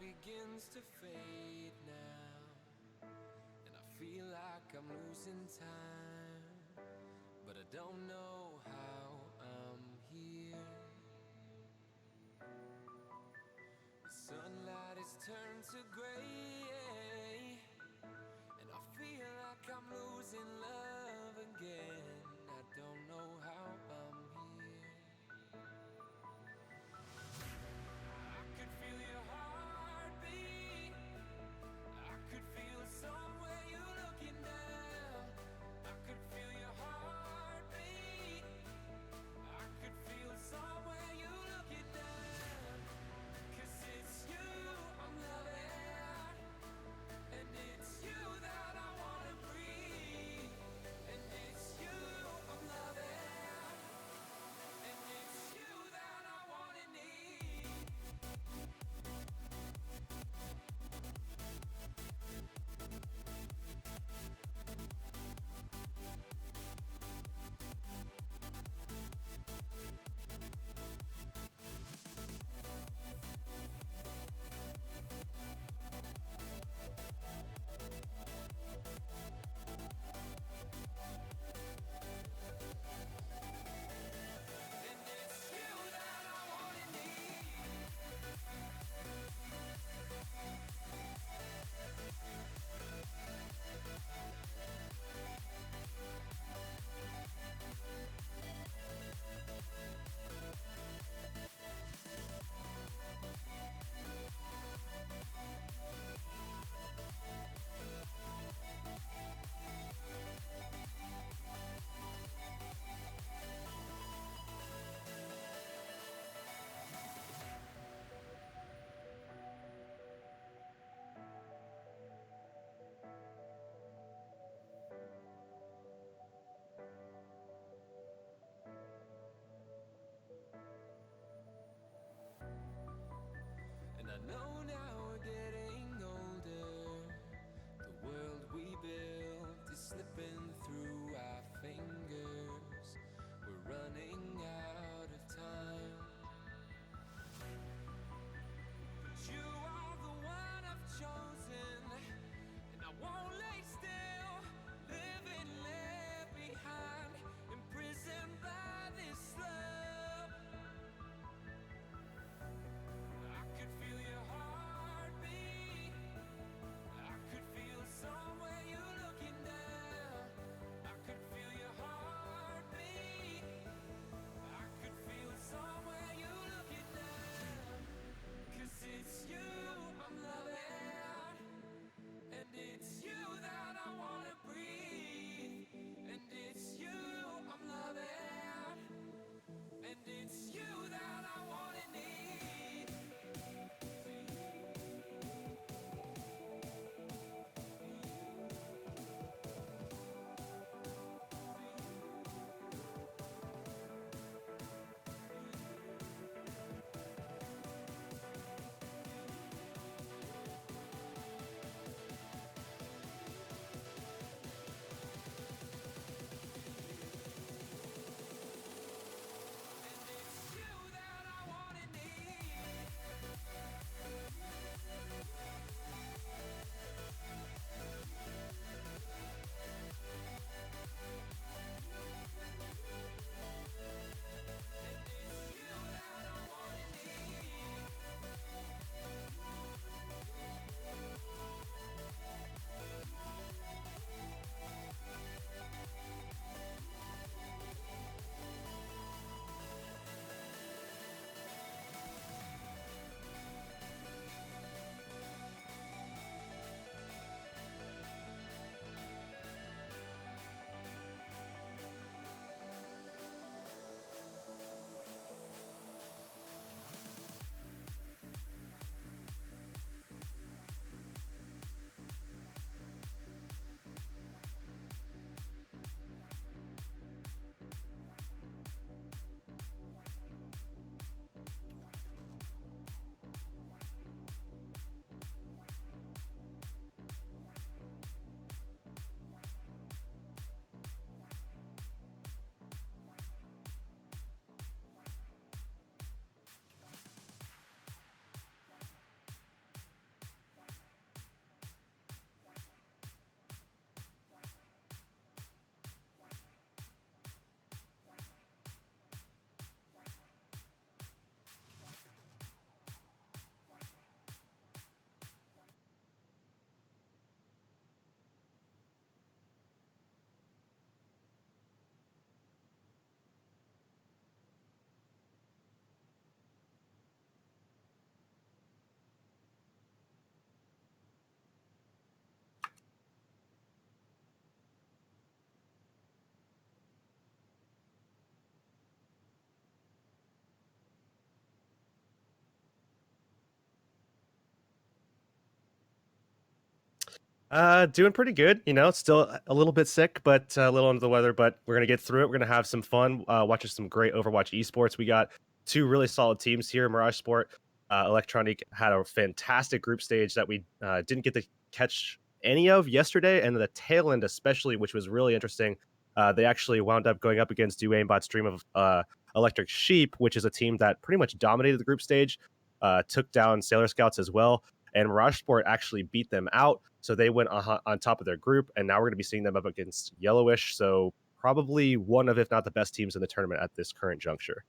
begins to fade now, and I feel like I'm losing time, but I don't know how I'm here. The sunlight has turned to gray, and I feel like I'm losing love again. I don't know how I'm here. I could feel your heartbeat. I could feel somewhere you're looking down. I could feel your heartbeat. I could feel somewhere you're looking down. 'Cause it's you I'm loving. Doing pretty good. Still a little bit sick, but a little under the weather. But we're gonna get through it. We're gonna have some fun. Watching some great Overwatch esports. We got two really solid teams here. Mirage Sport, Electronic had a fantastic group stage that we didn't get to catch any of yesterday, and the tail end especially, which was really interesting. They actually wound up going up against Aimbot's Dream of Electric Sheep, which is a team that pretty much dominated the group stage. Took down Sailor Scouts as well, and Mirage Sport actually beat them out. So they went on top of their group, and now we're going to be seeing them up against Yellowish. So probably one of, if not the best teams in the tournament at this current juncture.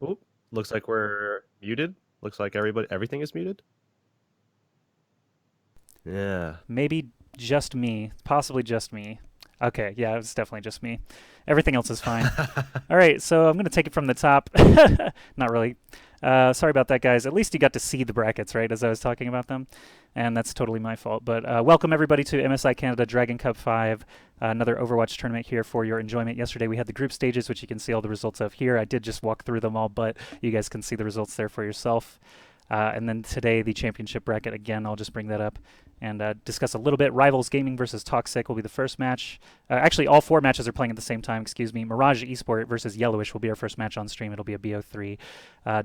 Oop, looks like we're muted. Looks like everything is muted. Yeah. Maybe just me, possibly just me. Okay, yeah, it's definitely just me. Everything else is fine. All right, so I'm going to take it from the top. Not really. Sorry about that, guys. At least you got to see the brackets, right, as I was talking about them. And that's totally my fault. But welcome, everybody, to MSI Canada Dragon Cup 5, another Overwatch tournament here for your enjoyment. Yesterday, we had the group stages, which you can see all the results of here. I did just walk through them all, but you guys can see the results there for yourself. And then today, the championship bracket. Again, I'll just bring that up and discuss a little bit. Rivals Gaming versus Toxic will be the first match. Actually, all four matches are playing at the same time. Excuse me. Mirage Esport versus Yellowish will be our first match on stream. It'll be a BO3.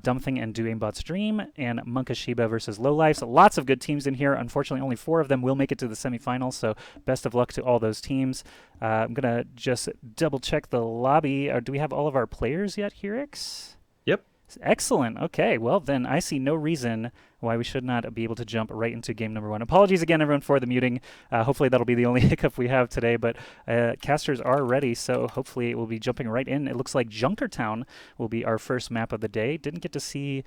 Dumthing and Aimbot's Dream and Munkashiba versus Lowlifes. Lots of good teams in here. Unfortunately, only 4 of them will make it to the semifinals. So best of luck to all those teams. I'm gonna just double check the lobby. Do we have all of our players yet, Hirix? Yep. Excellent. Okay. Well, then I see no reason why we should not be able to jump right into game number 1. Apologies again, everyone, for the muting. Hopefully, that'll be the only hiccup we have today. But casters are ready, so hopefully, we'll be jumping right in. It looks like Junkertown will be our first map of the day. Didn't get to see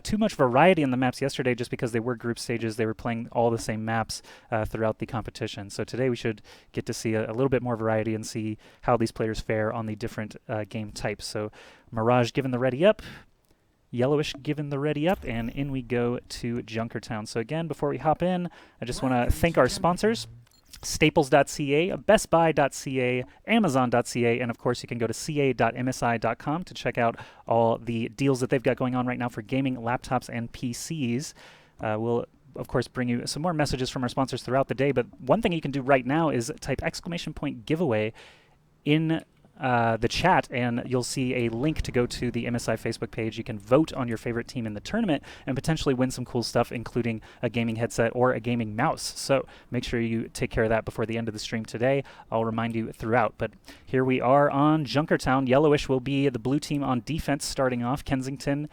too much variety in the maps yesterday just because they were group stages. They were playing all the same maps throughout the competition. So today, we should get to see a little bit more variety and see how these players fare on the different game types. So Mirage given the ready up. Yellowish given the ready up, and in we go to Junkertown. So again, before we hop in, I just want to thank our sponsors, Staples.ca, BestBuy.ca, Amazon.ca, and of course you can go to ca.msi.com to check out all the deals that they've got going on right now for gaming laptops and PCs. We'll of course, bring you some more messages from our sponsors throughout the day, but one thing you can do right now is type !giveaway in the chat, and you'll see a link to go to the MSI Facebook page. You can vote on your favorite team in the tournament and potentially win some cool stuff, including a gaming headset or a gaming mouse. So make sure you take care of that before the end of the stream today. I'll remind you throughout. But here we are on Junkertown. Yellowish will be the blue team on defense starting off. Kensington,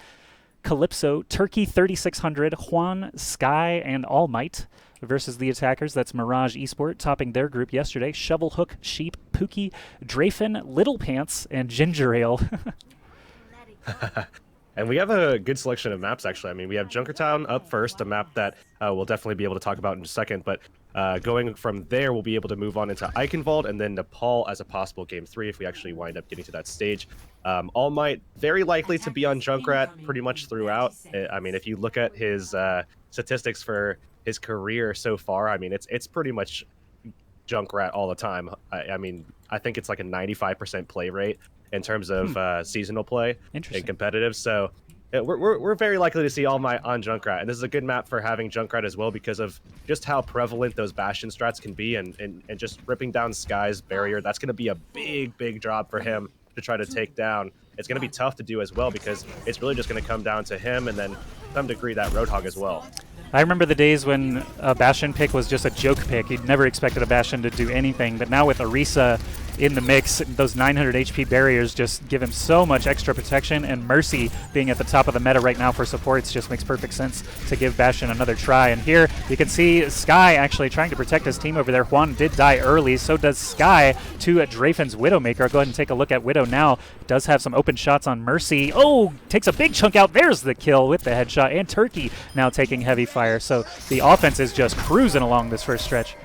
Calypso, Turkey 3600, Juan, Sky, and All Might versus the attackers. That's Mirage Esport topping their group yesterday. Shovelhook, Sheep, Pookie, Drafin, Little Pants, and Ginger Ale. And we have a good selection of maps, actually. I mean, we have Junkertown up first, a map that we'll definitely be able to talk about in a second. But going from there, we'll be able to move on into Eichenwald and then Nepal as a possible game 3 if we actually wind up getting to that stage. All Might, very likely to be on Junkrat pretty much throughout. I mean, if you look at his statistics for his career so far, I mean, it's pretty much Junkrat all the time. I mean, I think it's like a 95% play rate. in terms of seasonal play Interesting. and competitive. So we're very likely to see All Might on Junkrat, and this is a good map for having Junkrat as well because of just how prevalent those Bastion strats can be, and just ripping down Sky's barrier. That's going to be a big job for him to try to take down. It's going to be tough to do as well because it's really just going to come down to him and then to some degree that Roadhog as well. I remember the days when a Bastion pick was just a joke pick. You'd never expected a Bastion to do anything, but now with Orisa in the mix, those 900 HP barriers just give him so much extra protection, and Mercy being at the top of the meta right now for supports just makes perfect sense to give Bastion another try. And here you can see Sky actually trying to protect his team over there. Juan did die early, so does Sky to Drafen's Widowmaker. I'll go ahead and take a look at Widow now. Does have some open shots on Mercy. Oh, takes a big chunk out. There's the kill with the headshot, and Turkey now taking heavy fire. So the offense is just cruising along this first stretch.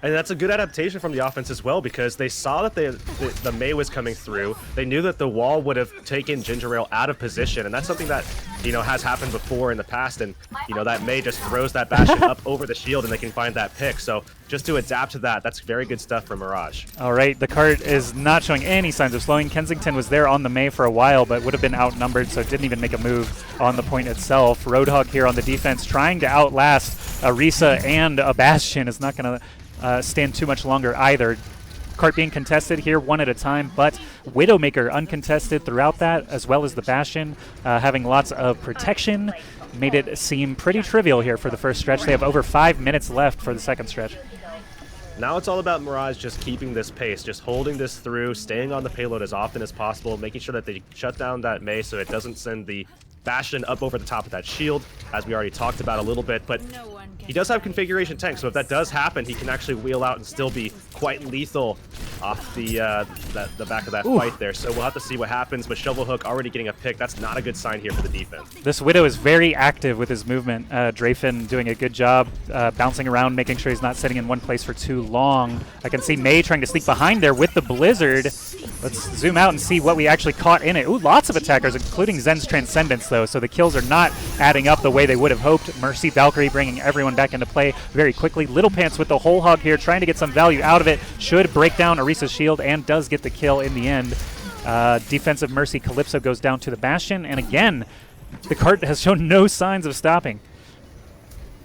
And that's a good adaptation from the offense as well because they saw that the Mei was coming through. They knew that the wall would have taken Ginger Ale out of position, and that's something that, you know, has happened before in the past. And, you know, that Mei just throws that Bastion up over the shield and they can find that pick. So just to adapt to that, that's very good stuff from Mirage. All right, the cart is not showing any signs of slowing. Kensington was there on the Mei for a while, but would have been outnumbered, so didn't even make a move on the point itself. Roadhog here on the defense trying to outlast Orisa and a Bastion is not going to stand too much longer either. Cart being contested here one at a time, but Widowmaker uncontested throughout that, as well as the Bastion having lots of protection, made it seem pretty trivial here for the first stretch. They have over 5 minutes left for the second stretch. Now it's all about Mirage just keeping this pace, just holding this through, staying on the payload as often as possible, making sure that they shut down that Mei so it doesn't send the Bastion up over the top of that shield, as we already talked about a little bit. But he does have configuration tank, so if that does happen, he can actually wheel out and still be quite lethal off the back of that fight there. So we'll have to see what happens, but Shovelhook already getting a pick. That's not a good sign here for the defense. This Widow is very active with his movement. Drafen doing a good job bouncing around, making sure he's not sitting in one place for too long. I can see Mei trying to sneak behind there with the Blizzard. Let's zoom out and see what we actually caught in it. Ooh, lots of attackers, including Zen's Transcendence, though, so the kills are not adding up the way they would have hoped. Mercy, Valkyrie bringing everyone back into play very quickly. Little Pants with the whole hog here, trying to get some value out of it. Should break down Orisa's shield and does get the kill in the end. Defensive Mercy, Calypso goes down to the Bastion, and again, the cart has shown no signs of stopping.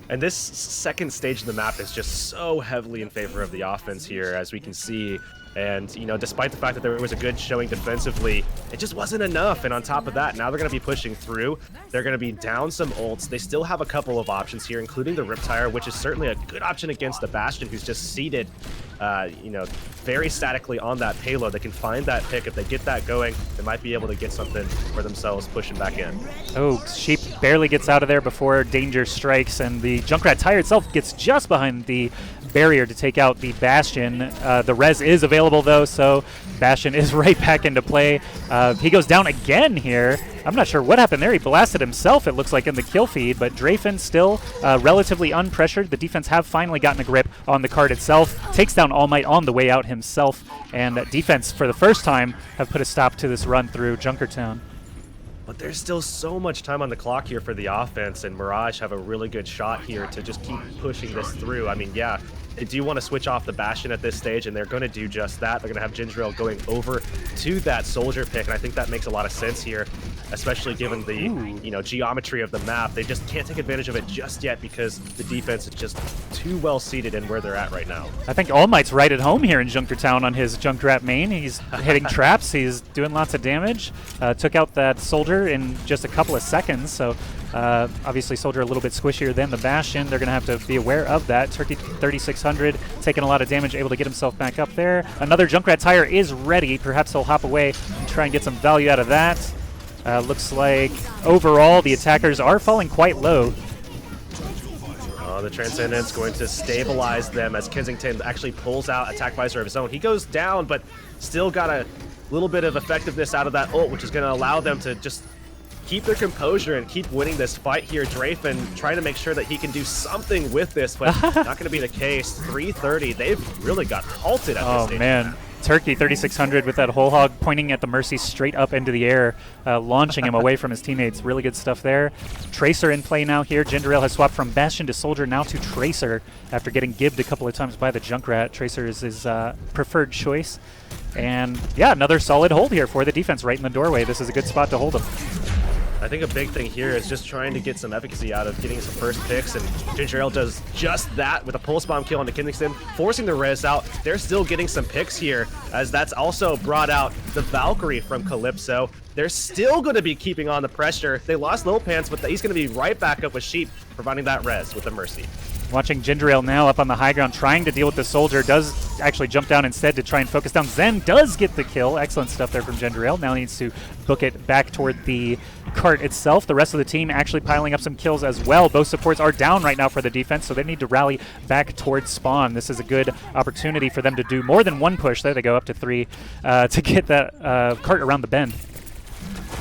And this second stage of the map is just so heavily in favor of the offense here, as we can see. And, you know, despite the fact that there was a good showing defensively, it just wasn't enough. And on top of that, now they're going to be pushing through. They're going to be down some ults. They still have a couple of options here, including the Riptire, which is certainly a good option against the Bastion, who's just seated, you know, very statically on that payload. They can find that pick. If they get that going, they might be able to get something for themselves pushing back in. Oh, Sheep barely gets out of there before danger strikes, and the Junkrat tire itself gets just behind the barrier to take out the Bastion. The res is available, though, so Bastion is right back into play. He goes down again here. I'm not sure what happened there. He blasted himself, it looks like, in the kill feed, but Drafen still relatively unpressured. The defense have finally gotten a grip on the card itself. Takes down All Might on the way out himself, and defense, for the first time, have put a stop to this run through Junkertown. But there's still so much time on the clock here for the offense, and Mirage have a really good shot here to just keep pushing this through. I mean, yeah, they do want to switch off the Bastion at this stage, and they're going to do just that. They're going to have Ginger Ale going over to that Soldier pick, and I think that makes a lot of sense here, especially given the you know, geometry of the map. They just can't take advantage of it just yet because the defense is just too well seated in where they're at right now. I think All Might's right at home here in Junkertown on his Junkrat main. He's hitting traps. He's doing lots of damage. Took out that Soldier in just a couple of seconds, so obviously Soldier a little bit squishier than the Bastion. They're going to have to be aware of that. Turkey 3600 taking a lot of damage, able to get himself back up there. Another Junkrat tire is ready. Perhaps he'll hop away and try and get some value out of that. Looks like overall the attackers are falling quite low. The Transcendence going to stabilize them as Kensington actually pulls out Attack Visor of his own. He goes down, but still got a little bit of effectiveness out of that ult, which is going to allow them to just keep their composure and keep winning this fight here. Drafen trying to make sure that he can do something with this, but not going to be the case. 330, they've really got halted at this stage. Oh, man. Turkey 3600 with that whole hog pointing at the Mercy straight up into the air, launching him away from his teammates. Really good stuff there. Tracer in play now here. Ginger Ale has swapped from Bastion to Soldier, now to Tracer after getting gibbed a couple of times by the Junkrat. Tracer is his preferred choice. And yeah, another solid hold here for the defense right in the doorway. This is a good spot to hold them. I think a big thing here is just trying to get some efficacy out of getting some first picks, and Ginger Ale does just that with a pulse bomb kill onto Kensington, forcing the res out. They're still getting some picks here, as that's also brought out the Valkyrie from Calypso. They're still going to be keeping on the pressure. They lost Lil Pants, but he's going to be right back up with Sheep, providing that res with the Mercy. Watching Ginger Ale now up on the high ground, trying to deal with the soldier, does actually jump down instead to try and focus down. Zen does get the kill. Excellent stuff there from Ginger Ale. Now needs to book it back toward the cart itself. The rest of the team actually piling up some kills as well. Both supports are down right now for the defense, so they need to rally back towards spawn. This is a good opportunity for them to do more than one push. There they go, up to 3 to get that cart around the bend.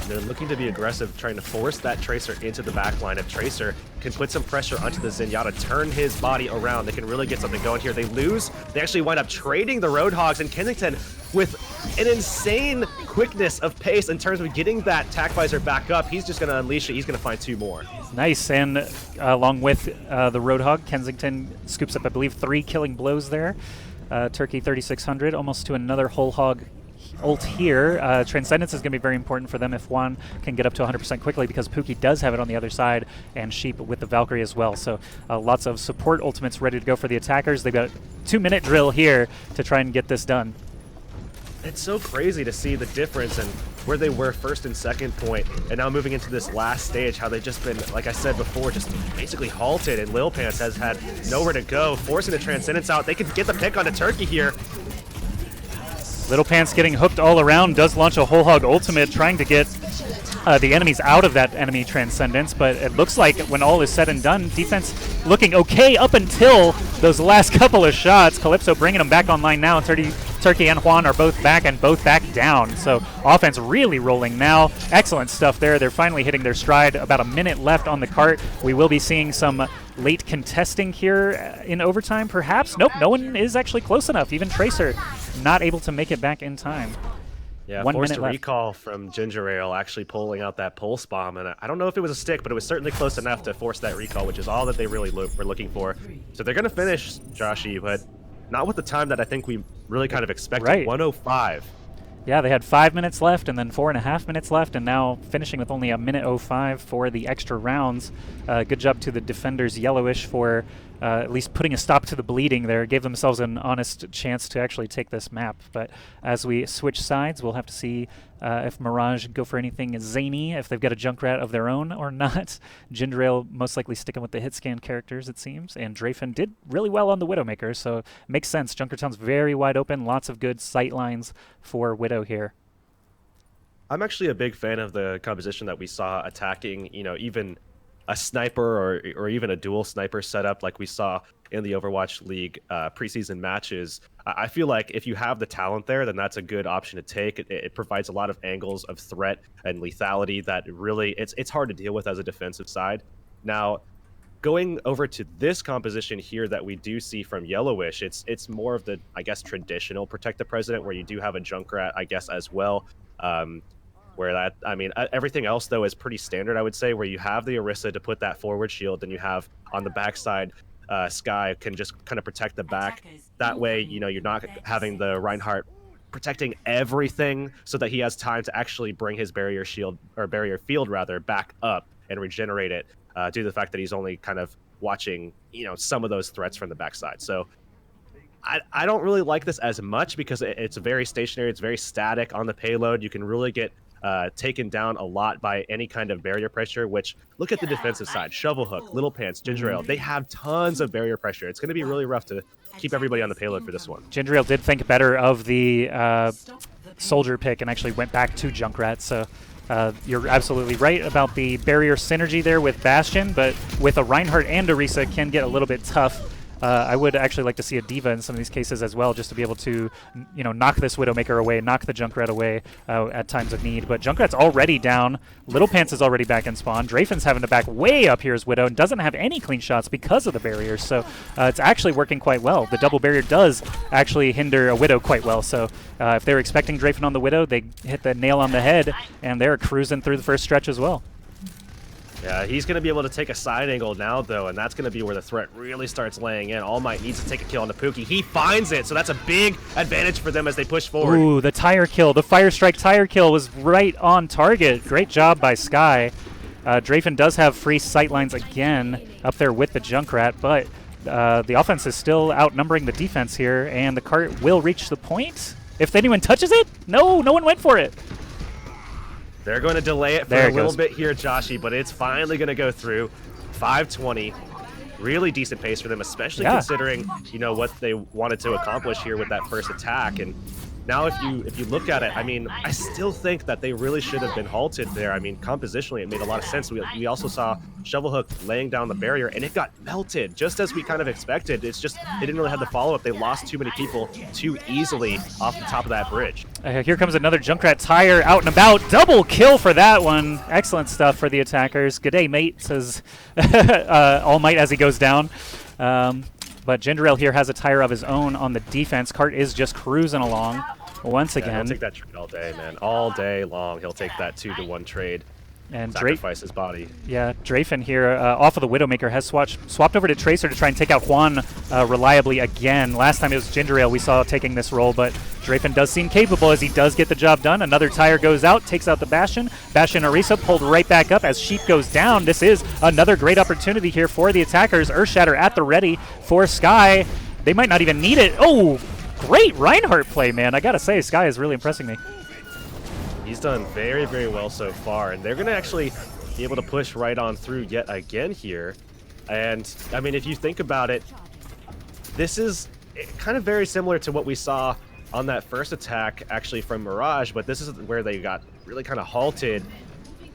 They're looking to be aggressive, trying to force that Tracer into the back line. If Tracer can put some pressure onto the Zenyatta, turn his body around, they can really get something going here. They lose. They actually wind up trading the Roadhogs, and Kensington, with an insane quickness of pace in terms of getting that tac visor back up, he's just going to unleash it. He's going to find 2 more. Nice, and along with the Roadhog, Kensington scoops up, I believe, 3 killing blows there. Turkey 3600, almost to another whole hog ult here. Transcendence is going to be very important for them if Juan can get up to 100% quickly, because Pookie does have it on the other side, and Sheep with the Valkyrie as well. So lots of support ultimates ready to go for the attackers. They've got a 2-minute drill here to try and get this done. It's so crazy to see the difference in where they were first and second point, and now moving into this last stage, how they've just been, like I said before, just basically halted, and Lil Pants has had nowhere to go, forcing the Transcendence out. They could get the pick onto Turkey here. Little Pants getting hooked all around, does launch a whole hog ultimate, trying to get the enemies out of that enemy Transcendence, but it looks like when all is said and done, defense looking okay up until those last couple of shots. Calypso bringing them back online now. Turkey and Juan are both back and both back down, so offense really rolling now. Excellent stuff there. They're finally hitting their stride. About a minute left on the cart. We will be seeing some late contesting here in overtime, perhaps. Nope, no one is actually close enough. Even Tracer not able to make it back in time. Yeah, 1 forced minute a left. recall from Ginger Ale, actually pulling out that pulse bomb, and I don't know if it was a stick, but it was certainly close enough to force that recall, which is all that they really were looking for. So they're going to finish, Joshy, but not with the time that I think we really kind of expected. Right. 105. Yeah, they had 5 minutes left and then 4.5 minutes left, and now finishing with only a minute 05 for the extra rounds. Good job to the defenders, Yellowish, for at least putting a stop to the bleeding there. Gave themselves an honest chance to actually take this map. But as we switch sides, we'll have to see if Mirage go for anything zany, if they've got a Junkrat of their own or not. Ginger Ale most likely sticking with the hit scan characters, it seems. And Drafen did really well on the Widowmaker, so it makes sense. Junkertown's very wide open, lots of good sight lines for Widow here. I'm actually a big fan of the composition that we saw attacking, you know, even a sniper or even a dual sniper setup like we saw in the Overwatch League preseason matches. I feel like if you have the talent there, then that's a good option to take. It provides a lot of angles of threat and lethality that really, it's hard to deal with as a defensive side. Now, going over to this composition here that we do see from Yellowish, it's more of the, I guess, traditional Protect the President, where you do have a Junkrat, I guess, as well. Where that, I mean, everything else, though, is pretty standard, I would say, where you have the Orisa to put that forward shield, and you have on the backside, Sky can just kind of protect the back. That way, you know, you're not having the Reinhardt protecting everything, so that he has time to actually bring his barrier shield, or barrier field rather, back up and regenerate it, due to the fact that he's only kind of watching, you know, some of those threats from the backside. So I don't really like this as much, because it's very stationary, it's very static on the payload. You can really get taken down a lot by any kind of barrier pressure, which, look at the defensive side. Shovel Hook, Little Pants, Ginger Ale, they have tons of barrier pressure. It's going to be really rough to keep everybody on the payload for this one. Ginger Ale did think better of the soldier pick and actually went back to Junkrat, so you're absolutely right about the barrier synergy there with Bastion, but with a Reinhardt and Orisa, it can get a little bit tough. I would actually like to see a Diva in some of these cases as well, just to be able to, you know, knock this Widowmaker away, knock the Junkrat away at times of need. But Junkrat's already down. Little Pants is already back in spawn. Drafen's having to back way up here as Widow and doesn't have any clean shots because of the barriers. So it's actually working quite well. The double barrier does actually hinder a Widow quite well. So if they're expecting Drafen on the Widow, they hit the nail on the head, and they're cruising through the first stretch as well. Yeah, he's going to be able to take a side angle now, though, and that's going to be where the threat really starts laying in. All Might needs to take a kill on the Pookie. He finds it, so that's a big advantage for them as they push forward. Ooh, the tire kill. The Fire Strike tire kill was right on target. Great job by Sky. Drafen does have free sightlines again up there with the Junkrat, but the offense is still outnumbering the defense here, and the cart will reach the point. If anyone touches it? No, no one went for it. They're going to delay it for a little bit here, Joshy, but it's finally going to go through. 520. Really decent pace for them, especially considering, you know, what they wanted to accomplish here with that first attack. And now if you look at it, I mean, I still think that they really should have been halted there. I mean, compositionally, it made a lot of sense. We also saw Shovelhook laying down the barrier, and it got melted, just as we kind of expected. It's just they didn't really have the follow-up. They lost too many people too easily off the top of that bridge. Here comes another Junkrat tire out and about. Double kill for that one. Excellent stuff for the attackers. Good day, mate, says All Might as he goes down. But Gingerel here has a tire of his own on the defense. Cart is just cruising along once again. He'll take that trade all day, man. All day long, he'll take that 2-to-1 trade. And sacrifice his body. Yeah, Drafen here off of the Widowmaker has swapped over to Tracer to try and take out Juan reliably again. Last time it was Gingerale we saw taking this role, but Drafen does seem capable as he does get the job done. Another tire goes out, takes out the Bastion. Bastion Orisa pulled right back up as Sheep goes down. This is another great opportunity here for the attackers. Earthshatter at the ready for Sky. They might not even need it. Oh, great Reinhardt play, man. I gotta say, Sky is really impressing me. He's done very, very well so far, and they're going to actually be able to push right on through yet again here. And, I mean, if you think about it, this is kind of very similar to what we saw on that first attack, actually, from Mirage, but this is where they got really kind of halted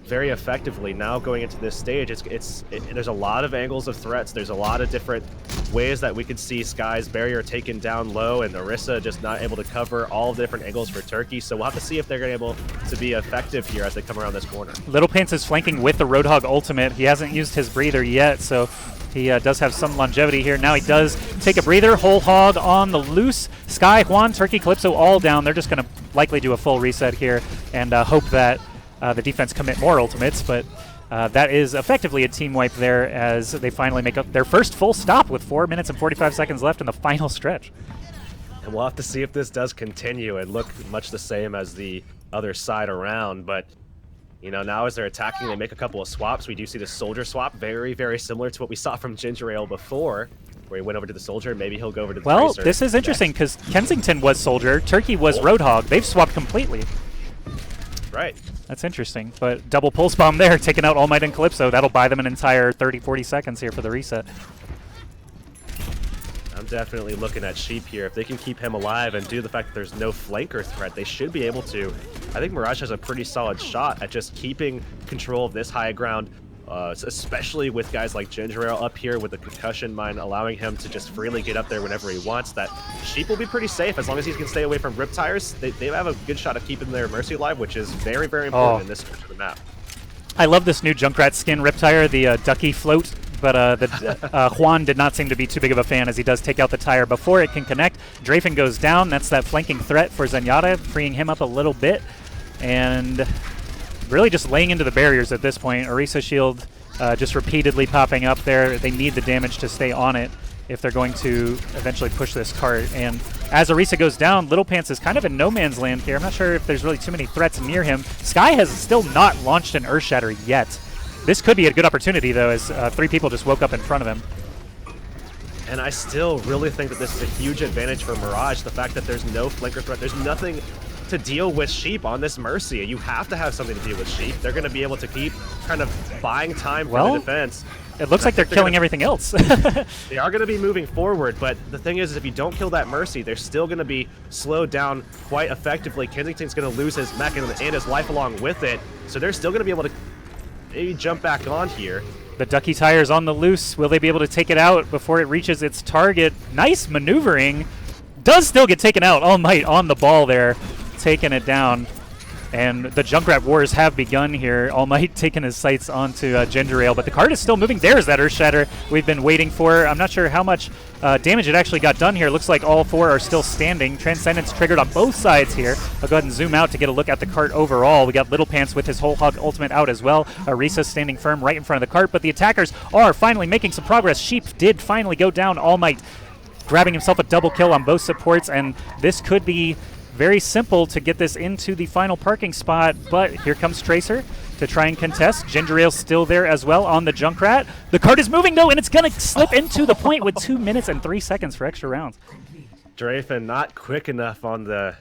very effectively. Now going into this stage, there's a lot of angles of threats. There's a lot of different ways that we could see Sky's barrier taken down low and Orisa just not able to cover all different angles for Turkey. So we'll have to see if they're going to be able to be effective here as they come around this corner. Little Pants is flanking with the Roadhog ultimate. He hasn't used his breather yet, so he does have some longevity here. Now he does take a breather. Whole Hog on the loose. Sky, Juan, Turkey, Calypso all down. They're just going to likely do a full reset here and hope that the defense commit more ultimates, but that is effectively a team wipe there as they finally make up their first full stop with 4 minutes and 45 seconds left in the final stretch. And we'll have to see if this does continue and look much the same as the other side around, but you know, now as they're attacking, they make a couple of swaps. We do see the Soldier swap, very, very similar to what we saw from Ginger Ale before, where he went over to the Soldier. Maybe he'll go over to the Tracer. This is interesting because Kensington was Soldier, Turkey was Roadhog. They've swapped completely. Right. That's interesting, but double pulse bomb there, taking out All Might and Calypso. That'll buy them an entire 30-40 seconds here for the reset. I'm definitely looking at Sheep here. If they can keep him alive and due to the fact that there's no flanker threat, they should be able to. I think Mirage has a pretty solid shot at just keeping control of this high ground, especially with guys like Ginger Ale up here with the concussion mine, allowing him to just freely get up there whenever he wants. That Sheep will be pretty safe as long as he can stay away from Rip Tires. They have a good shot at keeping their Mercy alive, which is very, very important in this part of the map. I love this new Junkrat skin Riptire, the ducky float, but Juan did not seem to be too big of a fan as he does take out the tire before it can connect. Drafen goes down. That's that flanking threat for Zenyatta, freeing him up a little bit. And really just laying into the barriers at this point. Orisa shield just repeatedly popping up there. They need the damage to stay on it if they're going to eventually push this cart. And as Orisa goes down, Little Pants is kind of in no man's land here. I'm not sure if there's really too many threats near him. Sky has still not launched an Earthshatter yet. This could be a good opportunity, though, as 3 people just woke up in front of him. And I still really think that this is a huge advantage for Mirage, the fact that there's no flanker threat. There's nothing to deal with Sheep on this Mercy. You have to have something to deal with Sheep. They're going to be able to keep kind of buying time for the defense. It looks like they're killing everything else. They are going to be moving forward, but the thing is if you don't kill that Mercy, they're still going to be slowed down quite effectively. Kensington's going to lose his mech and his life along with it, so they're still going to be able to maybe jump back on here. The Ducky Tire's on the loose. Will they be able to take it out before it reaches its target? Nice maneuvering. Does still get taken out. All Might on the ball there, taking it down. And the Junkrat Wars have begun here. All Might taking his sights onto Ginger Ale, but the card is still moving. There's that Earth Shatter we've been waiting for. I'm not sure how much damage it actually got done here. Looks like all 4 are still standing. Transcendence triggered on both sides here. I'll go ahead and zoom out to get a look at the cart overall. We got Little Pants with his Whole Hog ultimate out as well. Arisa standing firm right in front of the cart, but the attackers are finally making some progress. Sheep did finally go down. All Might grabbing himself a double kill on both supports, and this could be very simple to get this into the final parking spot, but here comes Tracer to try and contest. Ginger Ale still there as well on the Junkrat. The cart is moving though, and it's going to slip into the point with 2 minutes and 3 seconds for extra rounds. Drafen not quick enough on the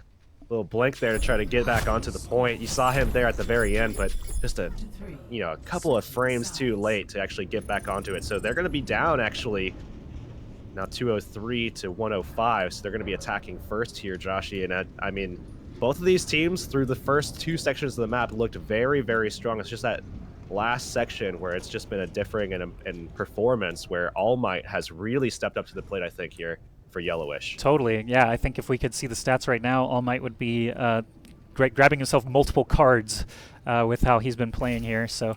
little blink there to try to get back onto the point. You saw him there at the very end, but just a couple of frames too late to actually get back onto it. So they're going to be down actually now 203 to 105, so they're going to be attacking first here, Joshy. And I mean, both of these teams through the first 2 sections of the map looked very, very strong. It's just that last section where it's just been a differing in performance where All Might has really stepped up to the plate, I think, here for Yellowish. Totally, yeah. I think if we could see the stats right now, All Might would be grabbing himself multiple cards with how he's been playing here. So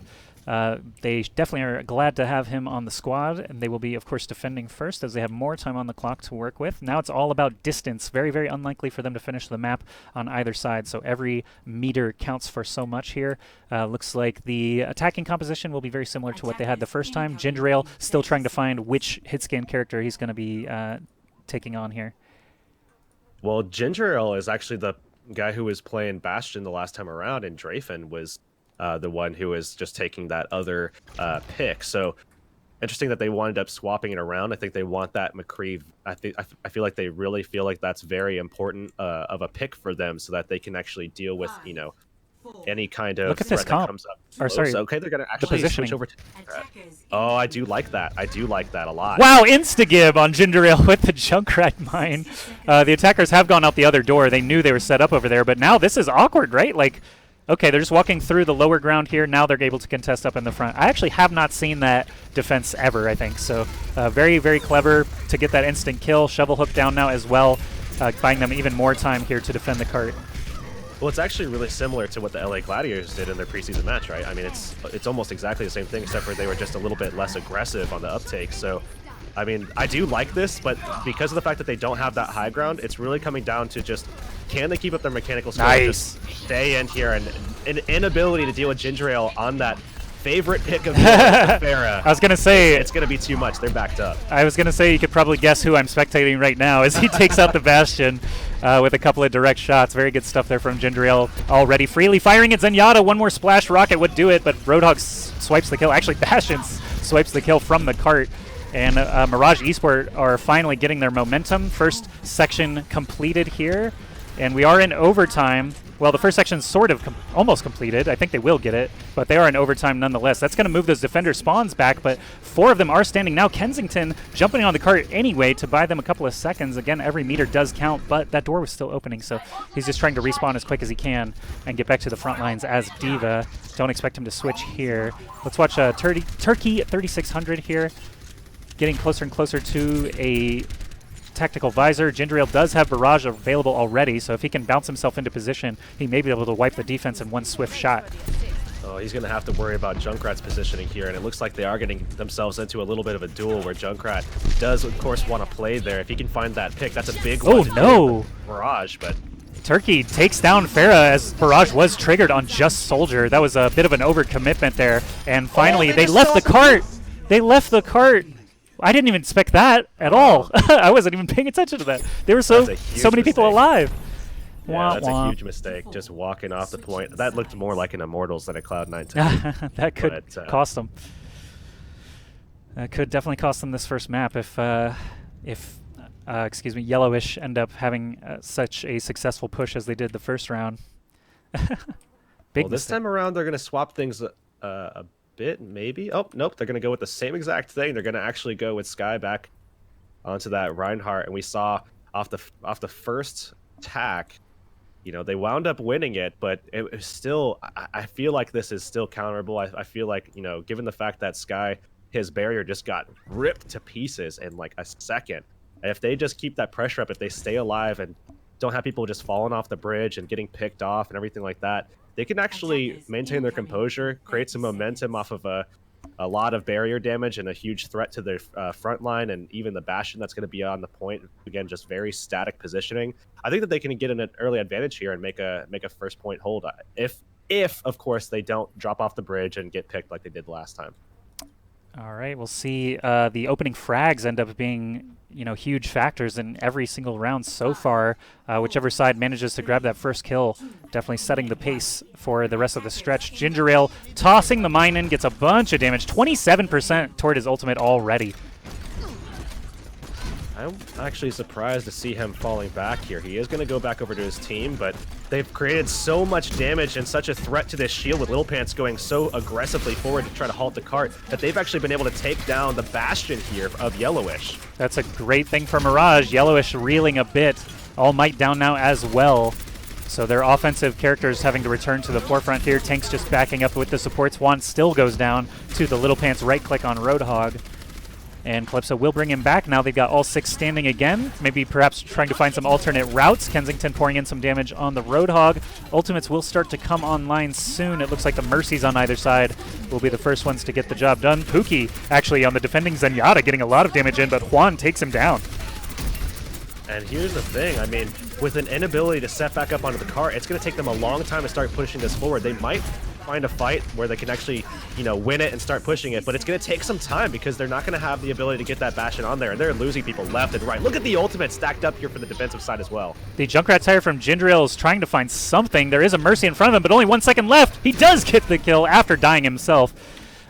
they definitely are glad to have him on the squad, and they will be, of course, defending first as they have more time on the clock to work with. Now it's all about distance. Very, very unlikely for them to finish the map on either side, so every meter counts for so much here. Looks like the attacking composition will be very similar to what they had the first time. Ginger Ale still trying to find which hitscan character he's going to be taking on here. Well, Ginger Ale is actually the guy who was playing Bastion the last time around, and Drafen was the one who was just taking that other pick. So interesting that they wound up swapping it around. I think they want that McCree. I feel like they really feel like that's very important of a pick for them, so that they can actually deal with any kind of look at this threat that comes up. Or sorry, okay, they're gonna actually switch over to oh, I do like that. I do like that a lot. Wow, insta-gib on Ginger Ale with the Junkrat mine. The attackers have gone out the other door. They knew they were set up over there, but now this is awkward, right? Like, okay, they're just walking through the lower ground here. Now they're able to contest up in the front. I actually have not seen that defense ever, I think. So very, very clever to get that instant kill. Shovel hook down now as well, buying them even more time here to defend the cart. Well, it's actually really similar to what the LA Gladiators did in their preseason match, right? I mean, it's almost exactly the same thing, except for they were just a little bit less aggressive on the uptake. So, I mean, I do like this, but because of the fact that they don't have that high ground, it's really coming down to just, can they keep up their mechanical skill? Nice. Just stay in here, and an inability to deal with Ginger Ale on that favorite pick of Farah. I was going to say, it's going to be too much. They're backed up. I was going to say you could probably guess who I'm spectating right now as he takes out the Bastion with a couple of direct shots. Very good stuff there from Ginger Ale already. Freely firing at Zenyatta. One more splash rocket would do it, but Roadhog swipes the kill. Actually, Bastion swipes the kill from the cart. And Mirage Esport are finally getting their momentum. First section completed here. And we are in overtime. Well, the first section's sort of almost completed. I think they will get it, but they are in overtime nonetheless. That's going to move those defender spawns back, but 4 of them are standing now. Kensington jumping on the cart anyway to buy them a couple of seconds. Again, every meter does count, but that door was still opening, so he's just trying to respawn as quick as he can and get back to the front lines as D.Va. Don't expect him to switch here. Let's watch Turkey 3600 here, getting closer and closer to a tactical visor. Ginger Ale does have Barrage available already, so if he can bounce himself into position, he may be able to wipe the defense in one swift shot. Oh, he's going to have to worry about Junkrat's positioning here, and it looks like they are getting themselves into a little bit of a duel where Junkrat does, of course, want to play there. If he can find that pick, that's a big one. Oh, no! Barrage, but Turkey takes down Farah as Barrage was triggered on Just Soldier. That was a bit of an overcommitment there, and finally they left the cart! They left the cart! I didn't even expect that at all. I wasn't even paying attention to that. There were so many people alive. Yeah, that's a huge mistake, just walking off the point. That looked more like an Immortals than a Cloud9 technique. That could cost them. That could definitely cost them this first map if Yellowish end up having such a successful push as they did the first round. Well, this time around, they're going to swap things a bit, maybe. Oh, nope, they're going to go with the same exact thing. They're going to actually go with Skye back onto that Reinhardt, and we saw off the first attack, you know, they wound up winning it, but it was still, I feel like this is still counterable. I feel like, you know, given the fact that Skye, his barrier just got ripped to pieces in like a second, and if they just keep that pressure up, if they stay alive and don't have people just falling off the bridge and getting picked off and everything like that, they can actually maintain their composure, create some momentum off of a lot of barrier damage and a huge threat to their front line, and even the Bastion that's going to be on the point. Again, just very static positioning. I think that they can get an early advantage here and make a first point hold, if of course they don't drop off the bridge and get picked like they did last time. All right, we'll see. The opening frags end up being, huge factors in every single round so far. Whichever side manages to grab that first kill, definitely setting the pace for the rest of the stretch. Ginger Ale tossing the mine in, gets a bunch of damage, 27% toward his ultimate already. I'm actually surprised to see him falling back here. He is going to go back over to his team, but they've created so much damage and such a threat to this shield with Little Pants going so aggressively forward to try to halt the cart that they've actually been able to take down the Bastion here of Yellowish. That's a great thing for Mirage. Yellowish reeling a bit. All Might down now as well. So their offensive characters having to return to the forefront here. Tank's just backing up with the supports. Juan still goes down to the Little Pants right click on Roadhog. And Calypso will bring him back. Now they've got all 6 standing again. Maybe perhaps trying to find some alternate routes. Kensington pouring in some damage on the Roadhog. Ultimates will start to come online soon. It looks like the Mercies on either side will be the first ones to get the job done. Pookie actually on the defending Zenyatta getting a lot of damage in, but Juan takes him down. And here's the thing, I mean, with an inability to set back up onto the cart, it's going to take them a long time to start pushing this forward. They might find a fight where they can actually, win it and start pushing it, but it's going to take some time because they're not going to have the ability to get that Bastion on there, and they're losing people left and right. Look at the ultimate stacked up here for the defensive side as well. The Junkrat Tire from Ginger Ale is trying to find something. There is a Mercy in front of him, but only 1 second left. He does get the kill after dying himself.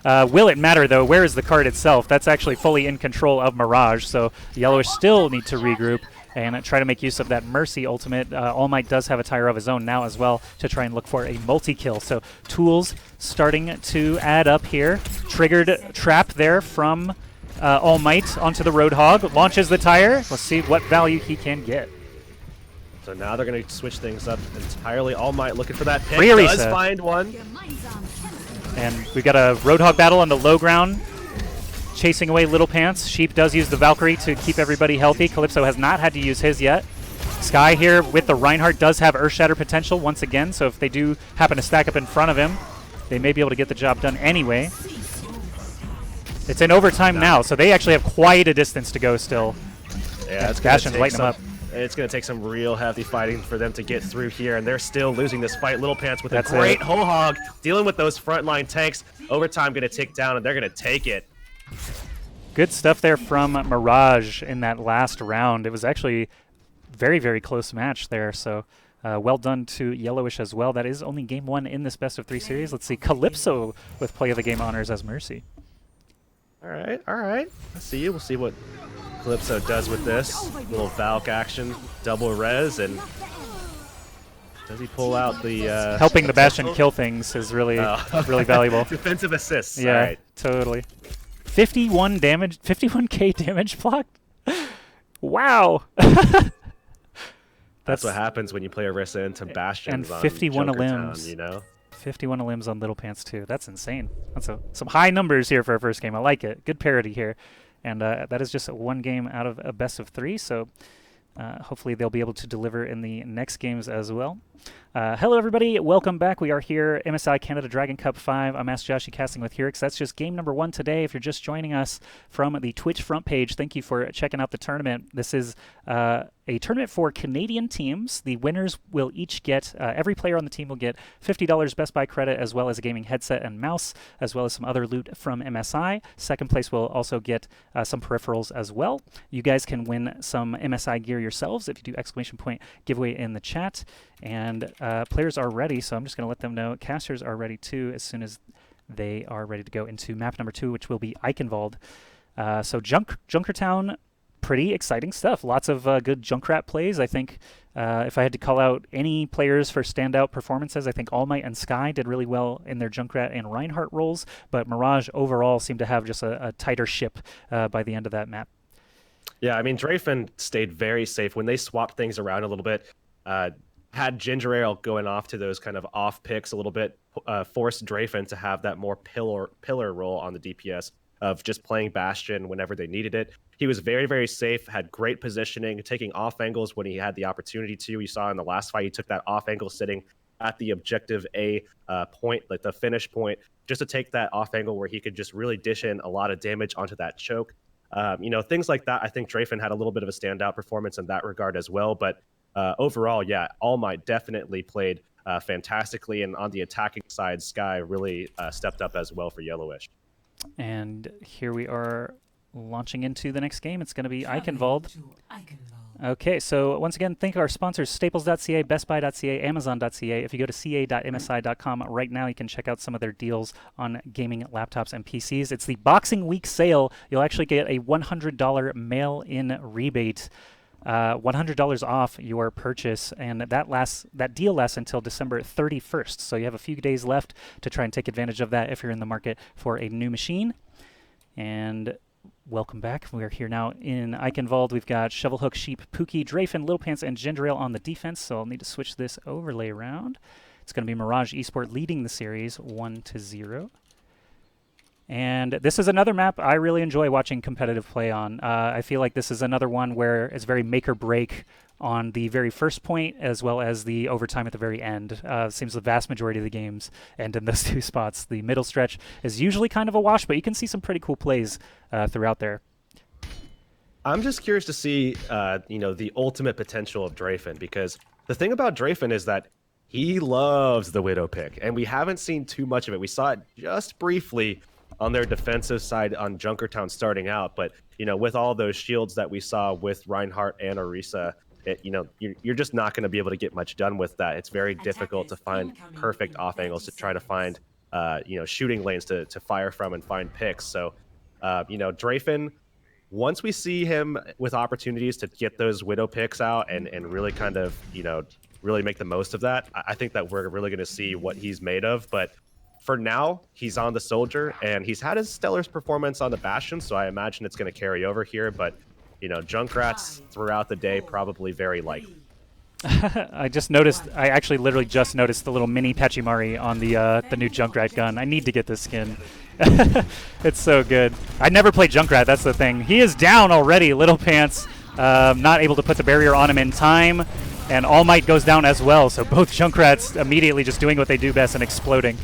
Will it matter, though? Where is the card itself? That's actually fully in control of Mirage, so Yellowish still need to regroup and try to make use of that Mercy ultimate. All Might does have a tire of his own now as well to try and look for a multi-kill. So tools starting to add up here. Triggered trap there from All Might onto the Roadhog. Launches the tire. Let's see what value he can get. So now they're going to switch things up entirely. All Might looking for that pick. Riorisa does find one. And we've got a Roadhog battle on the low ground. Chasing away Little Pants. Sheep does use the Valkyrie to keep everybody healthy. Calypso has not had to use his yet. Sky here with the Reinhardt does have Earthshatter potential once again, so if they do happen to stack up in front of him, they may be able to get the job done anyway. It's in overtime now, so they actually have quite a distance to go still. Yeah, it's Bastion's lighting them up. It's going to take some real hefty fighting for them to get through here, and they're still losing this fight. Little Pants with a great whole hog, dealing with those frontline tanks. Overtime going to tick down, and they're going to take it. Good stuff there from Mirage in that last round. It was actually very, very close match there, so well done to Yellowish as well. That is only game 1 in this best of 3 series. Let's see, Calypso with play of the game honors as Mercy. All right. Let's see you. We'll see what Calypso does with this. Little Valk action, double res, and does he pull out the... helping the Bastion kill things is really, really valuable. Defensive assists. Yeah, all right. Totally. 51 damage, 51k damage blocked. Wow. That's what happens when you play Orisa into Bastions and 51 limbs. 51 limbs on Little Pants too. That's insane. That's some high numbers here for a first game. I like it. Good parity here. And that is just 1 game out of a best of 3, so hopefully they'll be able to deliver in the next games as well. Hello, everybody. Welcome back. We are here, MSI Canada Dragon Cup 5. I'm Ask Joshy casting with Hurix. That's just game number 1 today. If you're just joining us from the Twitch front page, thank you for checking out the tournament. This is a tournament for Canadian teams. The winners will each get, every player on the team will get $50 Best Buy credit, as well as a gaming headset and mouse, as well as some other loot from MSI. Second place will also get some peripherals as well. You guys can win some MSI gear yourselves if you do exclamation point giveaway in the chat. And players are ready, so I'm just going to let them know. Casters are ready too as soon as they are ready to go into map number 2, which will be Eichenwald. So Junkertown, pretty exciting stuff. Lots of good Junkrat plays. I think if I had to call out any players for standout performances, I think All Might and Sky did really well in their Junkrat and Reinhardt roles, but Mirage overall seemed to have just a tighter ship by the end of that map. Yeah, I mean, Drafen stayed very safe when they swapped things around a little bit. Had Ginger Ale going off to those kind of off picks a little bit, forced Drafen to have that more pillar role on the DPS of just playing Bastion whenever they needed it. he was very, very safe, had great positioning, taking off angles when he had the opportunity to. You saw in the last fight, he took that off angle sitting at the objective A point, like the finish point, just to take that off angle where he could just really dish in a lot of damage onto that choke. Things like that. I think Drafen had a little bit of a standout performance in that regard as well. But overall, yeah, All Might definitely played fantastically. And on the attacking side, Sky really stepped up as well for Yellowish. And here we are launching into the next game. It's going to be Eichenwald. Okay, so once again, thank our sponsors, Staples.ca, BestBuy.ca, Amazon.ca. If you go to ca.msi.com right now, you can check out some of their deals on gaming laptops and PCs. It's the Boxing Week sale. You'll actually get a $100 mail-in rebate, $100 off your purchase, and that deal lasts until December 31st. So you have a few days left to try and take advantage of that if you're in the market for a new machine. And welcome back. We're here now in Eichenwald. We've got Shovelhook, Sheep, Pookie, Drafen, Little Pants, and Ginger Ale on the defense, so I'll need to switch this overlay around. It's going to be Mirage Esport leading the series 1-0. And this is another map I really enjoy watching competitive play on. I feel like this is another one where it's very make or break on the very first point as well as the overtime at the very end. Seems the vast majority of the games end in those two spots. The middle stretch is usually kind of a wash, but you can see some pretty cool plays throughout there. I'm just curious to see, the ultimate potential of Drafen, because the thing about Drafen is that he loves the Widow pick, and we haven't seen too much of it. We saw it just briefly on their defensive side on Junkertown starting out, but with all those shields that we saw with Reinhardt and Orisa, you're just not going to be able to get much done with that. It's very difficult to find perfect off angles to try to find shooting lanes to fire from and find picks. So Drafen, once we see him with opportunities to get those Widow picks out and really kind of really make the most of that, I think that we're really going to see what he's made of. But for now, he's on the Soldier, and he's had his stellar performance on the Bastion, so I imagine it's going to carry over here. But, Junkrats throughout the day, probably very likely. I actually literally just noticed the little mini Pachimari on the new Junkrat gun. I need to get this skin. It's so good. I never played Junkrat, that's the thing. He is down already, Little Pants. Not able to put the barrier on him in time. And All Might goes down as well, so both Junkrats immediately just doing what they do best and exploding.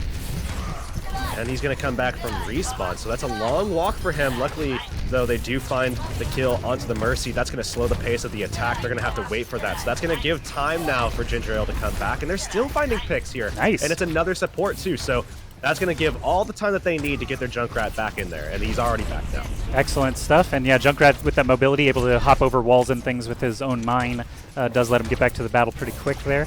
And he's going to come back from respawn, so that's a long walk for him. Luckily, though, they do find the kill onto the Mercy. That's going to slow the pace of the attack. They're going to have to wait for that. So that's going to give time now for Ginger Ale to come back. And they're still finding picks here. Nice. And it's another support, too. So that's going to give all the time that they need to get their Junkrat back in there. And he's already back now. Excellent stuff. And yeah, Junkrat with that mobility, able to hop over walls and things with his own mine, does let him get back to the battle pretty quick there.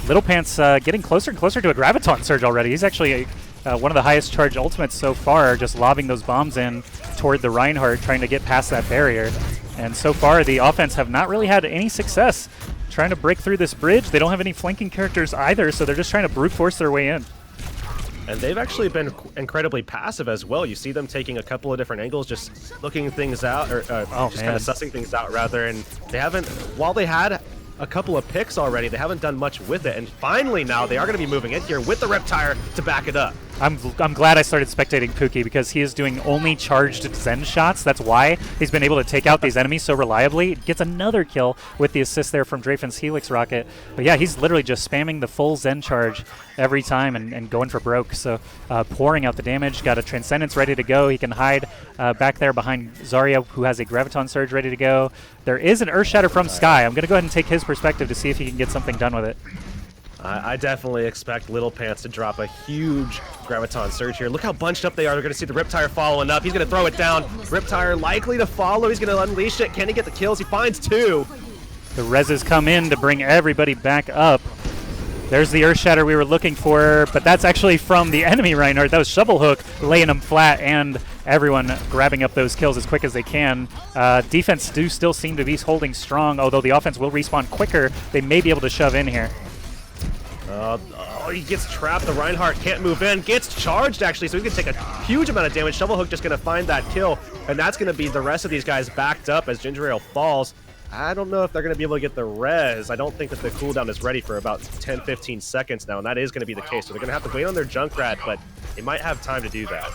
Little Pants getting closer and closer to a Graviton Surge already. He's actually one of the highest charge ultimates so far, just lobbing those bombs in toward the Reinhardt, trying to get past that barrier. And so far, the offense have not really had any success trying to break through this bridge. They don't have any flanking characters either, so they're just trying to brute force their way in. And they've actually been incredibly passive as well. You see them taking a couple of different angles, just looking things out, or kind of sussing things out, rather. And they haven't, while they had a couple of picks already, they haven't done much with it. And finally now they are going to be moving in here with the Reptire to back it up. I'm glad I started spectating Pookie, because he is doing only charged Zen shots. That's why he's been able to take out these enemies so reliably. Gets another kill with the assist there from Drafen's Helix Rocket. But yeah, he's literally just spamming the full Zen charge every time and going for broke. So pouring out the damage. Got a Transcendence ready to go. He can hide back there behind Zarya, who has a Graviton Surge ready to go. There is an Earth Shatter from Sky. I'm going to go ahead and take his perspective to see if he can get something done with it. I definitely expect Little Pants to drop a huge Graviton Surge here. Look how bunched up they are. They're going to see the Riptire following up. He's going to throw it down. Riptire likely to follow. He's going to unleash it. Can he get the kills? He finds two. The reses come in to bring everybody back up. There's the Earth Shatter we were looking for, but that's actually from the enemy Reinhardt. That was Shovelhook laying them flat, and everyone grabbing up those kills as quick as they can. Defense do still seem to be holding strong, although the offense will respawn quicker. They may be able to shove in here. He gets trapped. The Reinhardt can't move in. Gets charged, actually, so he's going to take a huge amount of damage. Shovelhook just going to find that kill, and that's going to be the rest of these guys backed up as Ginger Ale falls. I don't know if they're going to be able to get the res. I don't think that the cooldown is ready for about 10-15 seconds now, and that is going to be the case. So they're going to have to wait on their Junkrat, but they might have time to do that.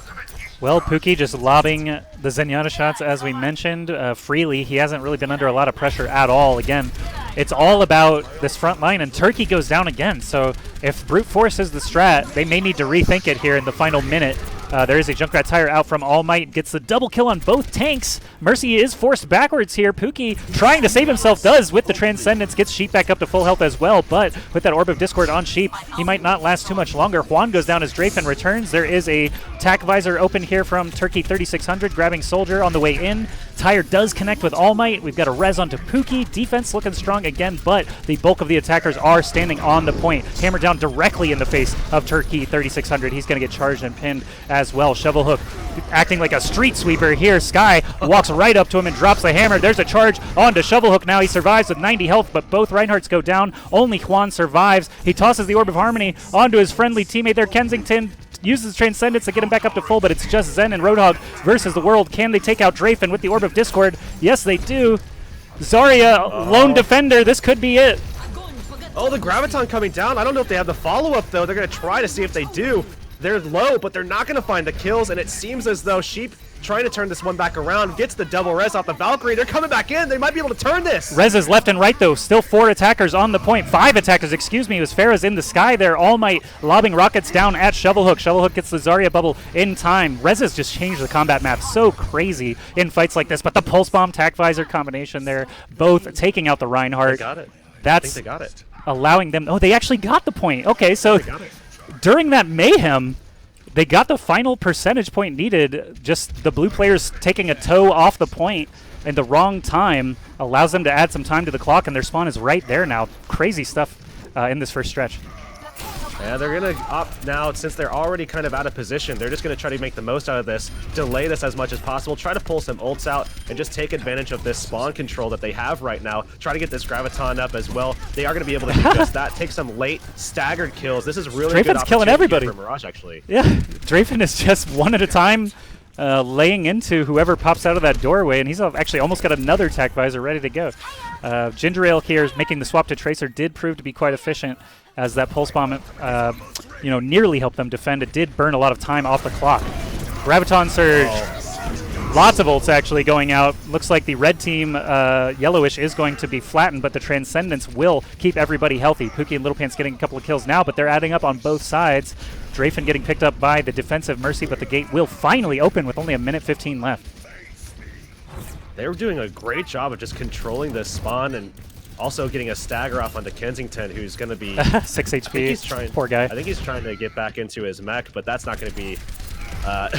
Well, Pookie just lobbing the Zenyatta shots, as we mentioned, freely. He hasn't really been under a lot of pressure at all. Again, it's all about this front line, and Turkey goes down again. So if Brute Force is the strat, they may need to rethink it here in the final minute. There is a Junkrat Tire out from All Might, gets the double kill on both tanks. Mercy is forced backwards here. Pookie trying to save himself does with the Transcendence, gets Sheep back up to full health as well, but with that Orb of Discord on Sheep, he might not last too much longer. Juan goes down as Drafen returns. There is a Tac Visor open here from Turkey 3600, grabbing Soldier on the way in. Tire does connect with All Might. We've got a res onto Pookie. Defense looking strong again, but the bulk of the attackers are standing on the point. Hammer down directly in the face of Turkey 3600. He's going to get charged and pinned as well. Shovel Hook acting like a street sweeper here. Sky walks right up to him and drops the hammer. There's a charge onto Shovel Hook now. He survives with 90 health, but both Reinhardts go down. Only Juan survives. He tosses the Orb of Harmony onto his friendly teammate there, Kensington. Uses Transcendence to get him back up to full, but it's just Zen and Roadhog versus the world. Can they take out Drafen with the Orb of Discord? Yes, they do. Zarya, lone defender. This could be it. Oh, the Graviton coming down. I don't know if they have the follow-up, though. They're going to try to see if they do. They're low, but they're not going to find the kills, and it seems as though Sheep trying to turn this one back around, gets the double res off the Valkyrie. They're coming back in. They might be able to turn this. Res is left and right, though. Still 4 attackers on the point. 5 attackers, excuse me, as Farah's in the sky there. All Might lobbing rockets down at Shovel Hook. Shovel Hook gets the Zarya bubble in time. Res has just changed the combat map so crazy in fights like this, but the Pulse Bomb, Tac Visor combination there, both taking out the Reinhardt. They got it. That's I think they got it. Allowing them... Oh, they actually got the point. Okay, so during that mayhem, they got the final percentage point needed. Just the blue players taking a toe off the point in the wrong time allows them to add some time to the clock, and their spawn is right there now. Crazy stuff in this first stretch. Yeah, they're going to opt now, since they're already kind of out of position, they're just going to try to make the most out of this, delay this as much as possible, try to pull some ults out, and just take advantage of this spawn control that they have right now. Try to get this Graviton up as well. They are going to be able to do just that, take some late staggered kills. This is really good killing everybody for Mirage, actually. Yeah, Drafen is just one at a time laying into whoever pops out of that doorway, and he's actually almost got another Tac Visor ready to go. Ginger Ale here is making the swap to Tracer, did prove to be quite efficient, as that Pulse Bomb nearly helped them defend. It did burn a lot of time off the clock. Graviton Surge. Lots of ults actually going out. Looks like the red team, Yellowish, is going to be flattened, but the Transcendence will keep everybody healthy. Pookie and Little Pants getting a couple of kills now, but they're adding up on both sides. Drafen getting picked up by the defensive Mercy, but the gate will finally open with only a minute 15 left. They were doing a great job of just controlling this spawn and also getting a stagger off onto Kensington, who's going to be 6 HP. Poor guy. I think he's trying to get back into his mech, but that's not going to be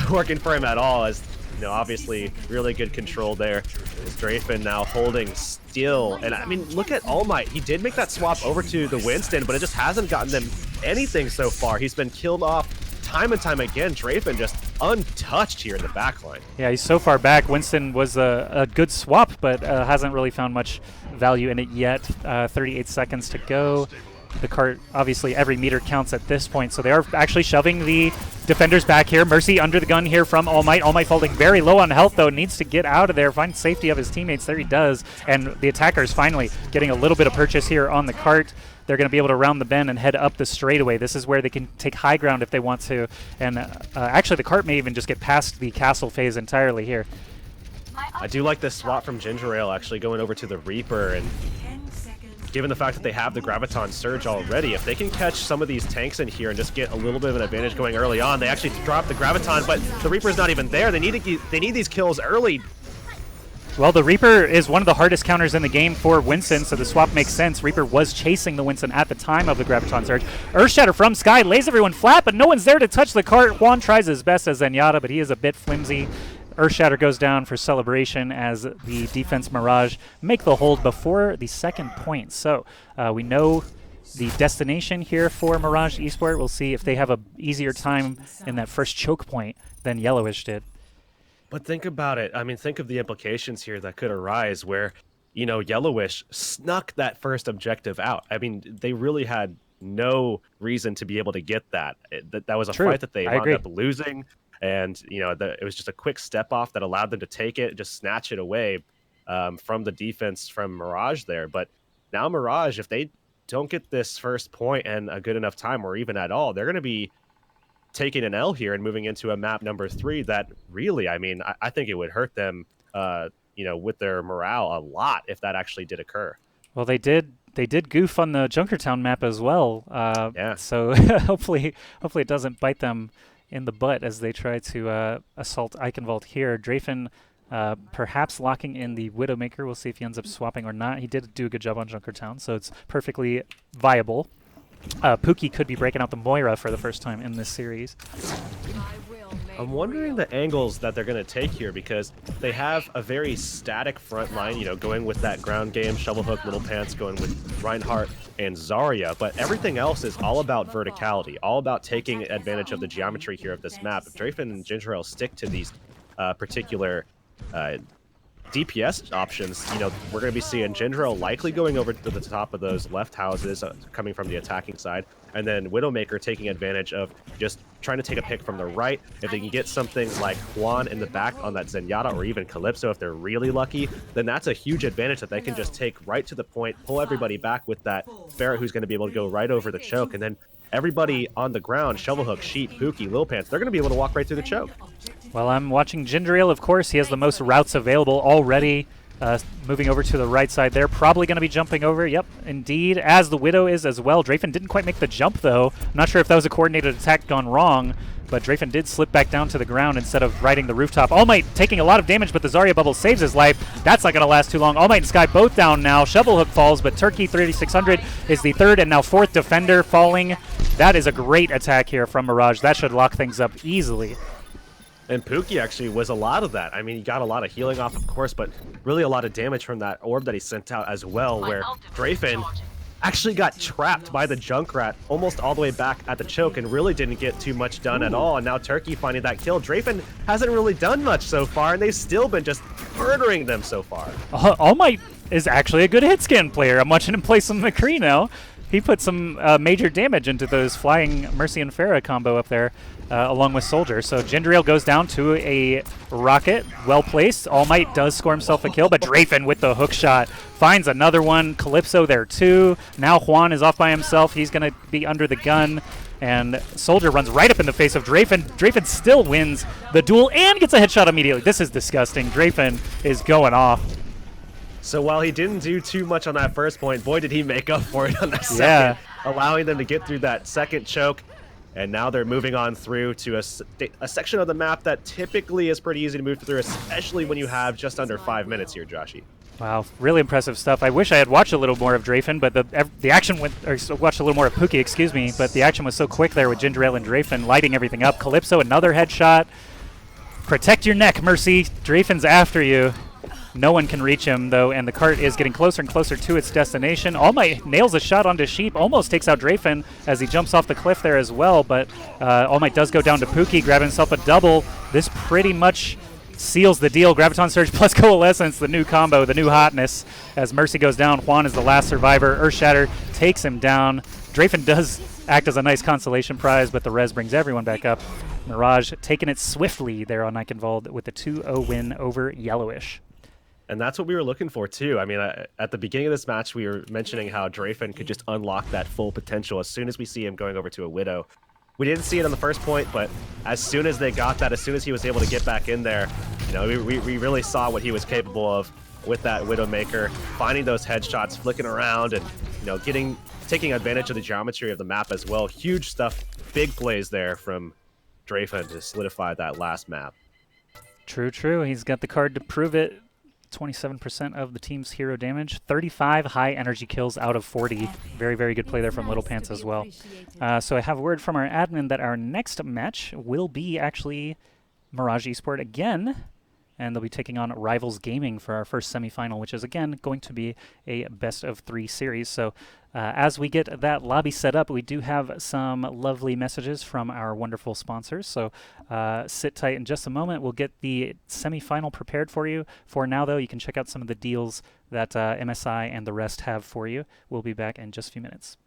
working for him at all, as obviously really good control there. Is Drafen now holding still, and I mean, look at All Might. He did make that swap over to the Winston, but it just hasn't gotten them anything so far. He's been killed off time and time again. Drafen just untouched here in the backline. Yeah, he's so far back. Winston was a good swap, but hasn't really found much value in it yet. 38 seconds to go. The cart, obviously, every meter counts at this point, so they are actually shoving the defenders back here. Mercy under the gun here from All Might. All Might falling very low on health, though. Needs to get out of there, find safety of his teammates. There he does, and the attackers finally getting a little bit of purchase here on the cart. They're going to be able to round the bend and head up the straightaway. This is where they can take high ground if they want to, and actually the cart may even just get past the castle phase entirely here. I do like this swap from Ginger Ale, actually going over to the Reaper, and given the fact that they have the Graviton Surge already, if they can catch some of these tanks in here and just get a little bit of an advantage going early on, they actually drop the Graviton, but the Reaper's not even there. They need these kills early. Well, the Reaper is one of the hardest counters in the game for Winston, so the swap makes sense. Reaper was chasing the Winston at the time of the Graviton Surge. Earthshatter from Sky lays everyone flat, but no one's there to touch the cart. Juan tries his best as Zenyatta, but he is a bit flimsy. Earthshatter goes down for celebration as the defense Mirage make the hold before the second point. So we know the destination here for Mirage Esport. We'll see if they have a easier time in that first choke point than Yellowish did. But think about it. I mean, think of the implications here that could arise where, Yellowish snuck that first objective out. I mean, they really had no reason to be able to get that. That was a fight that they wound up losing. And, it was just a quick step off that allowed them to take it, just snatch it away from the defense from Mirage there. But now Mirage, if they don't get this first point and a good enough time or even at all, they're going to be taking an L here and moving into a map number 3 that really, I mean, I think it would hurt them, with their morale a lot if that actually did occur. Well, they did goof on the Junkertown map as well. Yeah. So hopefully it doesn't bite them in the butt as they try to assault Eichenwald here. Drafen perhaps locking in the Widowmaker. We'll see if he ends up swapping or not. He did do a good job on Junkertown, so it's perfectly viable. Pookie could be breaking out the Moira for the first time in this series. I'm wondering the angles that they're going to take here, because they have a very static front line, going with that ground game, Shovelhook, Little Pants, going with Reinhardt and Zarya, but everything else is all about verticality, all about taking advantage of the geometry here of this map. If Drafen and Ginger Ale stick to these particular DPS options, we're going to be seeing Ginger Ale likely going over to the top of those left houses coming from the attacking side, and then Widowmaker taking advantage of just trying to take a pick from the right. If they can get something like Juan in the back on that Zenyatta, or even Calypso if they're really lucky, then that's a huge advantage that they can just take right to the point, pull everybody back with that Barret who's going to be able to go right over the choke, and then everybody on the ground, Shovelhook, Sheep, Pookie, Lil Pants, they're going to be able to walk right through the choke. Well, I'm watching Ginger Ale, of course. He has the most routes available already. Moving over to the right side there. Probably going to be jumping over. Yep, indeed. As the Widow is as well. Drafen didn't quite make the jump, though. I'm not sure if that was a coordinated attack gone wrong, but Drafen did slip back down to the ground instead of riding the rooftop. All Might taking a lot of damage, but the Zarya bubble saves his life. That's not going to last too long. All Might and Sky both down now. Shovelhook falls, but Turkey 3600 is the third and now fourth defender falling. That is a great attack here from Mirage. That should lock things up easily. And Pookie actually was a lot of that. I mean, he got a lot of healing off, of course, but really a lot of damage from that orb that he sent out as well, where Drafen actually got trapped by the Junkrat almost all the way back at the choke and really didn't get too much done at all. And now Turkey finding that kill. Drafen hasn't really done much so far, and they've still been just murdering them so far. All Might is actually a good hit scan player. I'm watching him play some McCree now. He put some major damage into those flying Mercy and Pharah combo up there, along with Soldier. So Ginger Ale goes down to a rocket, well placed. All Might does score himself a kill, but Drafen with the hook shot finds another one. Calypso there too. Now Juan is off by himself. He's going to be under the gun, and Soldier runs right up in the face of Drafen. Drafen still wins the duel and gets a headshot immediately. This is disgusting. Drafen is going off. So while he didn't do too much on that first point, boy, did he make up for it on that second, allowing them to get through that second choke. And now they're moving on through to a section of the map that typically is pretty easy to move through, especially when you have just under 5 minutes here, Joshy. Wow, really impressive stuff. I wish I had watched a little more of Drafen, but the action went, or watched a little more of Pookie, excuse me, but the action was so quick there with Ginger Ale and Drafen lighting everything up. Calypso, another headshot. Protect your neck, Mercy. Drafen's after you. No one can reach him, though, and the cart is getting closer and closer to its destination. All Might nails a shot onto Sheep, almost takes out Drafen as he jumps off the cliff there as well, but All Might does go down to Pookie, grab himself a double. This pretty much seals the deal. Graviton Surge plus Coalescence, the new combo, the new hotness. As Mercy goes down, Juan is the last survivor. Earthshatter takes him down. Drafen does act as a nice consolation prize, but the res brings everyone back up. Mirage taking it swiftly there on Eichenwald with a 2-0 win over Yellowish. And that's what we were looking for, too. I mean, at the beginning of this match, we were mentioning how Drafen could just unlock that full potential as soon as we see him going over to a Widow. We didn't see it on the first point, but as soon as they got that, as soon as he was able to get back in there, we really saw what he was capable of with that Widowmaker, finding those headshots, flicking around, and taking advantage of the geometry of the map as well. Huge stuff, big plays there from Drafen to solidify that last map. True, true. He's got the card to prove it. 27% of the team's hero damage, 35 high energy kills out of 40. Very, very good play there from Little Pants as well. So I have word from our admin that our next match will be actually Mirage Esport again, and they'll be taking on Rivals Gaming for our first semifinal, which is again going to be a best of 3 series. So as we get that lobby set up, we do have some lovely messages from our wonderful sponsors. So sit tight in just a moment. We'll get the semifinal prepared for you. For now, though, you can check out some of the deals that MSI and the rest have for you. We'll be back in just a few minutes.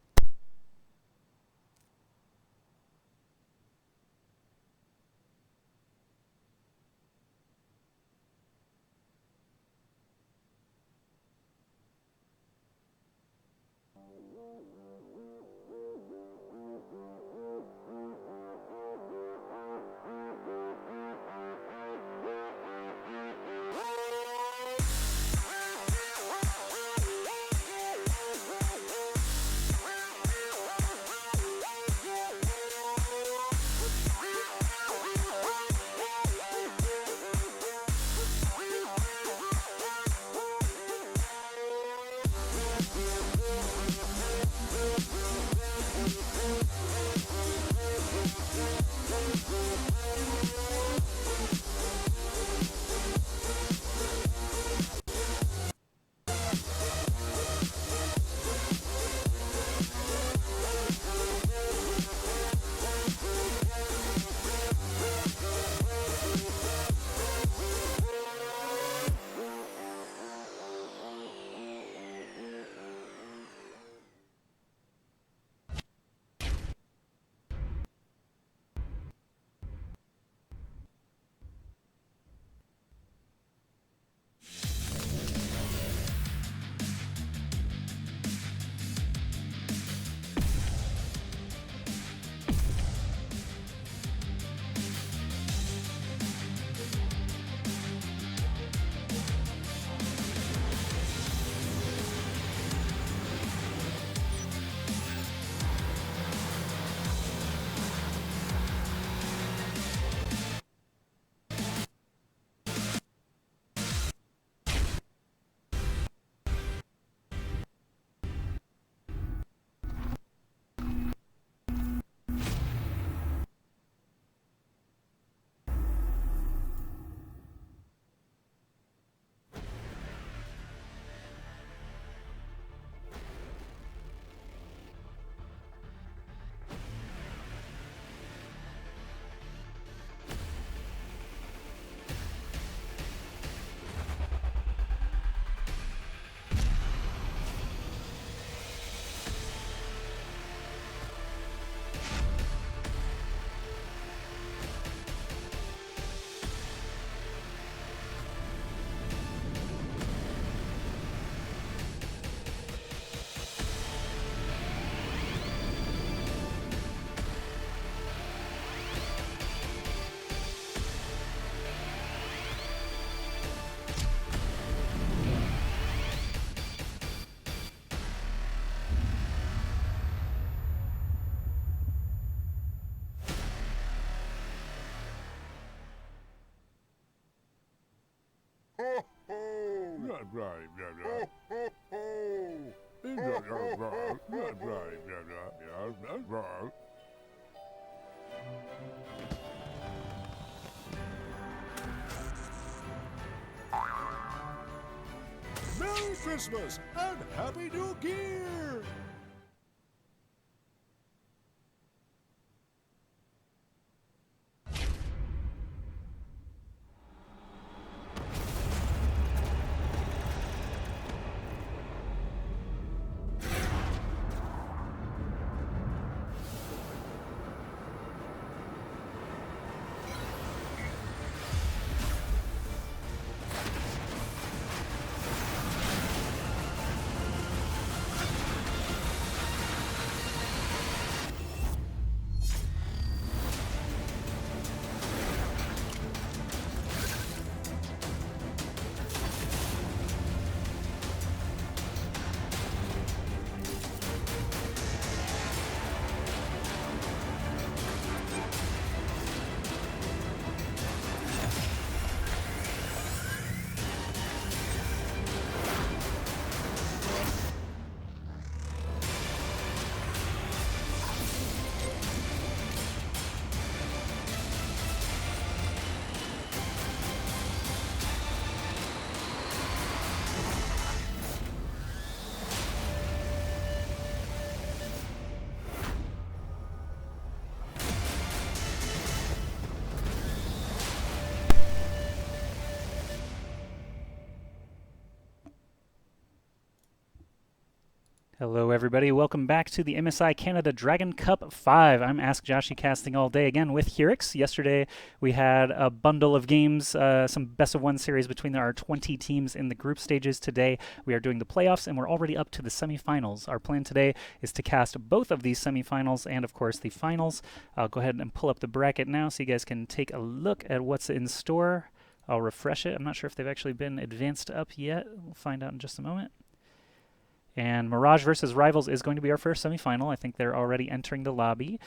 Merry Christmas and Happy New Year! Hello, everybody. Welcome back to the MSI Canada Dragon Cup 5. I'm Ask Joshy casting all day again with Hurix. Yesterday, we had a bundle of games, some best-of-1 series between our 20 teams in the group stages. Today, we are doing the playoffs, and we're already up to the semifinals. Our plan today is to cast both of these semifinals and, of course, the finals. I'll go ahead and pull up the bracket now so you guys can take a look at what's in store. I'll refresh it. I'm not sure if they've actually been advanced up yet. We'll find out in just a moment. And Mirage versus Rivals is going to be our first semifinal. I think they're already entering the lobby.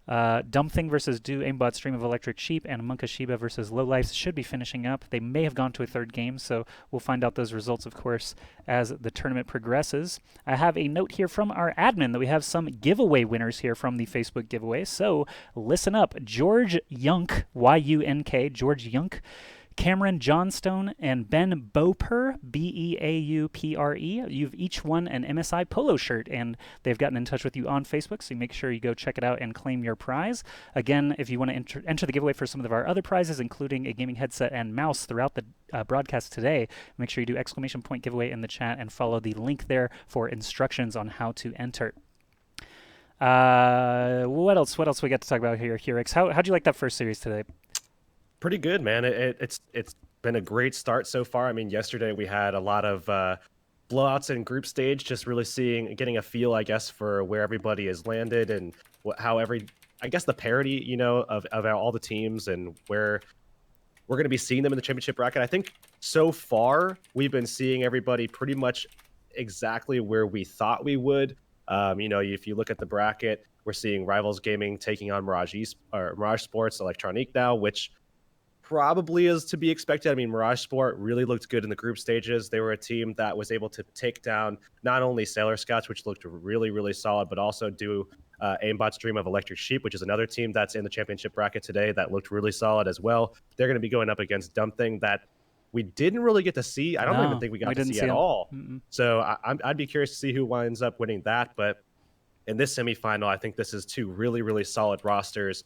Dumb Thing versus Do Aimbot Stream of Electric Sheep and Monkashiba versus Lowlifes should be finishing up. They may have gone to a third game, so we'll find out those results, of course, as the tournament progresses. I have a note here from our admin that we have some giveaway winners here from the Facebook giveaway. So listen up. George Yunk, Y-U-N-K, George Yunk, Cameron Johnstone, and Ben Beaupre, B-E-A-U-P-R-E. You've each won an MSI polo shirt, and they've gotten in touch with you on Facebook, so make sure you go check it out and claim your prize. Again, if you want to enter the giveaway for some of our other prizes, including a gaming headset and mouse throughout the broadcast today, make sure you do exclamation point giveaway in the chat and follow the link there for instructions on how to enter. What else we got to talk about here, Hurix? How'd you like that first series today? Pretty good, man. It's been a great start so far. I mean, yesterday we had a lot of blowouts in group stage, just really getting a feel, I guess, for where everybody has landed and I guess the parity, you know, of all the teams and where we're going to be seeing them in the championship bracket. I think so far we've been seeing everybody pretty much exactly where we thought we would. You know, if you look at the bracket, we're seeing Rivals Gaming taking on Mirage Sports Electronique now, which probably is to be expected. I mean, Mirage Sport really looked good in the group stages. They were a team that was able to take down not only Sailor Scouts, which looked really, really solid, but also do Aimbot's Dream of Electric Sheep, which is another team that's in the championship bracket today that looked really solid as well. They're going to be going up against Dumb Thing that we didn't really get to see. I don't even think we got to see at all. So I'd be curious to see who winds up winning that. But in this semifinal, I think this is two really, really solid rosters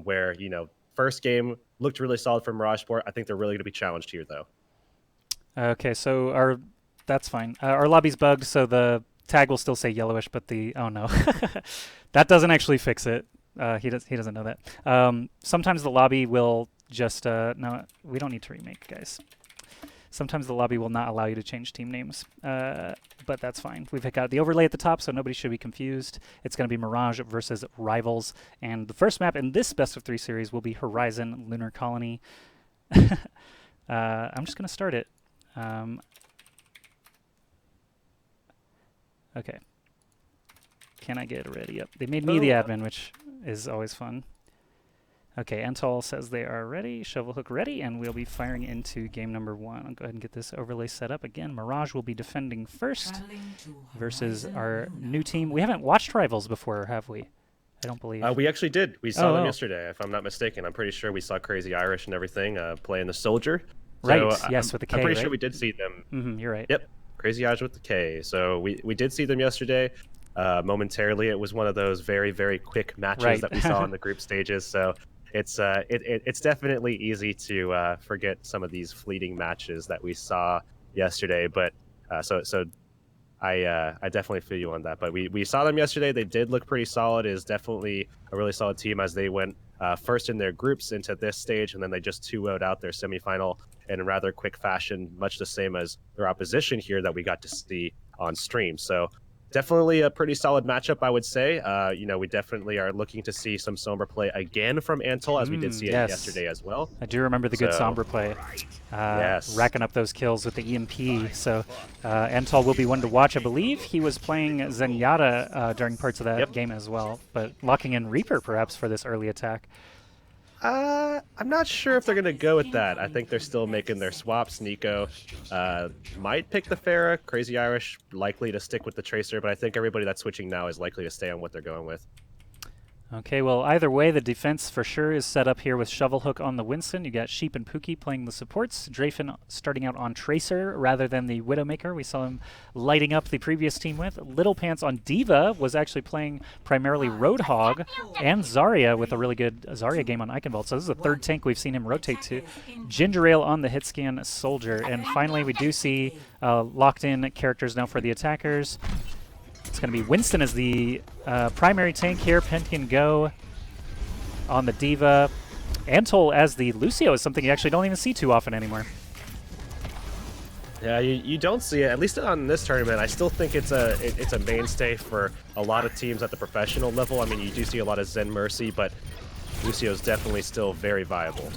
where, you know, first game looked really solid for Mirage Sport. I think they're really going to be challenged here, though. Okay, so that's fine. Our lobby's bugged, so the tag will still say yellowish, but oh no, that doesn't actually fix it. He doesn't know that. Sometimes the lobby will just no, we don't need to remake, guys. Sometimes the lobby will not allow you to change team names, but that's fine. We've got the overlay at the top, so nobody should be confused. It's going to be Mirage versus Rivals, and the first map in this best-of-3 series will be Horizon Lunar Colony. I'm just going to start it. Okay. Can I get ready? Yep. They made me the admin, which is always fun. Okay, Antol says they are ready. Shovelhook ready, and we'll be firing into game number 1. I'll go ahead and get this overlay set up. Again, Mirage will be defending first versus our new team. We haven't watched Rivals before, have we? I don't believe. We actually did. We saw them Oh. yesterday, if I'm not mistaken. I'm pretty sure we saw Crazy Irish and everything playing the Soldier. Right, So, yes, with the K, I'm pretty right? sure we did see them. Mm-hmm, you're right. Yep, Crazy Irish with the K. So we did see them yesterday. Momentarily, it was one of those very, very quick matches Right. that we saw in the group stages. So it's definitely easy to forget some of these fleeting matches that we saw yesterday. But I definitely feel you on that. But we saw them yesterday. They did look pretty solid. It is definitely a really solid team as they went first in their groups into this stage, and then they just 2-0'd out their semifinal in rather quick fashion, much the same as their opposition here that we got to see on stream. So definitely a pretty solid matchup, I would say. We definitely are looking to see some Sombra play again from Antol, as we did see it yes. yesterday as well. I do remember the good So- Sombra play. Yes. Racking up those kills with the EMP. So Antol will be one to watch. I believe he was playing Zenyatta during parts of that game as well, but locking in Reaper perhaps for this early attack. I'm not sure if they're going to go with that. I think they're still making their swaps. Nico might pick the Pharah. Crazy Irish likely to stick with the Tracer, but I think everybody that's switching now is likely to stay on what they're going with. Okay, well, either way, the defense for sure is set up here with Shovelhook on the Winston. You got Sheep and Pookie playing the supports. Drafen starting out on Tracer rather than the Widowmaker we saw him lighting up the previous team with. Little Pants on D.Va was actually playing primarily Roadhog and Zarya with a really good Zarya game on Eichenwald. So this is the third tank we've seen him rotate to. Ginger Ale on the Hitscan Soldier. And finally, we do see locked-in characters now for the attackers. It's going to be Winston as the primary tank here. Pentian Go on the D.Va. Antol as the Lucio is something you actually don't even see too often anymore. Yeah, you don't see it, at least on this tournament. I still think it's a mainstay for a lot of teams at the professional level. I mean, you do see a lot of Zen Mercy, but Lucio's definitely still very viable.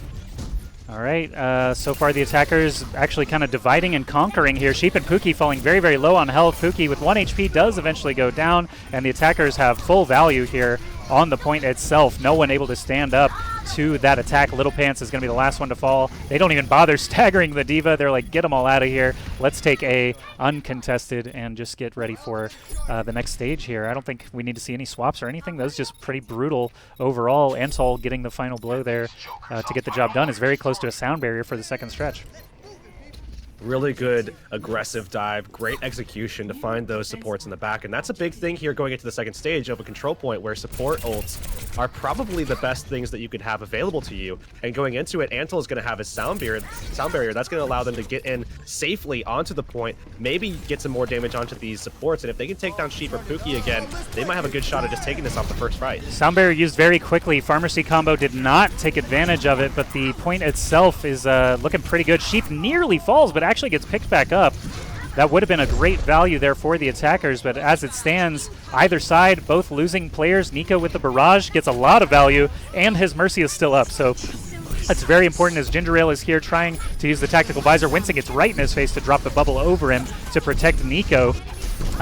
All right, so far the attackers actually kind of dividing and conquering here. Sheep and Pookie falling very, very low on health. Pookie with 1 HP does eventually go down, and the attackers have full value here on the point itself. No one able to stand up to that attack. Little Pants is going to be the last one to fall. They don't even bother staggering the D.Va. They're like, get them all out of here. Let's take A uncontested and just get ready for the next stage here. I don't think we need to see any swaps or anything. That was just pretty brutal overall. Antol getting the final blow there to get the job done is very close to a sound barrier for the second stretch. Really good aggressive dive, great execution to find those supports in the back, and that's a big thing here going into the second stage of a control point where support ults are probably the best things that you could have available to you. And going into it, Antol is going to have his sound barrier that's going to allow them to get in safely onto the point, maybe get some more damage onto these supports, and if they can take down Sheep or Pookie again, they might have a good shot at just taking this off the first fight. Sound barrier used very quickly. Pharmacy combo did not take advantage of it, but the point itself is looking pretty good. Sheep nearly falls, but actually gets picked back up. That would have been a great value there for the attackers, but as it stands, either side, both losing players. Nico with the barrage gets a lot of value, and his Mercy is still up, so that's very important as Ginger Ale is here trying to use the tactical visor. Winston gets right in his face to drop the bubble over him to protect Nico.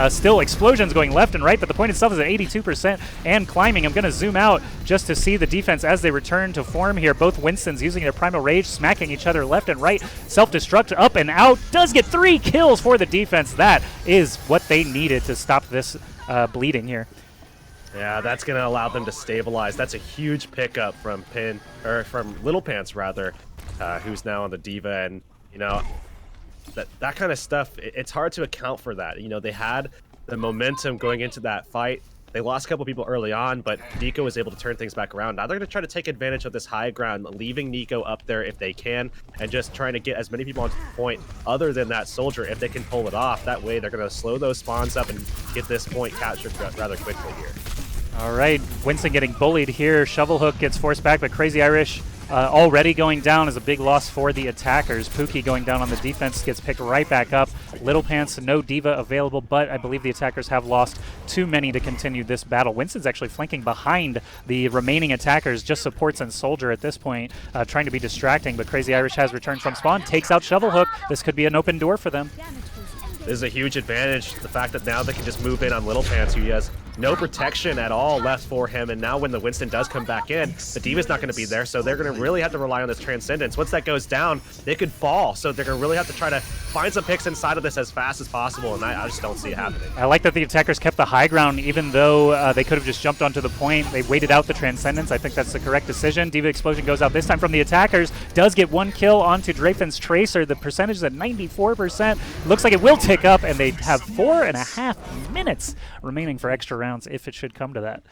Still explosions going left and right, but the point itself is at 82% and climbing. I'm going to zoom out just to see the defense as they return to form here. Both Winstons using their Primal Rage, smacking each other left and right. Self-destruct up and out. Does get 3 kills for the defense. That is what they needed to stop this bleeding here. Yeah, that's going to allow them to stabilize. That's a huge pickup from from Little Pants rather, who's now on the D.Va, and that kind of stuff, it's hard to account for that. They had the momentum going into that fight. They lost a couple people early on, but Nico was able to turn things back around. Now they're going to try to take advantage of this high ground, leaving Nico up there if they can, and just trying to get as many people onto the point other than that Soldier if they can pull it off. That way they're going to slow those spawns up and get this point captured rather quickly here. All right, Winston getting bullied here. Shovelhook gets forced back, but Crazy Irish already going down is a big loss for the attackers. Pookie going down on the defense gets picked right back up. Little Pants, no D.Va available, but I believe the attackers have lost too many to continue this battle. Winston's actually flanking behind the remaining attackers, just supports and Soldier at this point, trying to be distracting, but Crazy Irish has returned from spawn, takes out Shovelhook. This could be an open door for them. This is a huge advantage, the fact that now they can just move in on Little Pants, who has no protection at all left for him, and now when the Winston does come back in, the D.Va's not going to be there, so they're going to really have to rely on this Transcendence. Once that goes down, they could fall, so they're going to really have to try to find some picks inside of this as fast as possible, and I just don't see it happening. I like that the attackers kept the high ground, even though they could have just jumped onto the point. They waited out the Transcendence. I think that's the correct decision. D.Va Explosion goes out this time from the attackers, does get one kill onto Draven's Tracer. The percentage is at 94%. Looks like it will tick up, and they have 4.5 minutes remaining for extra rounds if it should come to that.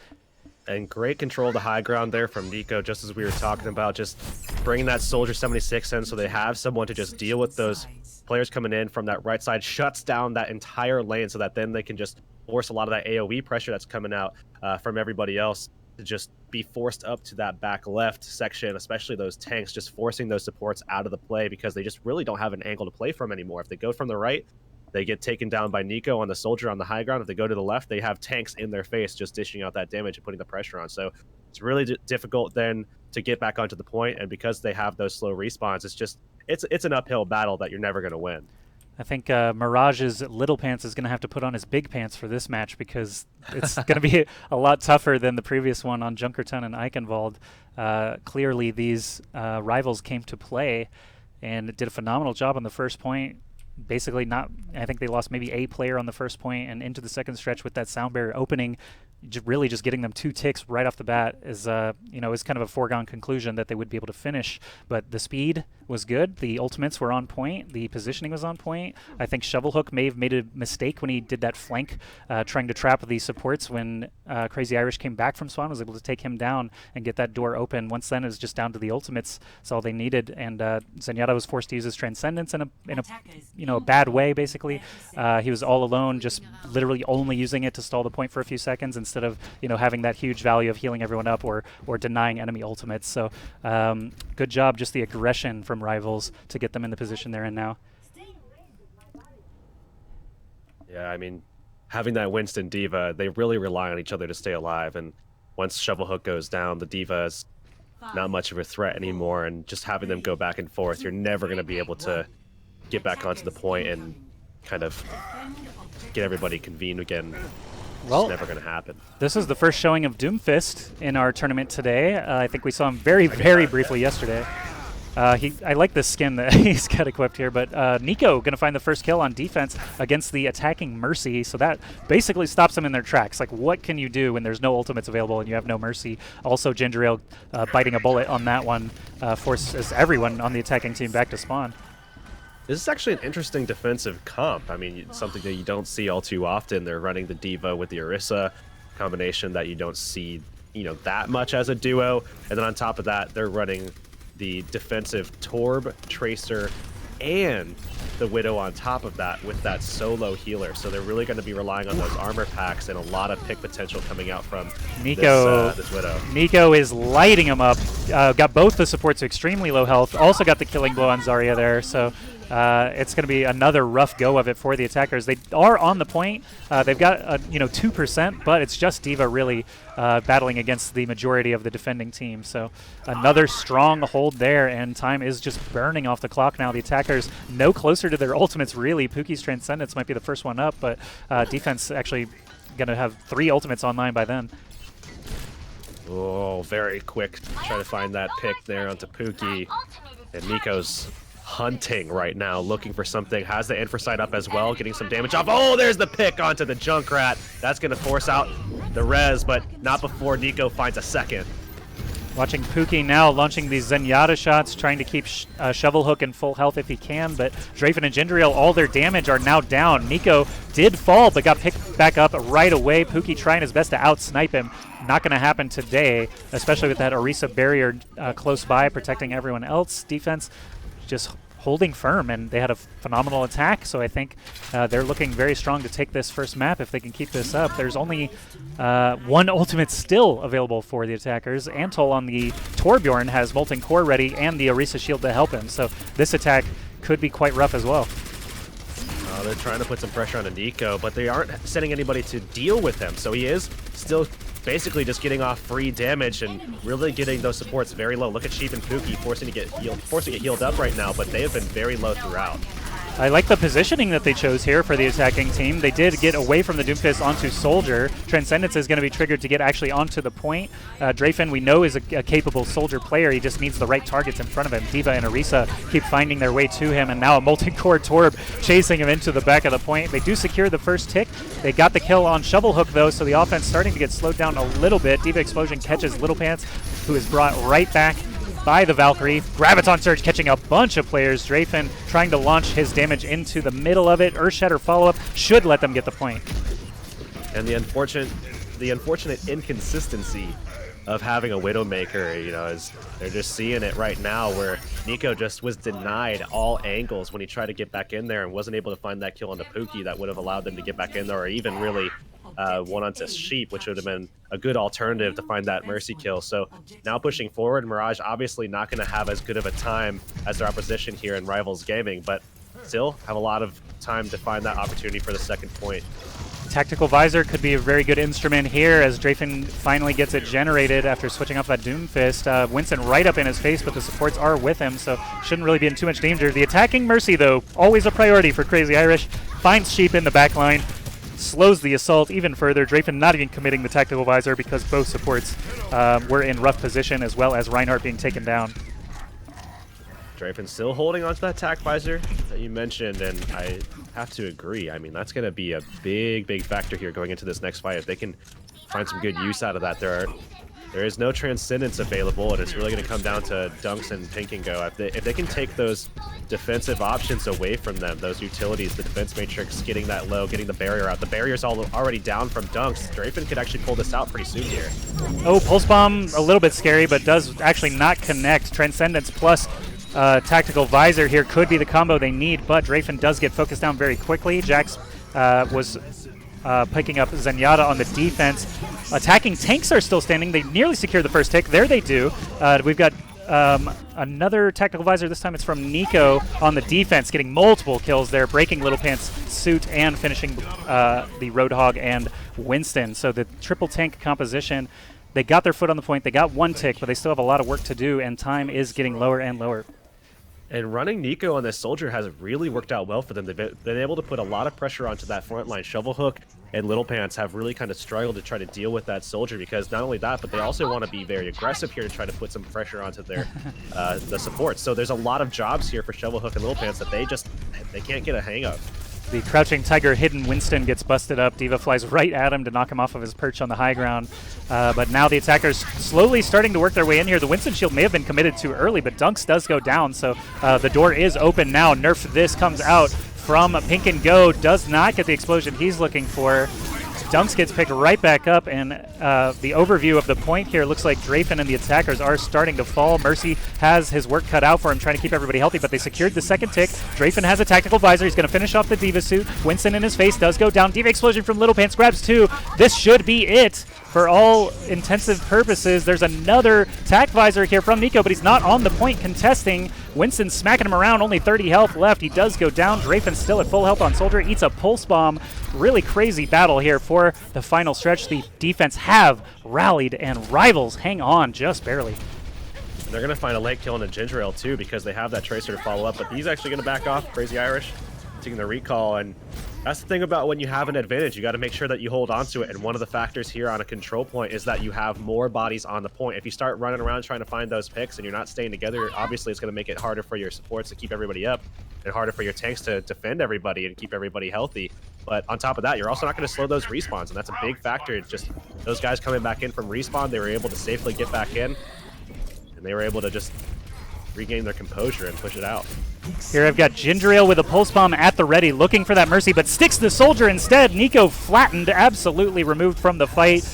And great control of the high ground there from Nico, just as we were talking about, just bringing that Soldier 76 in so they have someone to just deal with those players coming in from that right side, shuts down that entire lane so that then they can just force a lot of that AoE pressure that's coming out from everybody else to just be forced up to that back left section, especially those tanks, just forcing those supports out of the play because they just really don't have an angle to play from anymore. If they go from the right, they get taken down by Nico on the Soldier on the high ground. If they go to the left, they have tanks in their face just dishing out that damage and putting the pressure on. So it's really difficult then to get back onto the point, and because they have those slow respawns, it's an uphill battle that you're never going to win. I think Mirage's little pants is going to have to put on his big pants for this match because it's going to be a lot tougher than the previous one on Junkerton and Eichenwald. Clearly, these rivals came to play and did a phenomenal job on the first point. Basically, I think they lost maybe a player on the first point, and into the second stretch with that sound barrier opening, really just getting them 2 ticks right off the bat is is kind of a foregone conclusion that they would be able to finish. But the speed was good, the ultimates were on point, the positioning was on point. I think Shovelhook may have made a mistake when he did that flank, trying to trap the supports when Crazy Irish came back from Spawn, was able to take him down and get that door open. Once then, it was just down to the ultimates. That's all they needed, and Zenyatta was forced to use his Transcendence in a bad way. Basically, he was all alone, just literally only using it to stall the point for a few seconds instead of having that huge value of healing everyone up or denying enemy ultimates. So good job, just the aggression from rivals to get them in the position they're in now. Yeah, I mean, having that Winston D.Va, they really rely on each other to stay alive, and once Shovelhook goes down, the D.Va is not much of a threat anymore, and just having them go back and forth, you're never going to be able to get back onto the point and kind of get everybody convened again. Well, it's never going to happen. This is the first showing of Doomfist in our tournament today. I think we saw him very briefly yesterday. I like this skin that he's got equipped here, but Nico going to find the first kill on defense against the attacking Mercy, so that basically stops them in their tracks. Like, what can you do when there's no ultimates available and you have no Mercy? Also, Ginger Ale biting a bullet on that one forces everyone on the attacking team back to spawn. This is actually an interesting defensive comp. I mean, something that you don't see all too often. They're running the D.Va with the Orisa combination that you don't see, that much as a duo. And then on top of that, they're running the defensive Torb, Tracer, and the Widow on top of that with that solo healer. So they're really going to be relying on those armor packs and a lot of pick potential coming out from Nico. This Widow. Nico is lighting him up. Got both the supports extremely low health. Also got the killing blow on Zarya there. So it's going to be another rough go of it for the attackers. They are on the point. They've got 2%, but it's just D.Va really battling against the majority of the defending team. So another strong hold there, and time is just burning off the clock now. The attackers no closer to their ultimates really. Pookie's Transcendence might be the first one up, but defense actually going to have 3 ultimates online by then. Oh, very quick. Try to find that pick there onto Pookie. And Nico's hunting right now, looking for something. Has the Infrasight up as well, getting some damage off. Oh, there's the pick onto the Junkrat. That's going to force out the res, but not before Nico finds a second. Watching Pookie now launching these Zenyatta shots, trying to keep Shovelhook in full health if he can, but Draven and Gendriel, all their damage are now down. Nico did fall, but got picked back up right away. Pookie trying his best to out-snipe him. Not going to happen today, especially with that Orisa barrier close by, protecting everyone else. Defense just holding firm, and they had a phenomenal attack, so I think they're looking very strong to take this first map if they can keep this up. There's only 1 ultimate still available for the attackers. Antol on the Torbjorn has Molten Core ready and the Orisa shield to help him, so this attack could be quite rough as well. They're trying to put some pressure on Nico, but they aren't sending anybody to deal with him, so he is still basically just getting off free damage and really getting those supports very low. Look at Sheep and Pookie forcing to get healed up right now, but they have been very low throughout. I like the positioning that they chose here for the attacking team. They did get away from the Doomfist onto Soldier. Transcendence is going to be triggered to get actually onto the point. Drafen, we know, is a capable Soldier player. He just needs the right targets in front of him. D.Va and Orisa keep finding their way to him, and now a multi-core Torb chasing him into the back of the point. They do secure the first tick. They got the kill on Shovel Hook, though, so the offense starting to get slowed down a little bit. D.Va Explosion catches Little Pants, who is brought right back by the Valkyrie. Graviton Surge catching a bunch of players. Drafen trying to launch his damage into the middle of it. Earthshatter follow-up should let them get the point. And the unfortunate inconsistency of having a Widowmaker, you know, is they're just seeing it right now where Nico just was denied all angles when he tried to get back in there and wasn't able to find that kill on the Pookie that would have allowed them to get back in there, or even really one onto Sheep, which would have been a good alternative to find that Mercy kill. So now pushing forward, Mirage obviously not going to have as good of a time as their opposition here in Rivals Gaming, but still have a lot of time to find that opportunity for the second point. Tactical Visor could be a very good instrument here as Drafen finally gets it generated after switching off that Doomfist. Winston right up in his face, but the supports are with him, so shouldn't really be in too much danger. The attacking Mercy, though, always a priority for Crazy Irish. Finds Sheep in the back line, slows the assault even further. Drafen not even committing the Tactical Visor because both supports were in rough position, as well as Reinhardt being taken down. Drafen still holding onto that Tac Visor that you mentioned, and I have to agree. I mean, that's going to be a big factor here going into this next fight. If they can find some good use out of that, there is no Transcendence available, and it's really going to come down to Dunks and Pink and Go. If they can take those defensive options away from them, those utilities, the defense matrix, getting that low, getting the barrier out. The barrier's already down from Dunks. Drafen could actually pull this out pretty soon here. Oh, Pulse Bomb, a little bit scary, but does actually not connect. Transcendence plus Tactical Visor here could be the combo they need, but Drafen does get focused down very quickly. Jax was picking up Zenyatta on the defense. Attacking tanks are still standing. They nearly secure the first tick. There they do. We've got another Tactical Visor. This time it's from Nico on the defense, getting multiple kills there, breaking Little Pants' suit and finishing the Roadhog and Winston. So the triple tank composition, they got their foot on the point. They got one tick, but they still have a lot of work to do, and time is getting lower and lower. And running Nico on this Soldier has really worked out well for them. They've been able to put a lot of pressure onto that front line. Shovel Hook and Little Pants have really kind of struggled to try to deal with that Soldier, because not only that, but they also want to be very aggressive here to try to put some pressure onto their the support. So there's a lot of jobs here for Shovel Hook and Little Pants that they can't get a hang of. The Crouching Tiger hidden Winston gets busted up. D.Va flies right at him to knock him off of his perch on the high ground. But now the attackers slowly starting to work their way in here. The Winston shield may have been committed too early, but Dunks does go down, so the door is open now. Nerf This comes out from Pink and Go. Does not get the explosion he's looking for. Dunks gets picked right back up, and the overview of the point here looks like Drafen and the attackers are starting to fall. Mercy has his work cut out for him, trying to keep everybody healthy, but they secured the second tick. Drafen has a Tactical Visor. He's going to finish off the D.Va suit. Winston in his face does go down. D.Va explosion from Little Pants grabs two. This should be it for all intensive purposes. There's another Tac Visor here from Nico, but he's not on the point contesting. Winston smacking him around, only 30 health left. He does go down. Drafen still at full health on Soldier, eats a Pulse Bomb. Really crazy battle here for the final stretch. The defense have rallied, and Rivals hang on just barely. They're going to find a late kill in a Ginger Ale too, because they have that Tracer to follow up, but he's actually going to back off. Crazy Irish taking the recall, and that's the thing about when you have an advantage, you got to make sure that you hold on to it. And one of the factors here on a control point is that you have more bodies on the point. If you start running around trying to find those picks and you're not staying together, obviously it's going to make it harder for your supports to keep everybody up and harder for your tanks to defend everybody and keep everybody healthy. But on top of that, you're also not going to slow those respawns, and that's a big factor. Just those guys coming back in from respawn, they were able to safely get back in, and they were able to just regain their composure and push it out. Here I've got Ginger Ale with a Pulse Bomb at the ready, looking for that Mercy, but sticks the Soldier instead. Nico flattened, absolutely removed from the fight.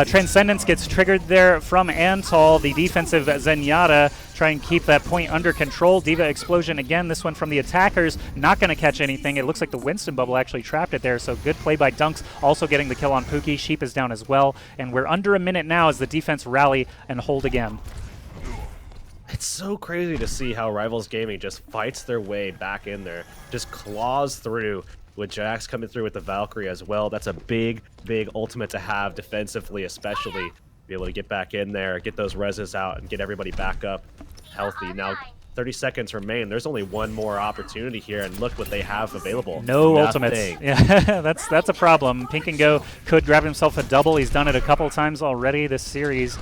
Transcendence gets triggered there from Antal. The defensive Zenyatta try and keep that point under control. D.Va explosion again, this one from the attackers, not going to catch anything. It looks like the Winston bubble actually trapped it there, so good play by Dunks, also getting the kill on Pookie. Sheep is down as well, and we're under a minute now as the defense rally and hold again. It's so crazy to see how Rivals Gaming just fights their way back in there, just claws through, with Jax coming through with the Valkyrie as well. That's a big ultimate to have defensively, especially be able to get back in there, get those reses out, and get everybody back up healthy. Now, 30 seconds remain. There's only one more opportunity here, and look what they have available. No Nothing. ultimates. Yeah, that's a problem. Pink and Go could grab himself a double. He's done it a couple times already this series.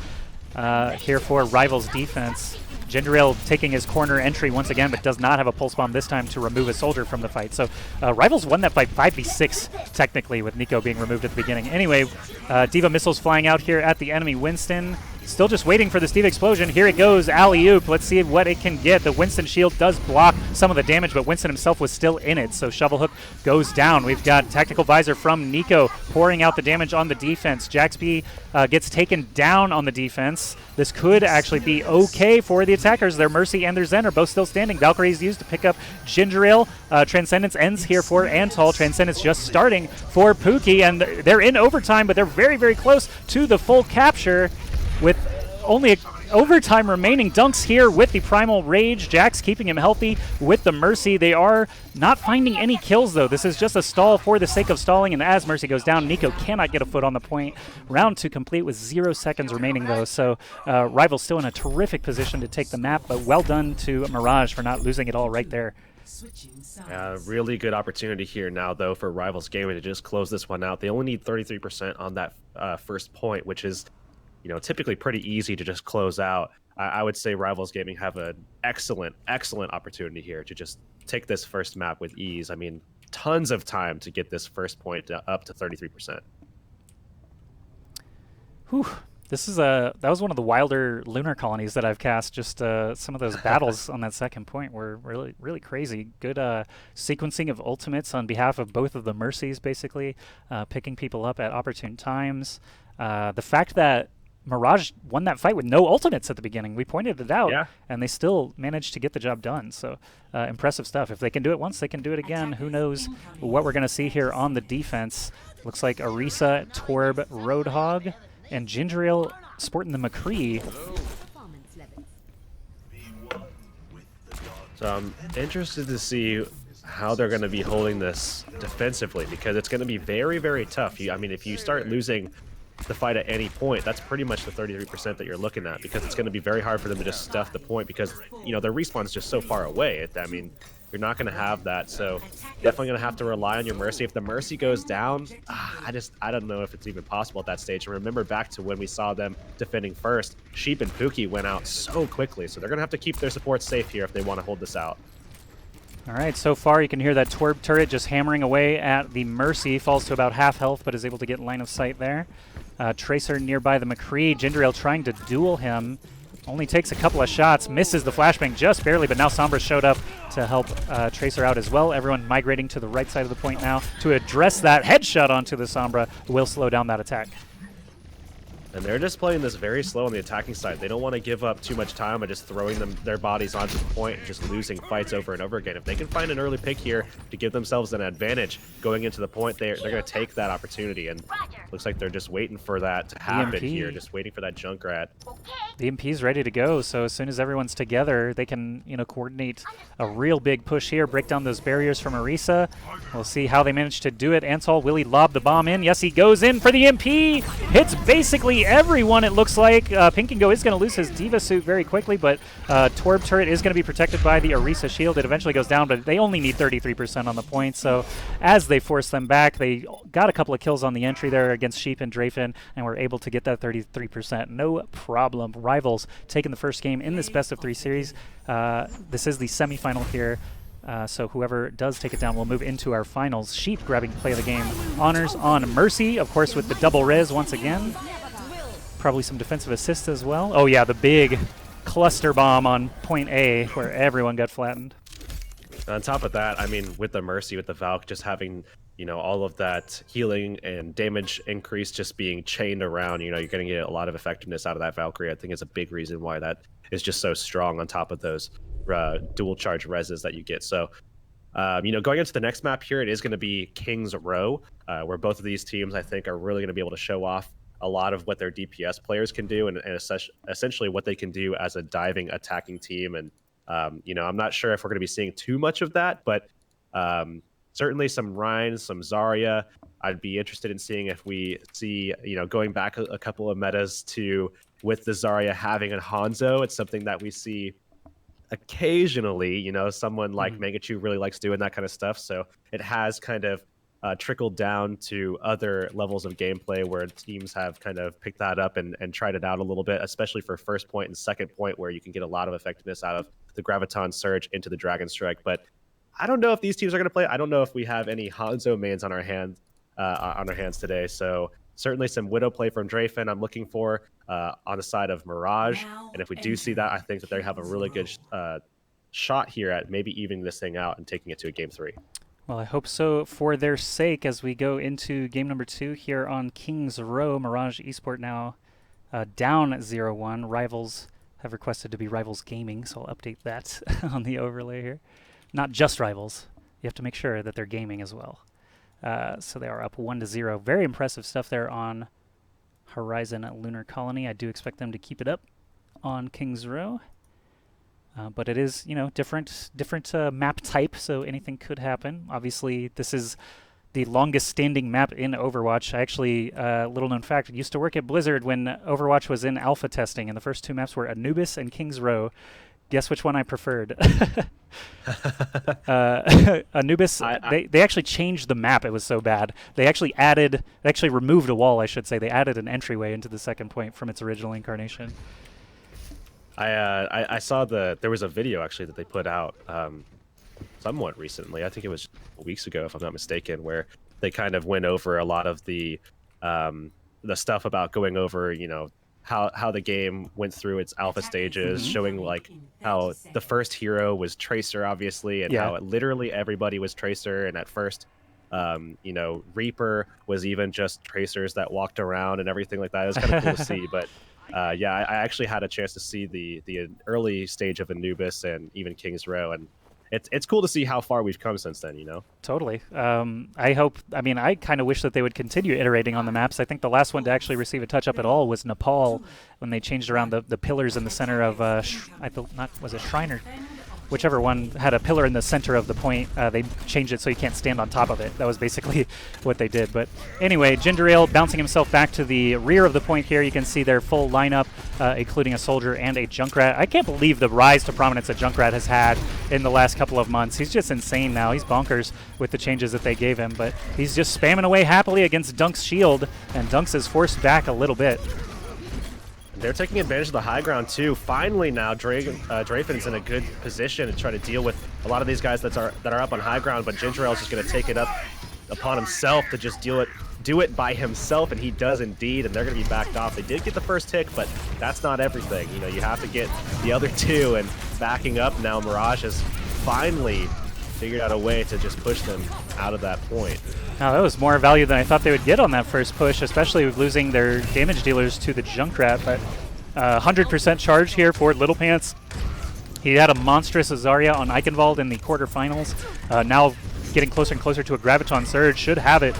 Here for Rivals defense. Gendril taking his corner entry once again, but does not have a pulse bomb this time to remove a soldier from the fight. So Rivals won that fight 5v6 technically, with Nico being removed at the beginning. Anyway, D.Va missiles flying out here at the enemy Winston. Still just waiting for the D.Va explosion. Here it goes, alley-oop. Let's see what it can get. The Winston shield does block some of the damage, but Winston himself was still in it, so Shovel Hook goes down. We've got Tactical Visor from Nico pouring out the damage on the defense. Jax B gets taken down on the defense. This could actually be okay for the attackers. Their Mercy and their Zen are both still standing. Valkyrie is used to pick up Gingeril. Transcendence ends here for Antol. Transcendence just starting for Pookie, and they're in overtime, but they're very, very close to the full capture. With only overtime remaining, Dunks here with the Primal Rage. Jax keeping him healthy with the Mercy. They are not finding any kills, though. This is just a stall for the sake of stalling, and as Mercy goes down, Nico cannot get a foot on the point. Round 2 complete with 0 seconds remaining, though, so Rival's still in a terrific position to take the map, but well done to Mirage for not losing it all right there. Really good opportunity here now, though, for Rivals Gaming to just close this one out. They only need 33% on that first point, which is typically pretty easy to just close out. I would say Rivals Gaming have an excellent opportunity here to just take this first map with ease. I mean, tons of time to get this first point up to 33%. Whew. That was one of the wilder lunar colonies that I've cast. Just some of those battles on that second point were really, really crazy. Good sequencing of ultimates on behalf of both of the Mercies, basically, picking people up at opportune times. The fact that Mirage won that fight with no ultimates at the beginning. We pointed it out, and they still managed to get the job done. So impressive stuff. If they can do it once, they can do it again. Who knows what we're going to see here on the defense. Looks like Orisa, Torb, Roadhog, and Gingeril sporting the McCree. So I'm interested to see how they're going to be holding this defensively, because it's going to be very, very tough. I mean, if you start losing the fight at any point, that's pretty much the 33% that you're looking at, because it's going to be very hard for them to just stuff the point, because their respawn's just so far away. I mean, you're not going to have that, so definitely going to have to rely on your Mercy. If the Mercy goes down, I don't know if it's even possible at that stage. And remember back to when we saw them defending first, Sheep and Pookie went out so quickly, so they're going to have to keep their support safe here if they want to hold this out. All right, so far you can hear that Torb turret just hammering away at the Mercy. Falls to about half health, but is able to get line of sight there. Tracer nearby the McCree. Gingeril trying to duel him. Only takes a couple of shots, misses the flashbang just barely, but now Sombra showed up to help Tracer out as well. Everyone migrating to the right side of the point now to address that headshot onto the Sombra. Will slow down that attack. And they're just playing this very slow on the attacking side. They don't want to give up too much time by just throwing their bodies onto the point and just losing fights over and over again. If they can find an early pick here to give themselves an advantage going into the point, they're going to take that opportunity. And looks like they're just waiting for that to happen here, just waiting for that Junkrat. The EMP's ready to go, so as soon as everyone's together, they can coordinate a real big push here, break down those barriers from Orisa. We'll see how they manage to do it. Antol, will he lob the bomb in? Yes, he goes in for the EMP. Hits basically everyone, it looks like. Pink and Go is going to lose his D.Va suit very quickly, but Torb turret is going to be protected by the Orisa shield. It eventually goes down, but they only need 33% on the point, so as they force them back, they got a couple of kills on the entry there against Sheep and Drafen, and were able to get that 33%. No problem. Rivals taking the first game in this best-of-3 series. This is the semifinal here. So whoever does take it down will move into our finals. Sheep grabbing play of the game. Honors on Mercy, of course, with the double res once again. Probably some defensive assists as well. Oh yeah, the big cluster bomb on point A where everyone got flattened. On top of that, I mean, with the Mercy, with the Valk, just having, all of that healing and damage increase just being chained around, you're going to get a lot of effectiveness out of that Valkyrie. I think is a big reason why that is just so strong on top of those dual charge reses that you get. So, going into the next map here, it is going to be King's Row, where both of these teams, I think, are really going to be able to show off a lot of what their DPS players can do, and essentially what they can do as a diving attacking team. And I'm not sure if we're going to be seeing too much of that, but certainly some Rhine, some Zarya. I'd be interested in seeing if we see, going back a couple of metas to with the Zarya having a Hanzo. It's something that we see occasionally, someone like Mangachu really likes doing that kind of stuff. So it has kind of trickled down to other levels of gameplay where teams have kind of picked that up and tried it out a little bit, especially for first point and second point, where you can get a lot of effectiveness out of the Graviton Surge into the Dragon Strike. But I don't know if these teams are going to play. I don't know if we have any Hanzo mains on our hands today. So certainly some Widow play from Drafen I'm looking for on the side of Mirage. And if we do see that, I think that they have a really good shot here at maybe evening this thing out and taking it to a game 3. Well, I hope so for their sake as we go into game number 2 here on Kings Row. Mirage Esport now down 0-1. Rivals have requested to be Rivals Gaming, so I'll update that on the overlay here. Not just Rivals. You have to make sure that they're gaming as well. So they are up 1-0. Very impressive stuff there on Horizon Lunar Colony. I do expect them to keep it up on Kings Row. But it is, different map type, so anything could happen. Obviously, this is the longest standing map in Overwatch. I actually, little known fact, used to work at Blizzard when Overwatch was in alpha testing, and the first 2 maps were Anubis and Kings Row. Guess which one I preferred? Anubis, they actually changed the map. It was so bad. They actually removed a wall, I should say. They added an entryway into the second point from its original incarnation. I saw there was a video actually that they put out somewhat recently. I think it was weeks ago, if I'm not mistaken, where they kind of went over a lot of the stuff about going over, how the game went through its alpha stages, showing like how the first hero was Tracer, obviously, and how literally everybody was Tracer, and at first, Reaper was even just Tracers that walked around and everything like that. It was kind of cool to see, but. I actually had a chance to see the early stage of Anubis and even Kings Row, and it's cool to see how far we've come since then, Totally. I kind of wish that they would continue iterating on the maps. I think the last one to actually receive a touch-up at all was Nepal, when they changed around the pillars in the center of, was it Shriner? Whichever one had a pillar in the center of the point, they changed it so you can't stand on top of it. That was basically what they did. But anyway, Ginger Ale bouncing himself back to the rear of the point here. You can see their full lineup, including a Soldier and a Junkrat. I can't believe the rise to prominence that Junkrat has had in the last couple of months. He's just insane now. He's bonkers with the changes that they gave him. But he's just spamming away happily against Dunk's shield, and Dunk's is forced back a little bit. They're taking advantage of the high ground too. Finally, now Drafen's in a good position to try to deal with a lot of these guys that are up on high ground. But Ginger Ale's just going to take it up upon himself to just do it by himself, and he does indeed. And they're going to be backed off. They did get the first tick, but that's not everything. You have to get the other 2, and backing up now. Mirage has finally figured out a way to just push them out of that point. Now, that was more value than I thought they would get on that first push, especially with losing their damage dealers to the Junkrat. But 100% charge here for Little Pants. He had a monstrous Azaria on Eichenwald in the quarterfinals. Now getting closer and closer to a Graviton Surge. Should have it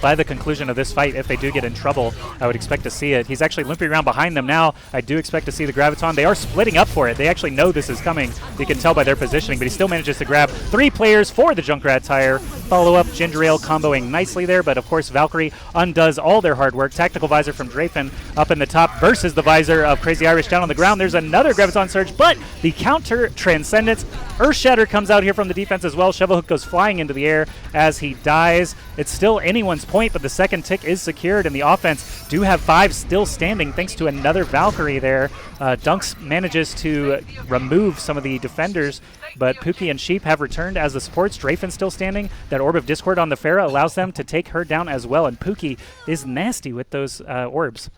by the conclusion of this fight. If they do get in trouble, I would expect to see it. He's actually limping around behind them now. I do expect to see the Graviton. They are splitting up for it. They actually know this is coming. You can tell by their positioning, but he still manages to grab 3 players for the Junkrat tire. Follow up, Ginger Ale comboing nicely there, but of course Valkyrie undoes all their hard work. Tactical Visor from Drafen up in the top versus the Visor of Crazy Irish down on the ground. There's another Graviton Surge, but the counter Transcendence. Earthshatter comes out here from the defense as well. Shovelhook goes flying into the air as he dies. It's still anyone's point, but the second tick is secured, and the offense do have 5 still standing thanks to another Valkyrie there. Dunks manages to remove some of the defenders, but Pookie and Sheep have returned as the supports. Drafen still standing. That Orb of Discord on the Pharah allows them to take her down as well, and Pookie is nasty with those orbs.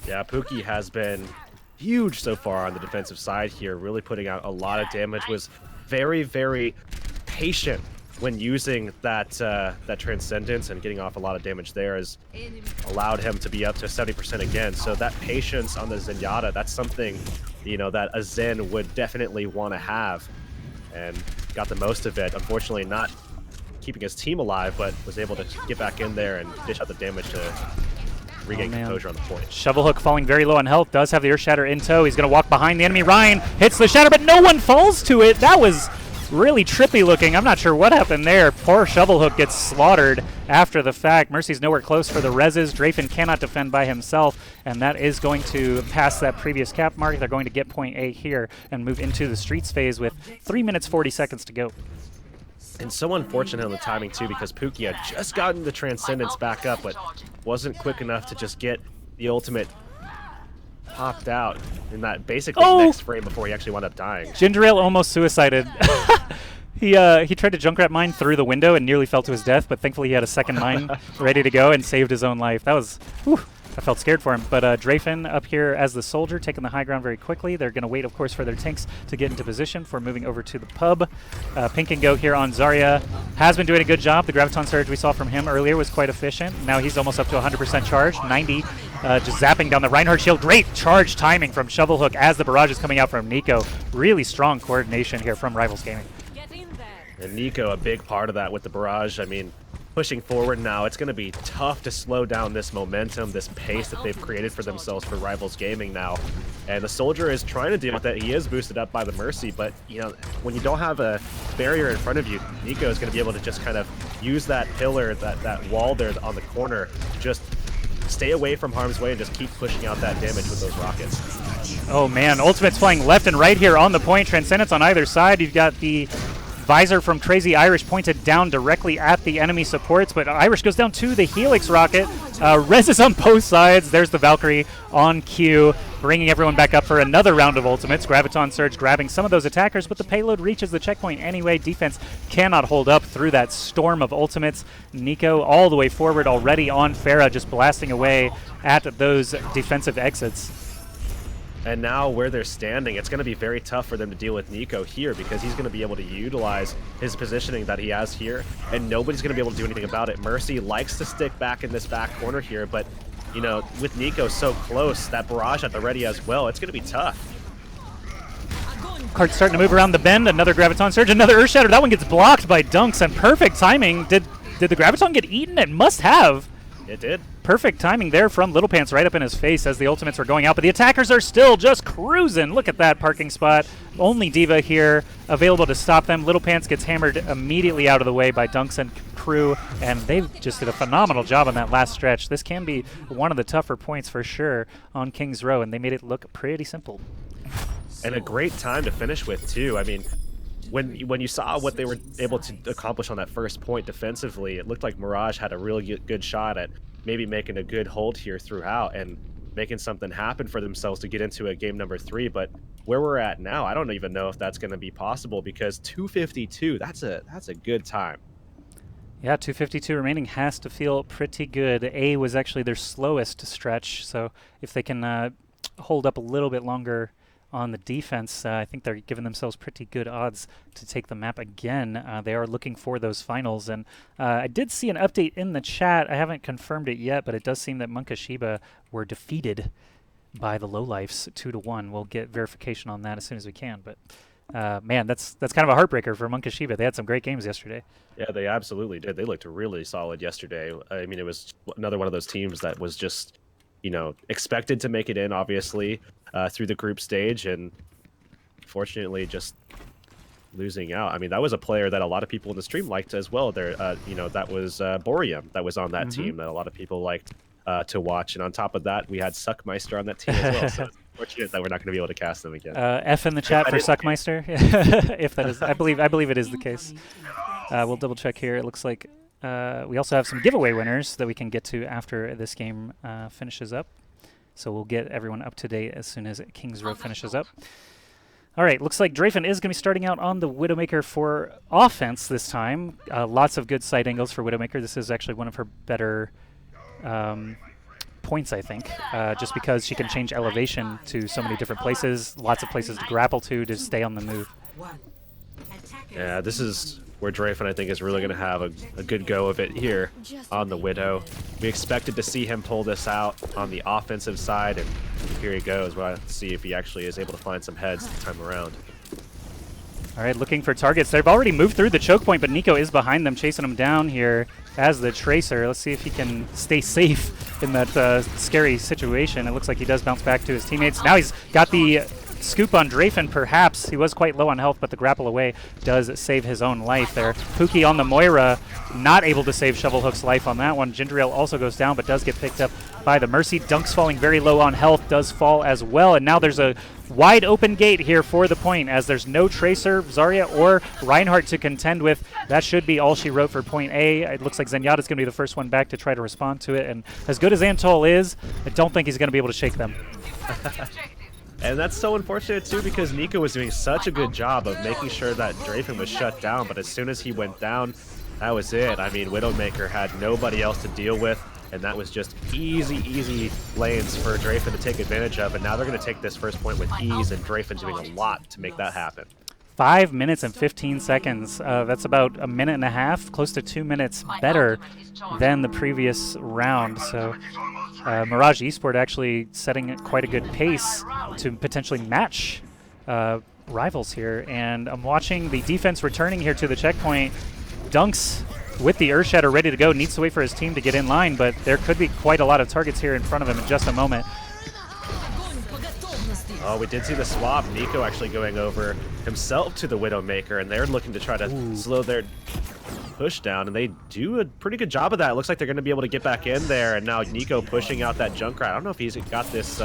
Yeah, Pookie has been huge so far on the defensive side here, really putting out a lot of damage. Was very, very patient when using that Transcendence, and getting off a lot of damage there has allowed him to be up to 70% again. So that patience on the Zenyatta, that's something, that a Zen would definitely want to have, and got the most of it. Unfortunately, not keeping his team alive, but was able to get back in there and dish out the damage to regain composure on the point. Shovelhook falling very low on health, does have the Earth Shatter in tow. He's going to walk behind the enemy. Ryan hits the Shatter, but no one falls to it. That was really trippy looking. I'm not sure what happened there. Poor Shovelhook gets slaughtered after the fact. Mercy's nowhere close for the reses. Drafen cannot defend by himself, and that is going to pass that previous cap mark. They're going to get point A here and move into the streets phase with 3 minutes 40 seconds to go. And so unfortunate on the timing too, because Pookie had just gotten the Transcendence back up, but wasn't quick enough to just get the ultimate popped out in that basically next frame before he actually wound up dying. Ginger Ale almost suicided. He tried to Junkrat mine through the window and nearly fell to his death, but thankfully he had a second mine ready to go and saved his own life. That was, whew, I felt scared for him. But Drafen up here as the soldier, taking the high ground very quickly. They're going to wait, of course, for their tanks to get into position for moving over to the pub. Pink and Go here on Zarya has been doing a good job. The Graviton Surge we saw from him earlier was quite efficient. Now he's almost up to 100% charge, 90. Just zapping down the Reinhardt shield. Great charge timing from Shovelhook as the barrage is coming out from Nico. Really strong coordination here from Rivals Gaming. And Nico, a big part of that with the barrage. I mean, pushing forward now, it's going to be tough to slow down this momentum, this pace that they've created for themselves for Rivals Gaming now. And the Soldier is trying to deal with that. He is boosted up by the Mercy, but, you know, when you don't have a barrier in front of you, Nico is going to be able to just kind of use that pillar, that wall there on the corner, just stay away from harm's way and just keep pushing out that damage with those rockets. Oh, man. Ultimate's flying left and right here on the point. Transcendence on either side. You've got the visor from Crazy Irish pointed down directly at the enemy supports, but Irish goes down to the Helix rocket. Reses on both sides. There's the Valkyrie on cue, bringing everyone back up for another round of ultimates. Graviton Surge grabbing some of those attackers, but the payload reaches the checkpoint anyway. Defense cannot hold up through that storm of ultimates. Nico all the way forward already on Pharah, just blasting away at those defensive exits. And now where they're standing, it's going to be very tough for them to deal with Nico here because he's going to be able to utilize his positioning that he has here, and nobody's going to be able to do anything about it. Mercy likes to stick back in this back corner here, but, you know, with Nico so close, that barrage at the ready as well, it's going to be tough. Cart's starting to move around the bend. Another Graviton Surge, another Earth Shatter. That one gets blocked by Dunks, and perfect timing. Did the Graviton get eaten? It must have. It did. Perfect timing there from Little Pants right up in his face as the ultimates were going out, but the attackers are still just cruising. Look at that parking spot. Only D.Va here available to stop them. Little Pants gets hammered immediately out of the way by Dunks and crew, and they just did a phenomenal job on that last stretch. This can be one of the tougher points for sure on King's Row, and they made it look pretty simple. And a great time to finish with, too. I mean, when you saw what they were able to accomplish on that first point defensively, it looked like Mirage had a really good shot at maybe making a good hold here throughout and making something happen for themselves to get into a game number 3. But where we're at now, I don't even know if that's going to be possible because 252, that's a good time. Yeah, 252 remaining has to feel pretty good. A was actually their slowest stretch, so if they can hold up a little bit longer on the defense, I think they're giving themselves pretty good odds to take the map again. They are looking for those finals, and I did see an update in the chat. I haven't confirmed it yet, but it does seem that Munkashiba were defeated by the Lowlifes 2-1. We'll get verification on that as soon as we can, but man, that's kind of a heartbreaker for Munkashiba. They had some great games yesterday. Yeah, they absolutely did. They looked really solid yesterday. I mean, it was another one of those teams that was just, you know, expected to make it in, obviously, through the group stage, and fortunately just losing out. I mean, that was a player that a lot of people in the stream liked as well. There, you know, that was Boreum that was on that team that a lot of people liked to watch. And on top of that, we had Suckmeister on that team as well. So it's fortunate that we're not going to be able to cast them again. F in the chat for Suckmeister, if that is, I believe it is the case. We'll double check here. It looks like we also have some giveaway winners that we can get to after this game finishes up. So we'll get everyone up to date as soon as King's Row finishes up. All right, looks like Drafen is going to be starting out on the Widowmaker for offense this time. Lots of good side angles for Widowmaker. This is actually one of her better points, I think, just because she can change elevation to so many different places, lots of places to grapple to stay on the move. Yeah, this is where Drafen, I think, is really going to have a good go of it here on the Widow. We expected to see him pull this out on the offensive side, and here he goes. We'll have to see if he actually is able to find some heads this time around. All right, looking for targets. They've already moved through the choke point, but Nico is behind them, chasing them down here as the Tracer. Let's see if he can stay safe in that scary situation. It looks like he does bounce back to his teammates. Now he's got the scoop on Drafen, perhaps. He was quite low on health, but the grapple away does save his own life there. Pookie on the Moira, not able to save Shovelhook's life on that one. Jindriel also goes down, but does get picked up by the Mercy. Dunk's falling very low on health, does fall as well, and now there's a wide open gate here for the point, as there's no Tracer, Zarya, or Reinhardt to contend with. That should be all she wrote for point A. It looks like Zenyatta's going to be the first one back to try to respond to it, and as good as Antol is, I don't think he's going to be able to shake them. And that's so unfortunate too, because Nico was doing such a good job of making sure that Drafen was shut down, but as soon as he went down, that was it. I mean, Widowmaker had nobody else to deal with, and that was just easy lanes for Drafen to take advantage of, and now they're going to take this first point with ease, and Drafen's doing a lot to make that happen. 5 minutes and 15 seconds. That's about a minute and a half, close to 2 minutes better than the previous round. So Mirage Esport actually setting quite a good pace to potentially match rivals here. And I'm watching the defense returning here to the checkpoint. Dunks with the Earth Shatter ready to go, needs to wait for his team to get in line, but there could be quite a lot of targets here in front of him in just a moment. Oh, we did see the swap. Nico actually going over himself to the Widowmaker, and they're looking to try to slow their push down, and they do a pretty good job of that. It looks like they're going to be able to get back in there, and now Nico pushing out that Junkrat. I don't know if he's got this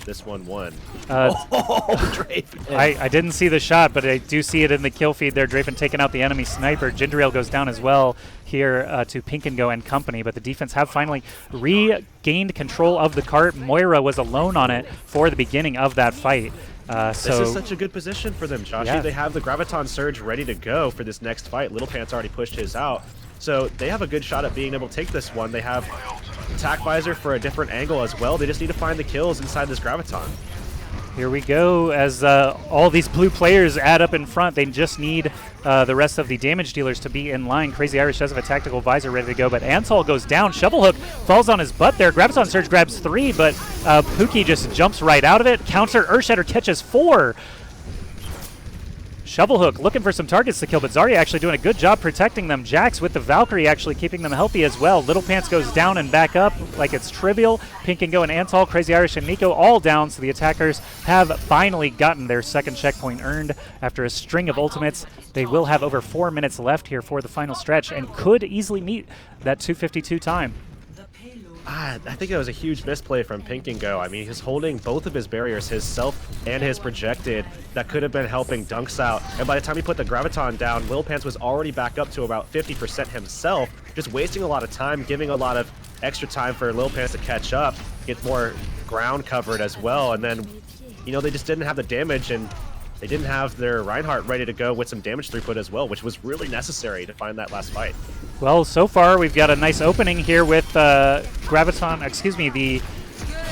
this one won. Drafen. I didn't see the shot, but I do see it in the kill feed there. Drafen taking out the enemy sniper. Jindriel goes down as well here to Pink and Go and company, but the defense have finally regained control of the cart. Moira was alone on it for the beginning of that fight. This is such a good position for them, Josh. Yeah. They have the Graviton Surge ready to go for this next fight. Little Pants already pushed his out. So they have a good shot at being able to take this one. They have Attack Visor for a different angle as well. They just need to find the kills inside this Graviton. Here we go as all these blue players add up in front. They just need the rest of the damage dealers to be in line. Crazy Irish does have a Tactical Visor ready to go, but Antol goes down. Shovelhook falls on his butt there. Graviton Surge grabs 3, but Pookie just jumps right out of it. Counter Earthshatter catches 4. Shovelhook looking for some targets to kill, but Zarya actually doing a good job protecting them. Jax with the Valkyrie actually keeping them healthy as well. Little Pants goes down and back up like it's trivial. Pink and Go and Antol, Crazy Irish, and Nico all down, so the attackers have finally gotten their second checkpoint earned after a string of ultimates. They will have over 4 minutes left here for the final stretch and could easily meet that 2:52 time. I think it was a huge misplay from Pink and Go. I mean, he's holding both of his barriers, his self and his projected, that could have been helping Dunks out. And by the time he put the Graviton down, Lil Pants was already back up to about 50% himself, just wasting a lot of time, giving a lot of extra time for Lil Pants to catch up, get more ground covered as well. And then, you know, they just didn't have the damage, and they didn't have their Reinhardt ready to go with some damage throughput as well, which was really necessary to find that last fight. Well, so far we've got a nice opening here with the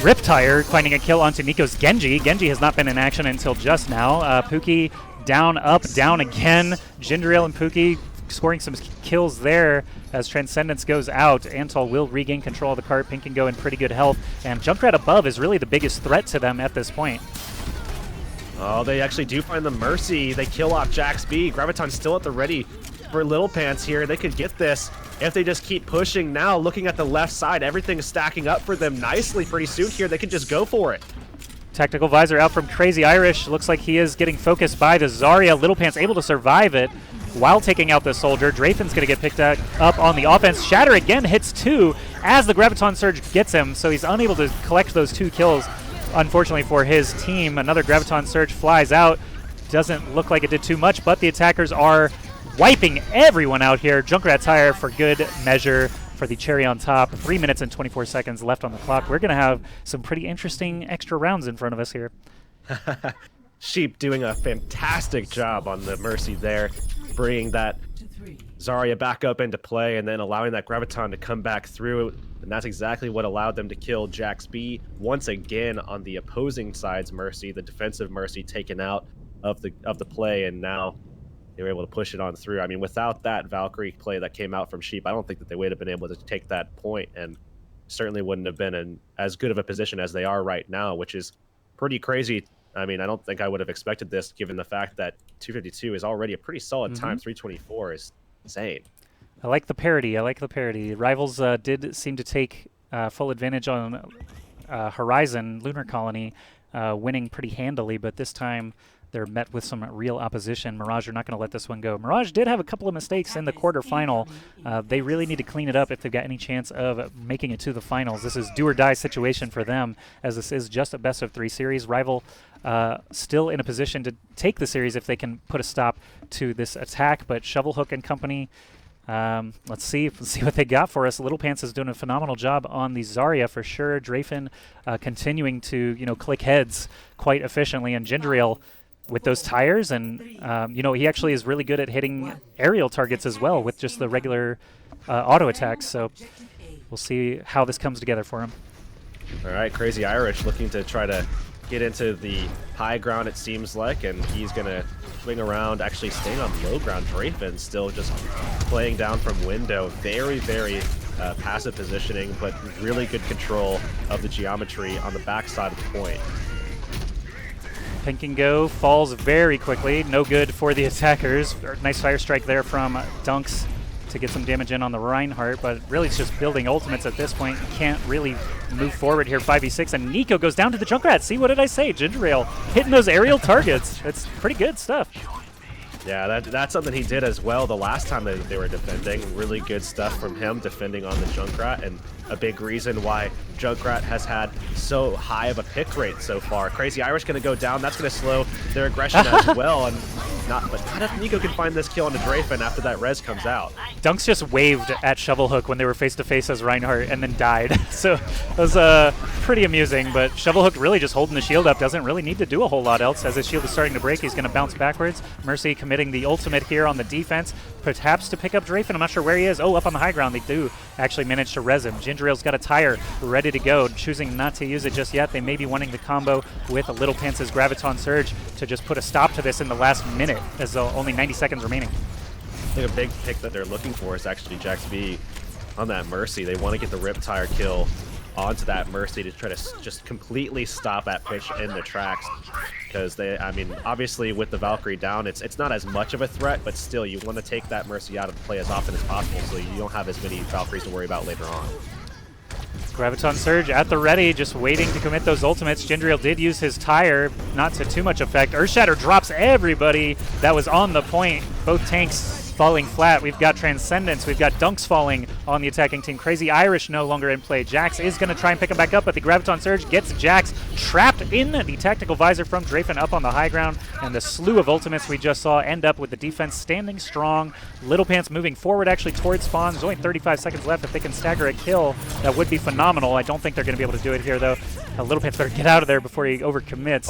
Riptire finding a kill onto Nico's Genji. Genji has not been in action until just now. Pookie down, up, down again. Jindriel and Pookie scoring some kills there as Transcendence goes out. Antol will regain control of the cart. Pink and Go in pretty good health, and Junkrat above is really the biggest threat to them at this point. Oh, they actually do find the Mercy. They kill off Jax B. Graviton's still at the ready for Little Pants here. They could get this if they just keep pushing. Now, looking at the left side, everything's stacking up for them nicely pretty soon here. They can just go for it. Tactical Visor out from Crazy Irish. Looks like he is getting focused by the Zarya. Little Pants able to survive it while taking out the Soldier. Drafen's going to get picked up on the offense. Shatter again hits 2 as the Graviton Surge gets him, so he's unable to collect those 2 kills. Unfortunately for his team, another Graviton Surge flies out. Doesn't look like it did too much, but the attackers are wiping everyone out here. Junkrat Tire for good measure for the cherry on top. 3 minutes and 24 seconds left on the clock. We're going to have some pretty interesting extra rounds in front of us here. Sheep doing a fantastic job on the Mercy there, bringing that Zarya back up into play and then allowing that Graviton to come back through. And that's exactly what allowed them to kill Jax B once again on the opposing side's Mercy, the defensive Mercy taken out of the play, and now they were able to push it on through. I mean, without that Valkyrie play that came out from Sheep, I don't think that they would have been able to take that point, and certainly wouldn't have been in as good of a position as they are right now, which is pretty crazy. I mean, I don't think I would have expected this, given the fact that 252 is already a pretty solid time. 324 is insane. I like the parity. Rivals did seem to take full advantage on Horizon Lunar Colony winning pretty handily, but this time they're met with some real opposition. Mirage are not going to let this one go. Mirage did have a couple of mistakes in the quarterfinal. They really need to clean it up if they've got any chance of making it to the finals. This is do or die situation for them, as this is just a best-of-3 series. Rival still in a position to take the series if they can put a stop to this attack, but Shovelhook and company, let's see what they got for us. Little Pants is doing a phenomenal job on the Zarya for sure. Drafen continuing to click heads quite efficiently, and Gendriel with those tires, and he actually is really good at hitting aerial targets as well with just the regular auto attacks. So we'll see how this comes together for him. All right, Crazy Irish looking to try to get into the high ground, it seems like, and he's going to swing around, actually staying on low ground. Drafen still just playing down from window. Very, very passive positioning, but really good control of the geometry on the backside of the point. Pink and Go falls very quickly. No good for the attackers. Nice fire strike there from Dunks to get some damage in on the Reinhardt, but really it's just building ultimates at this point. Can't really move forward here. 5v6, and Nico goes down to the Junkrat. See, what did I say? Gendriel hitting those aerial targets. It's pretty good stuff. Yeah, that's something he did as well the last time they were defending. Really good stuff from him defending on the Junkrat, and a big reason why Junkrat has had so high of a pick rate so far. Crazy Irish going to go down. That's going to slow their aggression as well. And not if Nico can find this kill on the Drafen after that res comes out. Dunks just waved at Shovelhook when they were face-to-face as Reinhardt and then died. So it was pretty amusing, but Shovelhook really just holding the shield up. Doesn't really need to do a whole lot else. As his shield is starting to break, he's going to bounce backwards. Mercy committing the ultimate here on the defense, perhaps to pick up Drafen. I'm not sure where he is. Oh, up on the high ground. They do actually manage to res him. Gendriel's got a tire ready to go, choosing not to use it just yet. They may be wanting the combo with a Little Pants' Graviton Surge to just put a stop to this in the last minute, as only 90 seconds remaining. I think a big pick that they're looking for is actually Jax B on that Mercy. They want to get the Rip Tire kill onto that Mercy to try to just completely stop that pitch in the tracks, because obviously with the Valkyrie down, it's not as much of a threat, but still you want to take that Mercy out of play as often as possible so you don't have as many Valkyries to worry about later on. Graviton Surge at the ready, just waiting to commit those ultimates. Gendriel did use his tire, not to too much effect. Earthshatter drops everybody that was on the point. Both tanks falling flat. We've got Transcendence. We've got Dunks falling on the attacking team. Crazy Irish no longer in play. Jax is going to try and pick him back up, but the Graviton Surge gets Jax trapped in the tactical visor from Drafen up on the high ground, and the slew of ultimates we just saw end up with the defense standing strong. Little Pants moving forward actually towards spawn. There's only 35 seconds left. If they can stagger a kill, that would be phenomenal. I don't think they're going to be able to do it here, though. Little Pants better get out of there before he overcommits.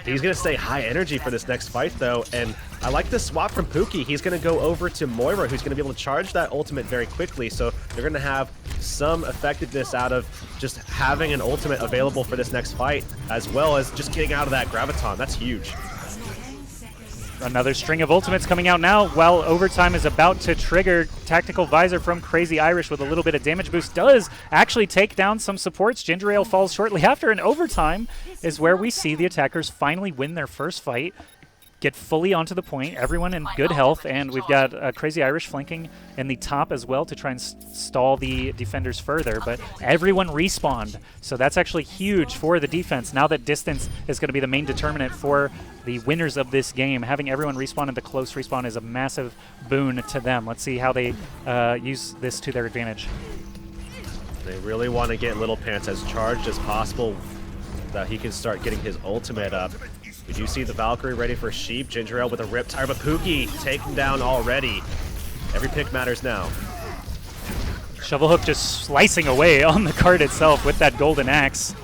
He's going to stay high energy for this next fight, though, and I like the swap from Pookie. He's going to go over to Moira, who's going to be able to charge that ultimate very quickly, so they're going to have some effectiveness out of just having an ultimate available for this next fight, as well as just getting out of that Graviton. That's huge. Another string of ultimates coming out now while overtime is about to trigger. Tactical visor from Crazy Irish with a little bit of damage boost does actually take down some supports. Gendriel falls shortly after, and overtime is where we see the attackers finally win their first fight, get fully onto the point, everyone in good health, and we've got Crazy Irish flanking in the top as well to try and stall the defenders further, but everyone respawned, so that's actually huge for the defense. Now that distance is going to be the main determinant for the winners of this game. Having everyone respawn in the close respawn is a massive boon to them. Let's see how they use this to their advantage. They really want to get Little Pants as charged as possible, that he can start getting his ultimate up. We do see the Valkyrie ready for Sheep. Gendriel with a Rip Tire, but Pookie taken down already. Every pick matters now. Shovelhook just slicing away on the card itself with that golden axe.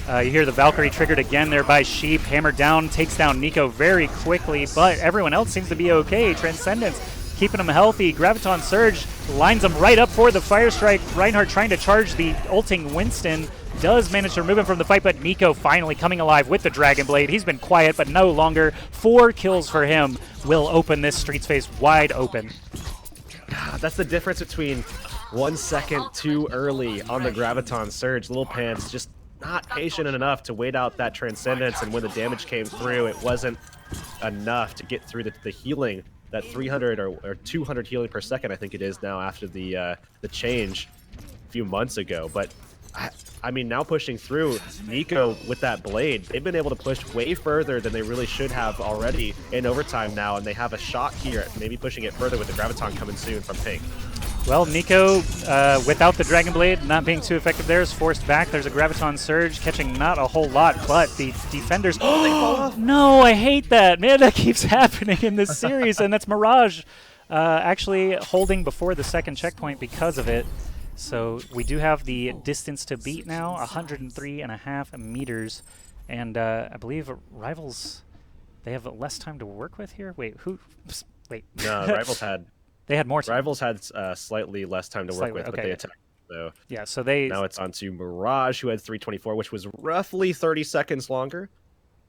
You hear the Valkyrie triggered again there by Sheep. Hammered down, takes down Nico very quickly, but everyone else seems to be okay. Transcendence keeping him healthy. Graviton Surge lines him right up for the Fire Strike. Reinhardt trying to charge the ulting Winston. Does manage to remove him from the fight, but Nico finally coming alive with the Dragon Blade. He's been quiet, but no longer. 4 kills for him will open this Streets Face wide open. That's the difference between 1 second too early on the Graviton Surge. Little Pants just not patient enough to wait out that Transcendence, and when the damage came through, it wasn't enough to get through the healing. That 300 or 200 healing per second, I think it is now, after the change a few months ago. But I mean, now pushing through, Nico with that blade, they've been able to push way further than they really should have already in overtime now, and they have a shot here at maybe pushing it further with the Graviton coming soon from Pink. Well, Nico, without the Dragon Blade, not being too effective there, is forced back. There's a Graviton Surge, catching not a whole lot, but the defenders... Oh, no, I hate that. Man, that keeps happening in this series, and that's Mirage actually holding before the second checkpoint because of it. So we do have the distance to beat now, 103.5 meters. And I believe Rivals, they have less time to work with here? Wait, who? Wait. No, Rivals had... They had more time. Rivals had slightly less time to work with, okay. but they attacked. So yeah, so they... Now it's on to Mirage, who had 324, which was roughly 30 seconds longer.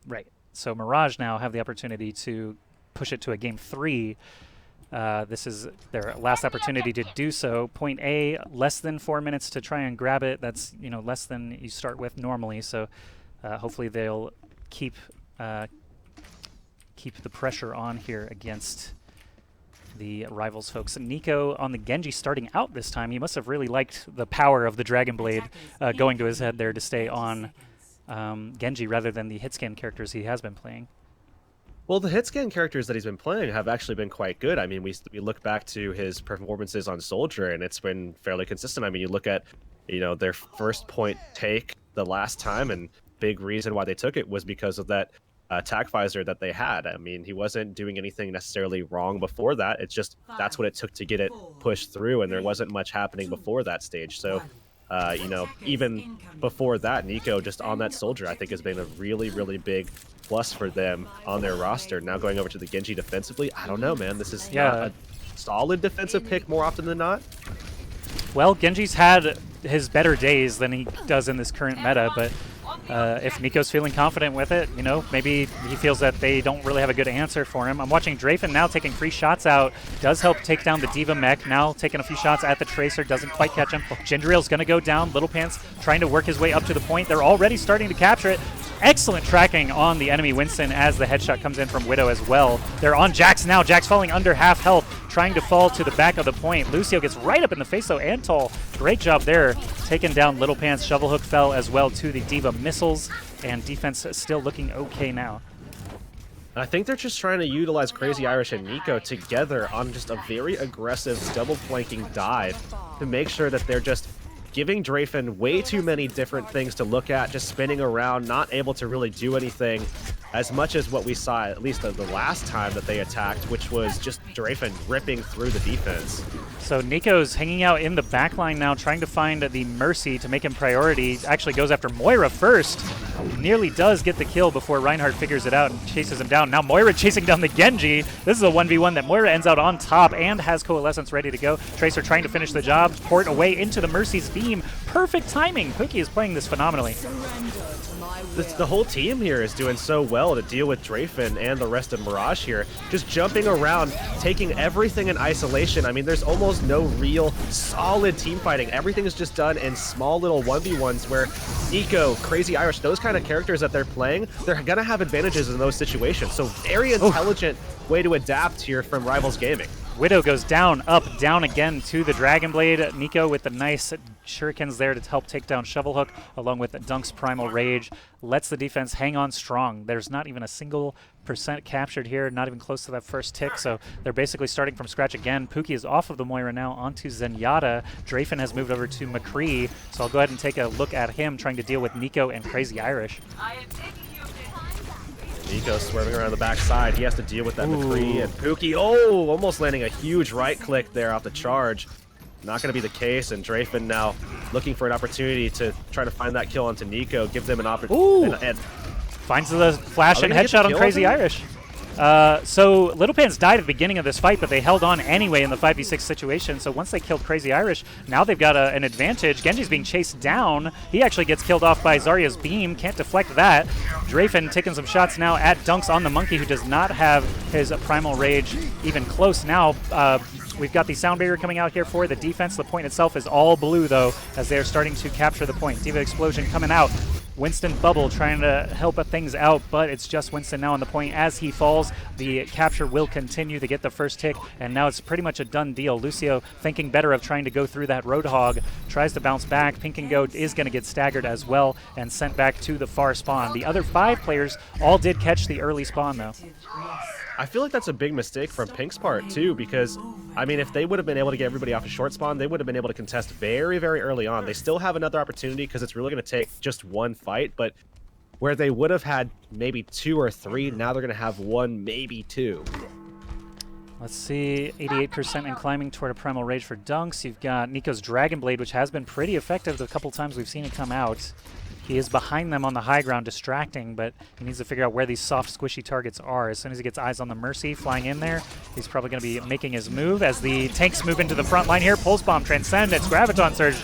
Right. So Mirage now have the opportunity to push it to a game 3. This is their last opportunity to do so. Point A, less than 4 minutes to try and grab it. That's, you know, less than you start with normally. So hopefully they'll keep the pressure on here against the Rivals folks. Nico on the Genji starting out this time. He must have really liked the power of the Dragon Blade going to his head there to stay on Genji rather than the hit scan characters he has been playing. Well, the hit scan characters that he's been playing have actually been quite good. I mean, we look back to his performances on Soldier, and it's been fairly consistent. I mean, you look at, you know, their first point take the last time, and big reason why they took it was because of that attack visor that they had. I mean, he wasn't doing anything necessarily wrong before that. It's just that's what it took to get it pushed through, and there wasn't much happening before that stage. So, you know, even before that, Nico just on that Soldier, I think has been a really, really big plus for them on their roster. Now going over to the Genji defensively, I don't know, man. This is not a solid defensive pick more often than not. Well, Genji's had his better days than he does in this current meta, but if Nico's feeling confident with it, you know, maybe he feels that they don't really have a good answer for him. I'm watching Drafen now taking 3 shots out. Does help take down the Diva mech. Now taking a few shots at the Tracer. Doesn't quite catch him. Gindrail's going to go down. Little Pants trying to work his way up to the point. They're already starting to capture it. Excellent tracking on the enemy Winston as the headshot comes in from Widow as well. They're on Jax now. Jax falling under half health, trying to fall to the back of the point. Lucio gets right up in the face though. Antol, great job there. Taking down Little Pants. Shovel Hook fell as well to the Diva missiles, and defense still looking okay now. I think they're just trying to utilize Crazy Irish and Nico together on just a very aggressive double flanking dive to make sure that they're just giving Drafen way too many different things to look at, just spinning around, not able to really do anything as much as what we saw at least the last time that they attacked, which was just Drafen ripping through the defense. So Nico's hanging out in the backline now, trying to find the Mercy to make him priority. Actually goes after Moira first. Nearly does get the kill before Reinhardt figures it out and chases him down. Now Moira chasing down the Genji. This is a 1v1 that Moira ends out on top and has Coalescence ready to go. Tracer trying to finish the job. Port away into the Mercy's beam. Perfect timing. Pookie is playing this phenomenally. The whole team here is doing so well to deal with Drafen and the rest of Mirage here. Just jumping around, taking everything in isolation. I mean, there's almost no real solid team fighting. Everything is just done in small little 1v1s where Nico, Crazy Irish, those kind of characters that they're playing, they're going to have advantages in those situations. So very intelligent way to adapt here from Rivals Gaming. Widow goes down, up, down again to the Dragon Blade. Nico with the nice shurikens there to help take down Shovel Hook, along with Dunk's Primal Rage. Lets the defense hang on strong. There's not even a single % captured here, not even close to that first tick, so they're basically starting from scratch again. Pookie is off of the Moira now onto Zenyatta. Drafen has moved over to McCree, so I'll go ahead and take a look at him trying to deal with Nico and Crazy Irish. Nico swerving around the backside. He has to deal with that McCree and Pookie. Oh, almost landing a huge right click there off the charge. Not going to be the case, and Drafen now looking for an opportunity to try to find that kill onto Nico, give them an opportunity. Finds the flash and headshot on Crazy Irish. So Little Pants died at the beginning of this fight, but they held on anyway in the 5v6 situation. So once they killed Crazy Irish, now they've got an advantage. Genji's being chased down. He actually gets killed off by Zarya's beam. Can't deflect that. Drafen taking some shots now at Dunks on the Monkey, who does not have his Primal Rage even close now. We've got the sound barrier coming out here for the defense. The point itself is all blue, though, as they are starting to capture the point. Diva Explosion coming out. Winston Bubble trying to help things out, but it's just Winston now on the point. As he falls, the capture will continue to get the first tick, and now it's pretty much a done deal. Lucio thinking better of trying to go through that Roadhog, tries to bounce back. Pink and Goat is going to get staggered as well and sent back to the far spawn. The other 5 players all did catch the early spawn, though. I feel like that's a big mistake from Pink's part, too, because, I mean, if they would have been able to get everybody off a short spawn, they would have been able to contest very, very early on. They still have another opportunity because it's really going to take just one fight, but where they would have had maybe 2 or 3, now they're going to have 1, maybe 2. Let's see, 88% and climbing toward a Primal Rage for dunks. You've got Nico's Dragon Blade, which has been pretty effective the couple times we've seen it come out. He is behind them on the high ground, distracting, but he needs to figure out where these soft, squishy targets are. As soon as he gets eyes on the Mercy flying in there, he's probably going to be making his move. As the tanks move into the front line here, Pulse Bomb, Transcendence, Graviton Surge,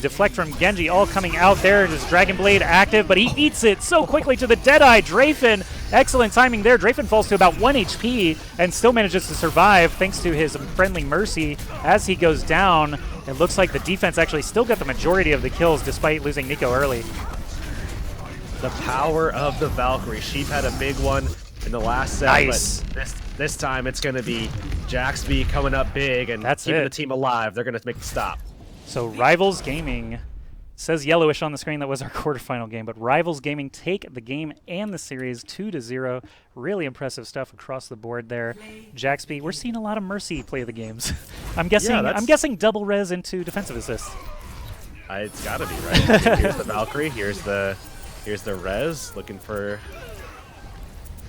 Deflect from Genji, all coming out there. His Dragon Blade active, but he eats it so quickly to the Deadeye. Drafen, excellent timing there. Drafen falls to about 1 HP and still manages to survive thanks to his friendly Mercy. As he goes down, it looks like the defense actually still got the majority of the kills despite losing Nico early. The power of the Valkyrie. Sheep had a big one in the last set, nice. But this time it's going to be Jaxby coming up big and keeping the team alive. They're going to make the stop. So Rivals Gaming, says yellowish on the screen, that was our quarterfinal game, but Rivals Gaming take the game and the series 2-0. Really impressive stuff across the board there. Jaxby, we're seeing a lot of Mercy play the games. I'm guessing double res into defensive assist. It's got to be, right? Here's the Valkyrie, here's the res, looking for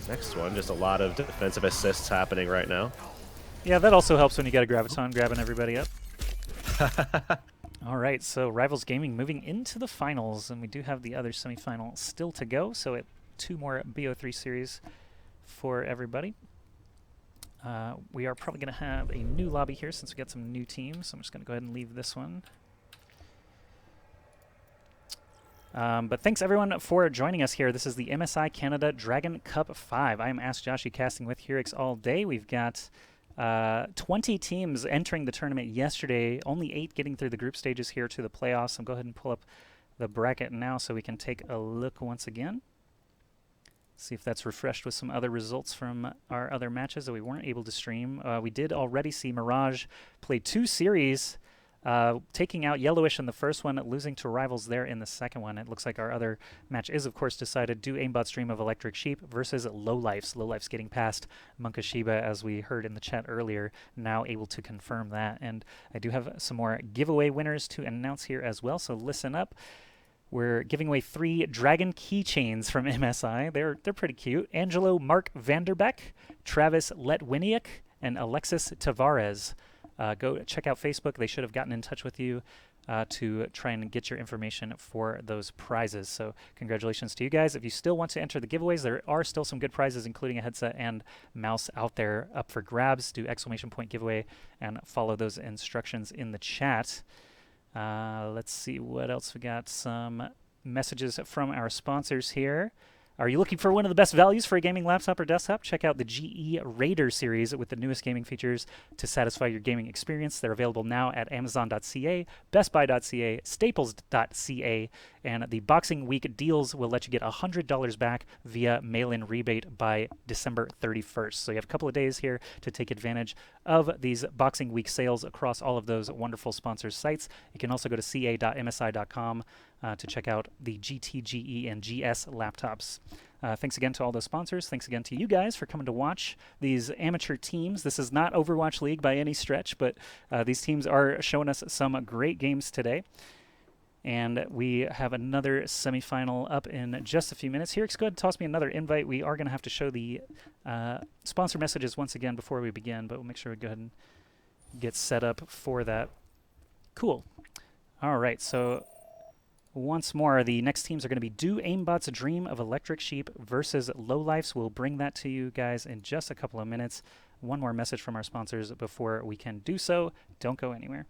next one. Just a lot of defensive assists happening right now. Yeah, that also helps when you got a Graviton grabbing everybody up. All right, so Rivals Gaming moving into the finals, and we do have the other semifinal still to go, so 2 more BO3 series for everybody. We are probably going to have a new lobby here since we got some new teams, so I'm just going to go ahead and leave this one. But thanks everyone for joining us here. This is the MSI Canada Dragon Cup 5. I am Ask Joshy, casting with Hurix all day. We've got 20 teams entering the tournament yesterday, only 8 getting through the group stages here to the playoffs. So go ahead and pull up the bracket now so we can take a look once again. See if that's refreshed with some other results from our other matches that we weren't able to stream. We did already see Mirage play 2 series, taking out Yellowish in the first one, losing to Rivals there in the second one. It looks like our other match is, of course, decided. Do aimbot stream of Electric Sheep versus Lowlifes. Lowlifes getting past Monkashiba, as we heard in the chat earlier, now able to confirm that. And I do have some more giveaway winners to announce here as well, so listen up. We're giving away 3 Dragon keychains from MSI. They're pretty cute. Angelo Mark Vanderbeck, Travis Letwiniak, and Alexis Tavares. Go check out Facebook. They should have gotten in touch with you to try and get your information for those prizes. So congratulations to you guys. If you still want to enter the giveaways, there are still some good prizes, including a headset and mouse out there up for grabs. Do exclamation point giveaway and follow those instructions in the chat. Let's see what else we got. Some messages from our sponsors here. Are you looking for one of the best values for a gaming laptop or desktop? Check out the GE Raider series with the newest gaming features to satisfy your gaming experience. They're available now at Amazon.ca, BestBuy.ca, Staples.ca, and the Boxing Week deals will let you get $100 back via mail-in rebate by December 31st. So you have a couple of days here to take advantage of these Boxing Week sales across all of those wonderful sponsors' sites. You can also go to ca.msi.com to check out the GT, GE, and GS laptops. Thanks again to all those sponsors. Thanks again to you guys for coming to watch these amateur teams. This is not Overwatch League by any stretch, but these teams are showing us some great games today. And we have another semifinal up in just a few minutes. Here, go ahead and toss me another invite. We are going to have to show the sponsor messages once again before we begin, but we'll make sure we go ahead and get set up for that. Cool. All right, so once more, the next teams are going to be Do Aimbot's Dream of Electric Sheep versus Lowlifes. We'll bring that to you guys in just a couple of minutes. One more message from our sponsors before we can do so. Don't go anywhere.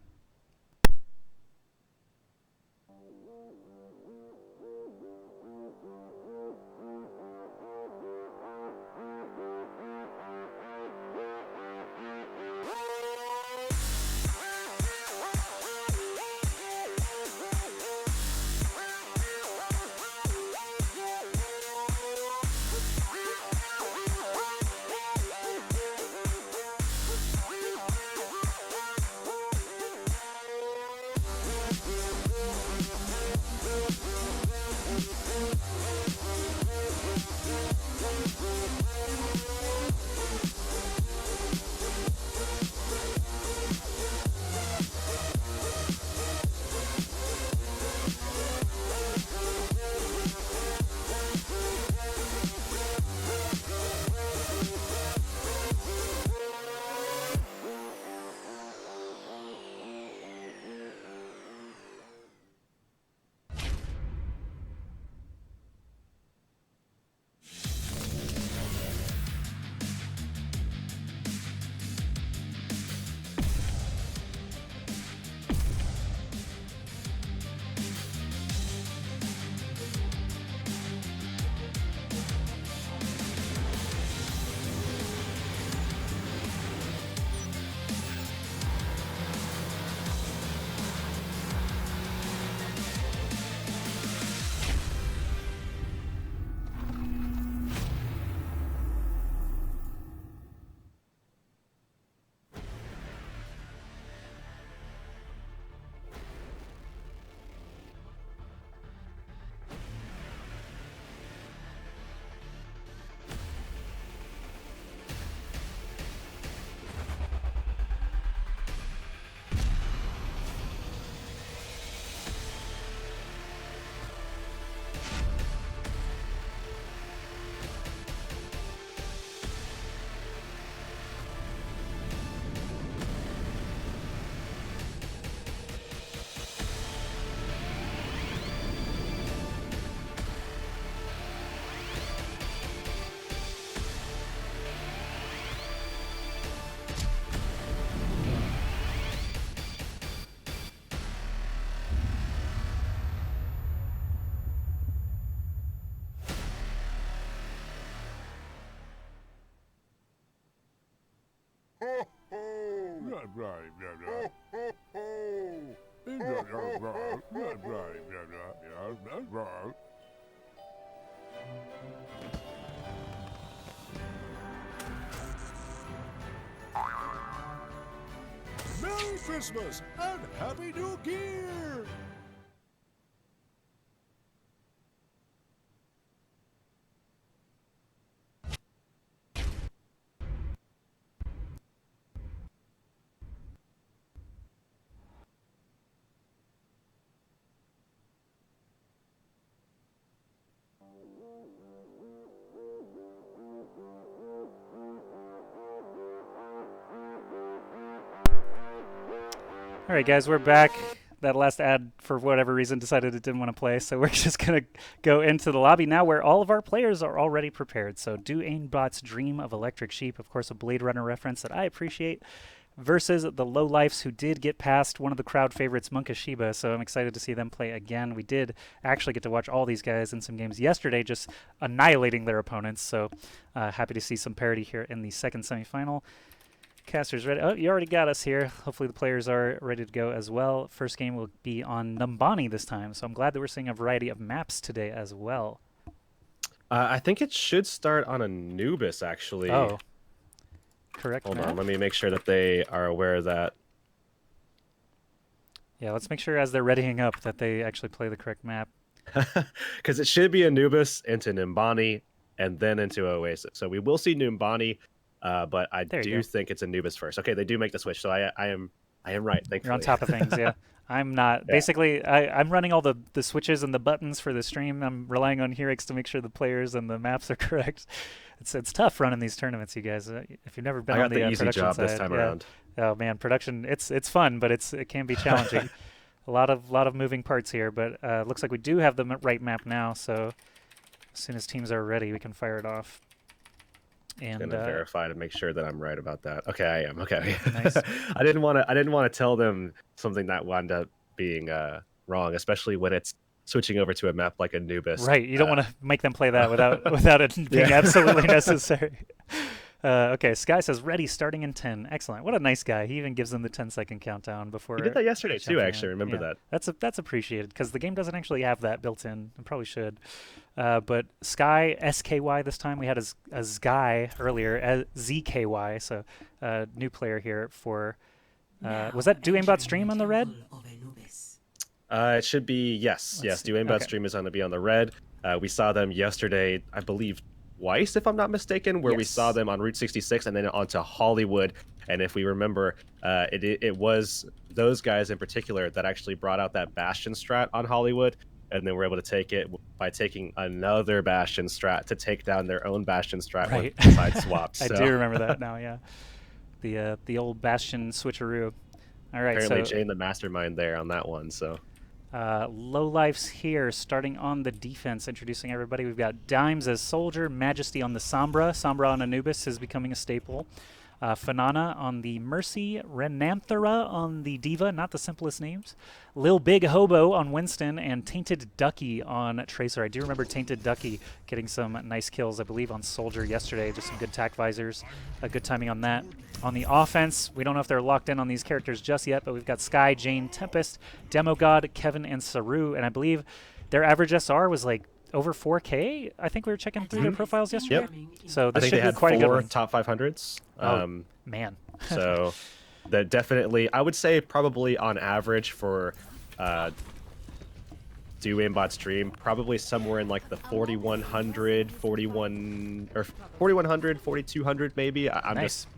Merry Christmas and Happy New Year! All right, guys, we're back. That last ad, for whatever reason, decided it didn't want to play, so we're just going to go into the lobby now where all of our players are already prepared. So do aimbot's Dream of Electric Sheep, of course, a Blade Runner reference that I appreciate, versus the Lowlifes, who did get past one of the crowd favorites, Monkashiba, so I'm excited to see them play again. We did actually get to watch all these guys in some games yesterday, just annihilating their opponents, so happy to see some parity here in the second semifinal. Caster's ready. Oh, you already got us here. Hopefully the players are ready to go as well. First game will be on Numbani this time, so I'm glad that we're seeing a variety of maps today as well. I think it should start on Anubis, actually. Oh, correct. Hold map? on, let me make sure that they are aware of that. Yeah, let's make sure as they're readying up that they actually play the correct map. Because it should be Anubis into Numbani and then into Oasis. So we will see Numbani. But I do think it's Anubis first. Okay, they do make the switch, so I am right. Thankfully. You're on top of things, yeah. I'm not. Yeah. Basically, I'm running all the switches and the buttons for the stream. I'm relying on Herix to make sure the players and the maps are correct. It's tough running these tournaments, you guys. If you've never been on the easy production job side, this time around. Oh man, production. It's fun, but it can be challenging. a lot of moving parts here, but looks like we do have the right map now. So as soon as teams are ready, we can fire it off. And gonna verify to make sure that I'm right about that. Okay, I am. Okay. Nice. I didn't want to tell them something that wound up being wrong, especially when it's switching over to a map like Anubis. Right. You don't want to make them play that without it being absolutely necessary. Okay, Sky says ready, starting in 10. Excellent. What a nice guy. He even gives them the 10-second countdown before. He did that yesterday too. Actually, remember that. That's appreciated because the game doesn't actually have that built in. It probably should. But Sky SKY this time. We had a Sky earlier, ZKY. So new player here for. Was that Do Aimbot stream on the red? It should be yes. Do Aimbot stream is going to be on the red. We saw them yesterday, I believe. Twice, if I'm not mistaken, where we saw them on Route 66 and then onto Hollywood. And if we remember, it was those guys in particular that actually brought out that Bastion strat on Hollywood, and then were able to take it by taking another Bastion strat to take down their own Bastion strat right. with side swaps. I do remember that now, yeah. The old Bastion switcheroo. All right, apparently Jane the mastermind there on that one, so... Lowlifes here, starting on the defense, introducing everybody. We've got Dimes as Soldier, Majesty on the Sombra. Sombra on Anubis is becoming a staple. Fanana on the Mercy, Renanthera on the Diva, not the simplest names. Lil Big Hobo on Winston, and Tainted Ducky on Tracer. I do remember Tainted Ducky getting some nice kills, I believe, on Soldier yesterday. Just some good tack visors. Good timing on that. On the offense, we don't know if they're locked in on these characters just yet, but we've got Sky, Jane, Tempest, Demogod, Kevin, and Saru, and I believe their average SR was like over 4K. I think we were checking through their profiles yesterday. Yep. So this I think should they had be quite a good 4 one. top 500s. Man. So that definitely, I would say probably on average for Do Aimbot stream, probably somewhere in like the 4100, 4200 maybe. I'm nice. Just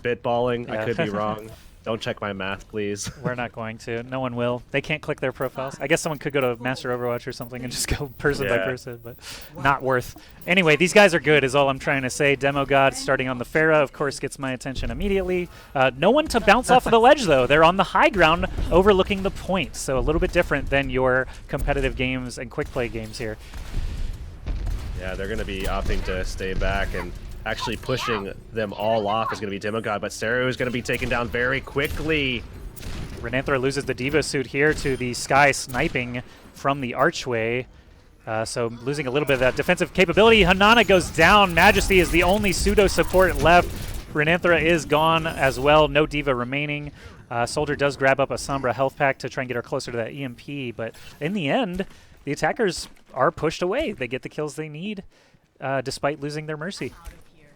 spitballing. Yeah. I could be wrong. Don't check my math, please. We're not going to. No one will. They can't click their profiles. I guess someone could go to Master Overwatch or something and just go person by person, but not worth. Anyway, these guys are good is all I'm trying to say. Demogod starting on the Pharah, of course, gets my attention immediately. No one to bounce off of the ledge, though. They're on the high ground overlooking the point, so a little bit different than your competitive games and quick play games here. Yeah, they're going to be opting to stay back, and actually pushing them all off is going to be Demogod, but Saru is going to be taken down very quickly. Renanthra loses the Diva suit here to the Sky sniping from the archway. So losing a little bit of that defensive capability. Hanana goes down. Majesty is the only pseudo support left. Renanthera is gone as well. No Diva remaining. Soldier does grab up a Sombra health pack to try and get her closer to that EMP, but in the end, the attackers are pushed away. They get the kills they need, despite losing their Mercy.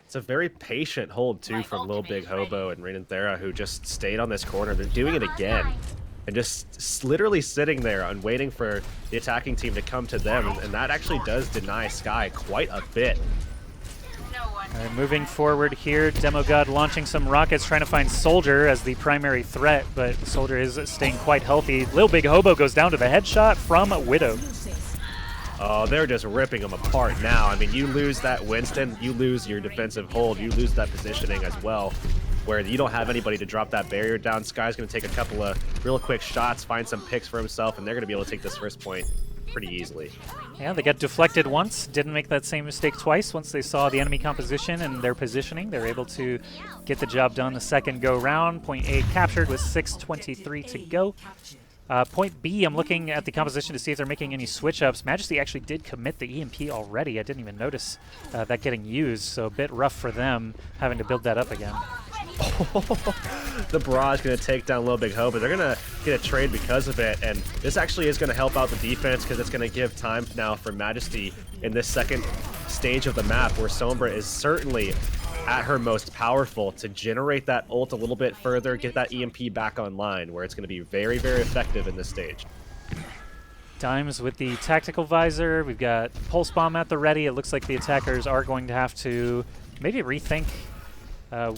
It's a very patient hold, too, from Lil Big Hobo and Renanthera, who just stayed on this corner. They're doing it again. And just literally sitting there and waiting for the attacking team to come to them. And that actually does deny Sky quite a bit. Moving forward here, Demogod launching some rockets, trying to find Soldier as the primary threat, but Soldier is staying quite healthy. Lil Big Hobo goes down to the headshot from Widow. Oh, they're just ripping them apart now. I mean, you lose that Winston, you lose your defensive hold, you lose that positioning as well, where you don't have anybody to drop that barrier down. Sky's going to take a couple of real quick shots, find some picks for himself, and they're going to be able to take this first point pretty easily. Yeah, they got deflected once, didn't make that same mistake twice. Once they saw the enemy composition and their positioning, they were able to get the job done the second go round. Point A captured with 6:23 to go. Point B, I'm looking at the composition to see if they're making any switch-ups. Majesty actually did commit the EMP already. I didn't even notice that getting used, so a bit rough for them having to build that up again. The Barrage going to take down Lil Big Ho, but they're going to get a trade because of it, and this actually is going to help out the defense because it's going to give time now for Majesty in this second stage of the map where Sombra is certainly at her most powerful to generate that ult a little bit further, get that EMP back online, where it's going to be very, very effective in this stage. Dimes with the tactical visor. We've got Pulse Bomb at the ready. It looks like the attackers are going to have to maybe rethink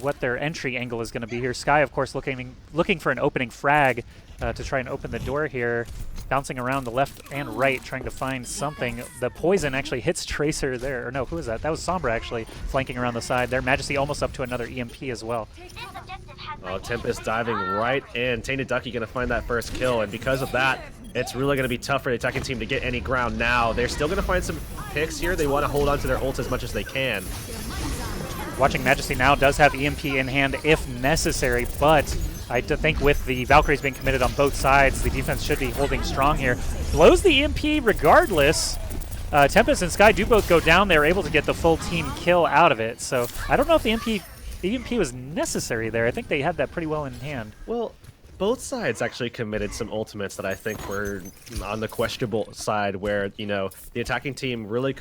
what their entry angle is going to be here. Sky, of course, looking for an opening frag to try and open the door here. Bouncing around the left and right, trying to find something. The poison actually hits Tracer there. Or no, who was that? That was Sombra, actually, flanking around the side there. Majesty almost up to another EMP as well. Oh, Tempest diving right in. Tainted Ducky going to find that first kill, and because of that, it's really going to be tough for the attacking team to get any ground now. They're still going to find some picks here. They want to hold on to their ult as much as they can. Watching Majesty now does have EMP in hand if necessary, but I think with the Valkyries being committed on both sides, the defense should be holding strong here. Blows the EMP regardless. Tempest and Sky do both go down. They're able to get the full team kill out of it. So I don't know if the EMP was necessary there. I think they had that pretty well in hand. Well, both sides actually committed some ultimates that I think were on the questionable side, where, you know, the attacking team really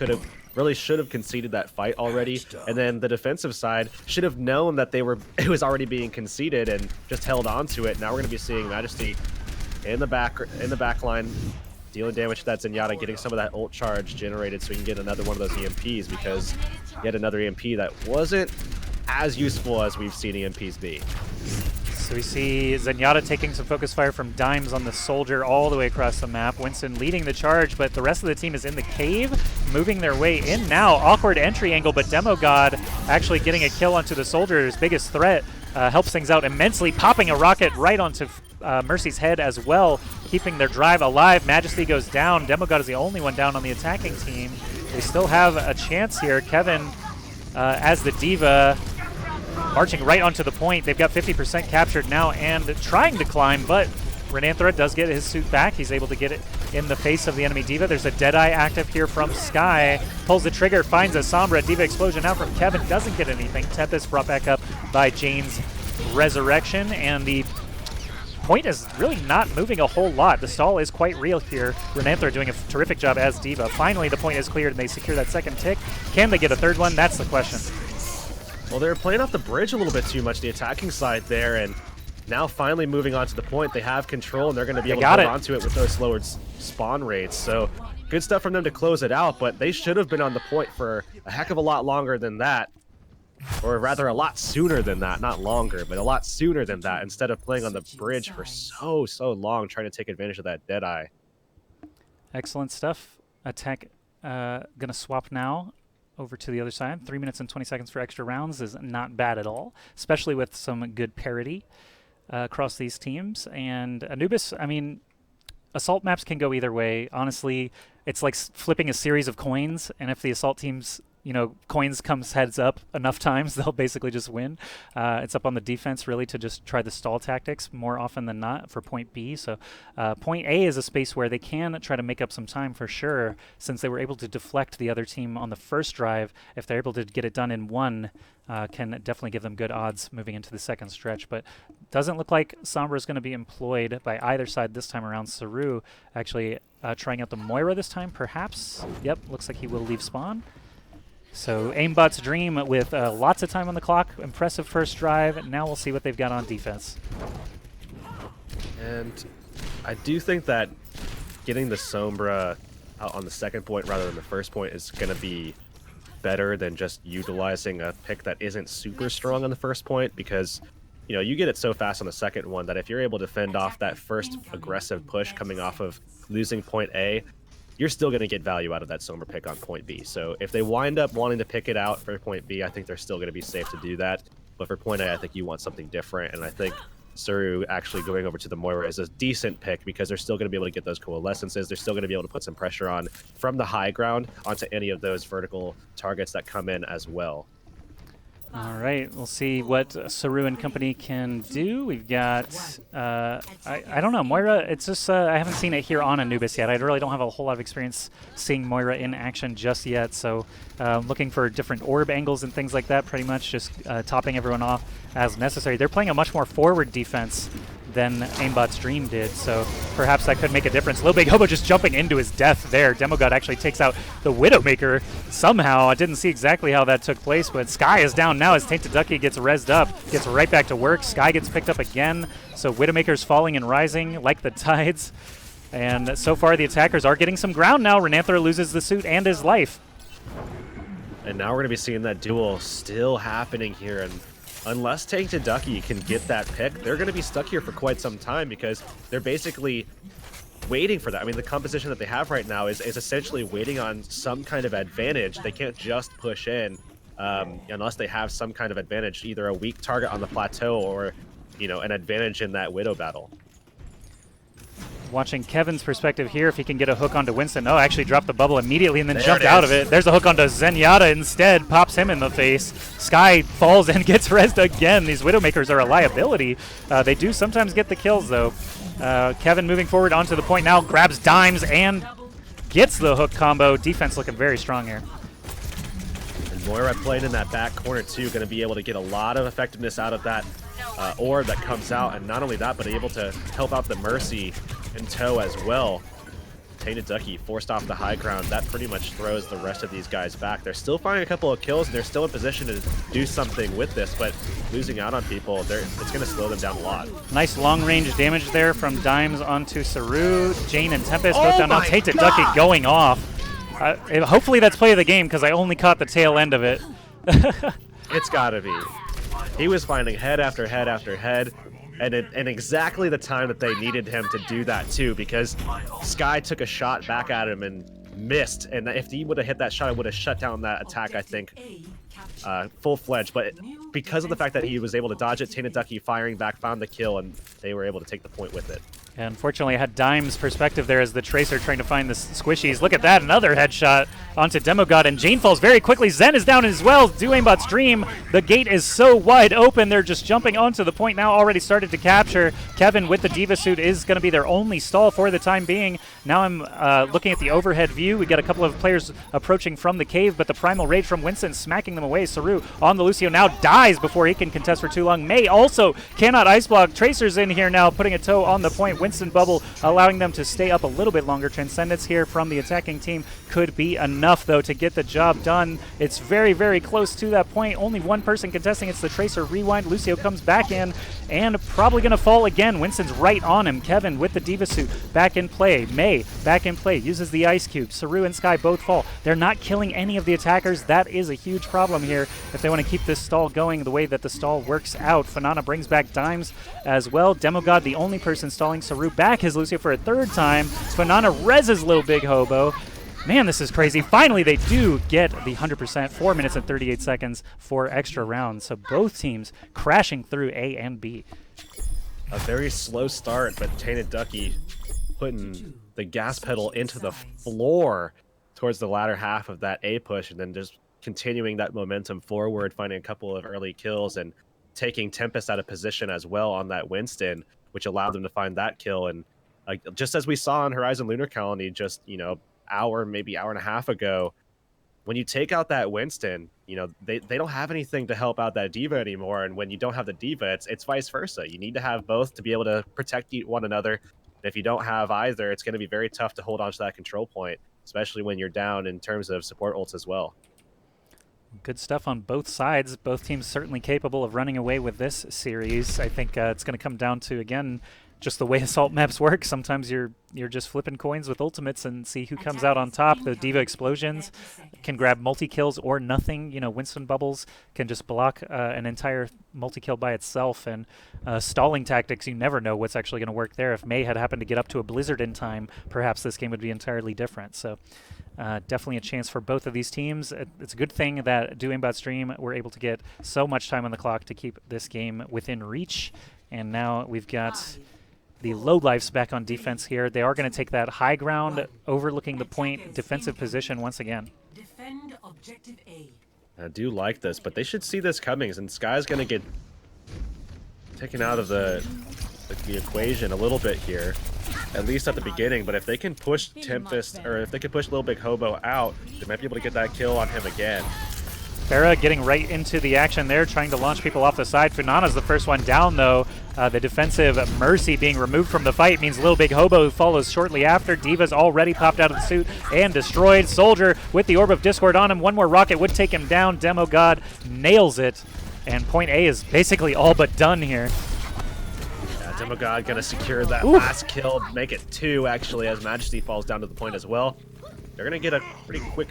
should have conceded that fight already, and then the defensive side should have known that it was already being conceded and just held on to it. Now we're going to be seeing Majesty in the back line dealing damage to that Zenyatta, getting some of that ult charge generated so we can get another one of those EMPs, because yet another EMP that wasn't as useful as we've seen EMPs be. So we see Zenyatta taking some focus fire from Dimes on the Soldier all the way across the map. Winston leading the charge, but the rest of the team is in the cave, moving their way in now. Awkward entry angle, but Demogod actually getting a kill onto the Soldier's biggest threat. Helps things out immensely, popping a rocket right onto Mercy's head as well, keeping their drive alive. Majesty goes down. Demogod is the only one down on the attacking team. They still have a chance here. Kevin, as the Diva, marching right onto the point. They've got 50% captured now and trying to climb, but Renanthera does get his suit back. He's able to get it in the face of the enemy Diva. There's a Deadeye active here from Sky. Pulls the trigger, finds a Sombra. Diva explosion out from Kevin. Doesn't get anything. Tempest brought back up by Jane's Resurrection, and the point is really not moving a whole lot. The stall is quite real here. Renanthera doing a terrific job as Diva. Finally, the point is cleared, and they secure that second tick. Can they get a third one? That's the question. Well, they were playing off the bridge a little bit too much, the attacking side there, and now finally moving on to the point. They have control, and they're going to be able to hold on to it with those lowered spawn rates. So good stuff from them to close it out, but they should have been on the point for a heck of a lot longer than that. Or rather, a lot sooner than that. Not longer, but a lot sooner than that, instead of playing on the bridge for so long, trying to take advantage of that Deadeye. Excellent stuff. Attack going to swap now over to the other side. 3 minutes and 20 seconds for extra rounds is not bad at all, especially with some good parity across these teams. And Anubis, I mean, assault maps can go either way. Honestly, it's like flipping a series of coins, and if the assault teams, coins comes heads up enough times, they'll basically just win. It's up on the defense really to just try the stall tactics more often than not for point B. So point A is a space where they can try to make up some time for sure, since they were able to deflect the other team on the first drive. If they're able to get it done in one, can definitely give them good odds moving into the second stretch. But doesn't look like Sombra is going to be employed by either side this time around. Saru actually trying out the Moira this time, perhaps. Yep, looks like he will leave spawn. So Aimbot's Dream with lots of time on the clock. Impressive first drive. Now we'll see what they've got on defense. And I do think that getting the Sombra out on the second point rather than the first point is going to be better than just utilizing a pick that isn't super strong on the first point, because you get it so fast on the second one that if you're able to fend off that first aggressive push coming off of losing point A, you're still going to get value out of that Sombra pick on point B. So if they wind up wanting to pick it out for point B, I think they're still going to be safe to do that. But for point A, I think you want something different, and I think Saru actually going over to the Moira is a decent pick because they're still going to be able to get those coalescences. They're still going to be able to put some pressure on from the high ground onto any of those vertical targets that come in as well. All right, we'll see what Saru and company can do. We've got, I don't know, Moira, it's just, I haven't seen it here on Anubis yet. I really don't have a whole lot of experience seeing Moira in action just yet, so looking for different orb angles and things like that, pretty much just topping everyone off as necessary. They're playing a much more forward defense than Aimbot's Dream did, so perhaps that could make a difference. Lil Big Hobo just jumping into his death there. Demogod actually takes out the Widowmaker somehow. I didn't see exactly how that took place, but Sky is down now as Tainted Ducky gets rezzed up, gets right back to work. Sky gets picked up again, so Widowmaker's falling and rising like the tides. And so far the attackers are getting some ground now. Renanthra loses the suit and his life. And now we're going to be seeing that duel still happening here, and unless Tainted Ducky can get that pick, they're going to be stuck here for quite some time because they're basically waiting for that. I mean, the composition that they have right now is essentially waiting on some kind of advantage. They can't just push in unless they have some kind of advantage, either a weak target on the plateau or, an advantage in that Widow battle. Watching Kevin's perspective here, if he can get a hook onto Winston. Oh, actually dropped the bubble immediately and then jumped out of it. There's a hook onto Zenyatta instead, pops him in the face. Sky falls and gets rezzed again. These Widowmakers are a liability. They do sometimes get the kills, though. Kevin moving forward onto the point now, grabs Dimes and gets the hook combo. Defense looking very strong here. And Moira playing in that back corner, too, going to be able to get a lot of effectiveness out of that orb that comes out. And not only that, but able to help out the Mercy in tow as well. Tainted Ducky forced off the high ground. That pretty much throws the rest of these guys back. They're still finding a couple of kills, and they're still in position to do something with this, but losing out on people, it's going to slow them down a lot. Nice long-range damage there from Dimes onto Saru. Jane and Tempest both down. Now Tainted Ducky going off. Hopefully that's play of the game, because I only caught the tail end of it. It's got to be. He was finding head after head after head. And exactly the time that they needed him to do that, too, because Sky took a shot back at him and missed. And if he would have hit that shot, it would have shut down that attack, I think, full-fledged. But because of the fact that he was able to dodge it, Tainted Ducky firing back found the kill, and they were able to take the point with it. And unfortunately, I had Dime's perspective there as the Tracer trying to find the squishies. Look at that, another headshot onto Demogod, and Jane falls very quickly. Zen is down as well. Do Aimbot's Dream. The gate is so wide open. They're just jumping onto the point now, already started to capture. Kevin with the Diva suit is going to be their only stall for the time being. Now I'm looking at the overhead view. We got a couple of players approaching from the cave, but the Primal Rage from Winston smacking them away. Saru on the Lucio now dies before he can contest for too long. May also cannot ice block. Tracer's in here now, putting a toe on the point. Winston bubble, allowing them to stay up a little bit longer. Transcendence here from the attacking team could be enough, though, to get the job done. It's very, very close to that point. Only one person contesting. It's the Tracer. Rewind. Lucio comes back in and probably going to fall again. Winston's right on him. Kevin with the Diva suit back in play. May back in play. Uses the Ice Cube. Saru and Sky both fall. They're not killing any of the attackers. That is a huge problem here if they want to keep this stall going the way that the stall works out. Fanana brings back Dimes as well. Demogod, the only person stalling. Saru back his Lucio for a third time. Fanana rezzes Lil Big Hobo. Man, this is crazy. Finally, they do get the 100%, 4 minutes and 38 seconds for extra rounds. So both teams crashing through A and B. A very slow start, but Tainted Ducky putting the gas pedal into the floor towards the latter half of that A push, and then just continuing that momentum forward, finding a couple of early kills and taking Tempest out of position as well on that Winston, which allowed them to find that kill. And just as we saw on Horizon Lunar Colony just, maybe hour and a half ago, when you take out that Winston, they don't have anything to help out that D.Va anymore. And when you don't have the D.Va, it's vice versa. You need to have both to be able to protect one another. And if you don't have either, it's going to be very tough to hold on to that control point, especially when you're down in terms of support ults as well. Good stuff on both sides. Both teams certainly capable of running away with this series. I think it's going to come down to, again, just the way assault maps work. Sometimes you're just flipping coins with ultimates and see who comes out on top. The D.Va explosions can grab multi-kills or nothing. Winston bubbles can just block an entire multi-kill by itself. And stalling tactics, you never know what's actually going to work there. If May had happened to get up to a blizzard in time, perhaps this game would be entirely different. So definitely a chance for both of these teams. It's a good thing that DoAimBot Stream were able to get so much time on the clock to keep this game within reach. And now we've got the Lowlifes back on defense here. They are going to take that high ground, overlooking the point defensive position once again. Defend objective A. I do like this, but they should see this coming, and Sky's going to get taken out of the equation a little bit here, at least at the beginning. But if they can push Tempest, or if they can push Little Big Hobo out, they might be able to get that kill on him again. Farah getting right into the action there, trying to launch people off the side. Funana's the first one down, though. The defensive Mercy being removed from the fight means Little Big Hobo follows shortly after. D.Va's already popped out of the suit and destroyed. Soldier with the Orb of Discord on him. One more rocket would take him down. Demo God nails it. And point A is basically all but done here. Yeah, Demo God going to secure that last kill, make it 2, actually, as Majesty falls down to the point as well. They're going to get a pretty quick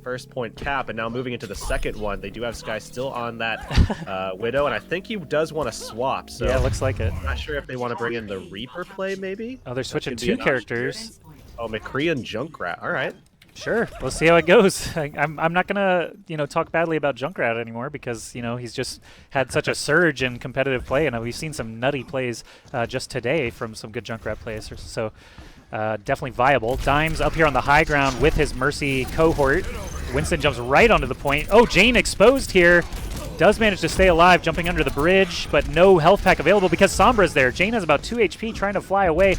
first point cap, and now moving into the second one, they do have Sky still on that Widow, and I think he does want to swap. So yeah, looks like it. I'm not sure if they want to bring in the Reaper play, maybe. Oh, they're switching 2 characters. Oh, McCree and Junkrat. All right. Sure, we'll see how it goes. I'm not gonna talk badly about Junkrat anymore because he's just had such a surge in competitive play, and we've seen some nutty plays just today from some good Junkrat players. So. Definitely viable. Dimes up here on the high ground with his Mercy cohort. Winston jumps right onto the point. Oh, Jane exposed here. Does manage to stay alive, jumping under the bridge, but no health pack available because Sombra's there. Jane has about 2 HP, trying to fly away.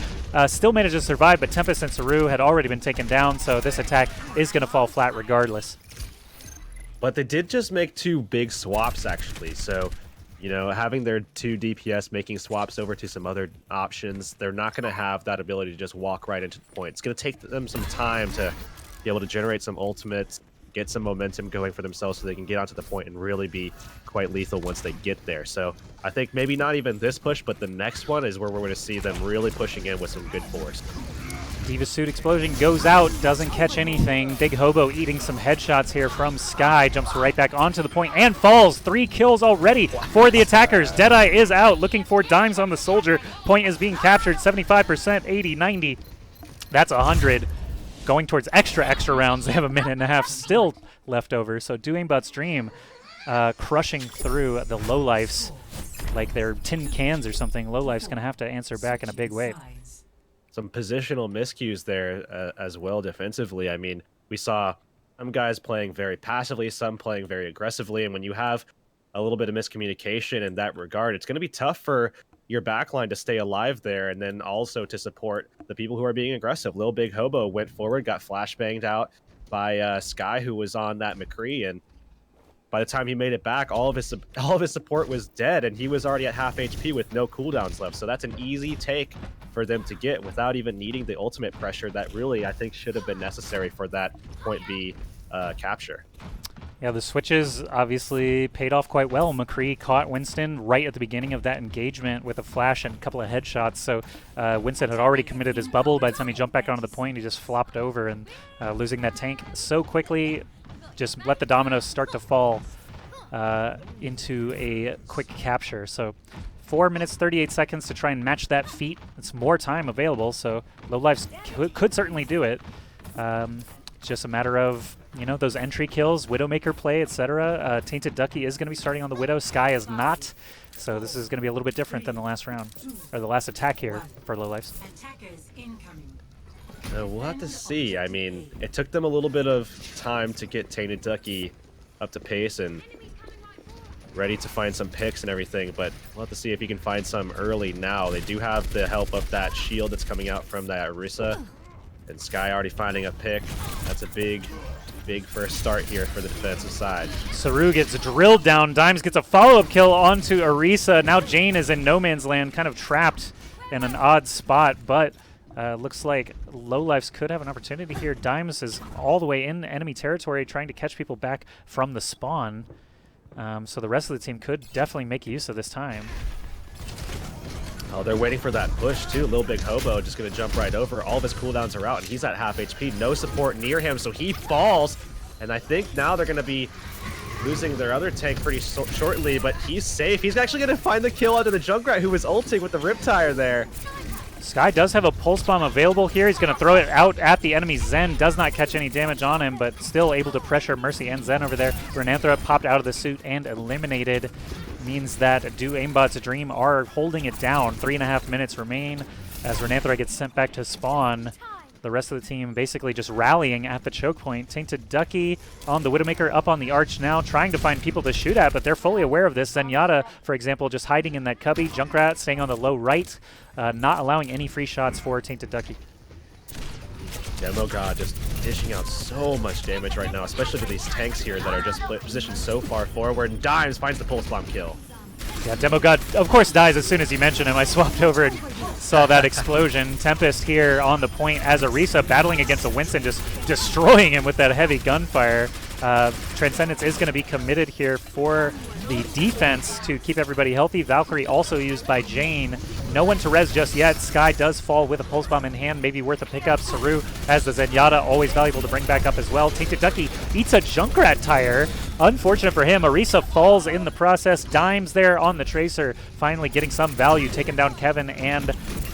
Still managed to survive, but Tempest and Saru had already been taken down, so this attack is going to fall flat regardless. But they did just make 2 big swaps, actually, so having their 2 DPS making swaps over to some other options, they're not going to have that ability to just walk right into the point. It's going to take them some time to be able to generate some ultimates, get some momentum going for themselves so they can get onto the point and really be quite lethal once they get there. So I think maybe not even this push, but the next one is where we're going to see them really pushing in with some good force. D.Va suit explosion goes out, doesn't catch anything. Big Hobo eating some headshots here from Sky, jumps right back onto the point and falls. 3 kills already for the attackers. Deadeye is out, looking for Dimes on the Soldier. Point is being captured, 75%, 80, 90. That's 100. Going towards extra rounds. They have a minute and a half still left over. So DoAimBot Stream crushing through the Lowlifes like they're tin cans or something. Lowlife's going to have to answer back in a big way. Some positional miscues there as well defensively. I mean, we saw some guys playing very passively, some playing very aggressively, and when you have a little bit of miscommunication in that regard, it's going to be tough for your backline to stay alive there, and then also to support the people who are being aggressive. Lil Big Hobo went forward, got flashbanged out by Sky, who was on that McCree, and by the time he made it back, all of his support was dead, and he was already at half HP with no cooldowns left. So that's an easy take for them to get without even needing the ultimate pressure that really, I think, should have been necessary for that point B capture. Yeah, the switches obviously paid off quite well. McCree caught Winston right at the beginning of that engagement with a flash and a couple of headshots. So Winston had already committed his bubble. By the time he jumped back onto the point, he just flopped over, and losing that tank so quickly just let the dominoes start to fall into a quick capture. So 4 minutes, 38 seconds to try and match that feat. It's more time available, so Lowlifes could certainly do it. Just a matter of, those entry kills, Widowmaker play, etc. Tainted Ducky is going to be starting on the Widow. Sky is not. So this is going to be a little bit different than the last round, or the last attack here for Lowlifes. Attackers incoming. We'll have to see. I mean, it took them a little bit of time to get Tainted Ducky up to pace and ready to find some picks and everything, but we'll have to see if he can find some early now. They do have the help of that shield that's coming out from that Orisa, and Sky already finding a pick. That's a big first start here for the defensive side. Saru gets drilled down. Dimes gets a follow-up kill onto Orisa. Now Jane is in no man's land, kind of trapped in an odd spot, but looks like Lowlifes could have an opportunity here. Dimes is all the way in enemy territory trying to catch people back from the spawn. So the rest of the team could definitely make use of this time. Oh, they're waiting for that push too. Little Big Hobo just going to jump right over. All of his cooldowns are out, and he's at half HP. No support near him, so he falls. And I think now they're going to be losing their other tank pretty shortly, but he's safe. He's actually going to find the kill onto the Junkrat, who was ulting with the Riptire there. Sky does have a Pulse Bomb available here. He's going to throw it out at the enemy Zen. Does not catch any damage on him, but still able to pressure Mercy and Zen over there. Renanthra popped out of the suit and eliminated. Means that Do Aimbot's Dream are holding it down. 3.5 minutes remain as Renanthra gets sent back to spawn. The rest of the team basically just rallying at the choke point. Tainted Ducky on the Widowmaker up on the arch now, trying to find people to shoot at, but they're fully aware of this. Zenyatta, for example, just hiding in that cubby. Junkrat staying on the low right, not allowing any free shots for Tainted Ducky. Demo God just dishing out so much damage right now, especially to these tanks here that are just positioned so far forward. And Dimes finds the Pulse Bomb kill. Yeah, Demo God, of course, dies as soon as you mention him. I swapped over and saw that explosion. Tempest here on the point as Orisa battling against a Winston, just destroying him with that heavy gunfire. Transcendence is going to be committed here for the defense to keep everybody healthy. Valkyrie also used by Jane. No one to res just yet. Sky does fall with a Pulse Bomb in hand, maybe worth a pickup. Saru has the Zenyatta, always valuable to bring back up as well. Tainted Ducky eats a Junkrat tire. Unfortunate for him, Orisa falls in the process. Dimes there on the Tracer, finally getting some value, taking down Kevin and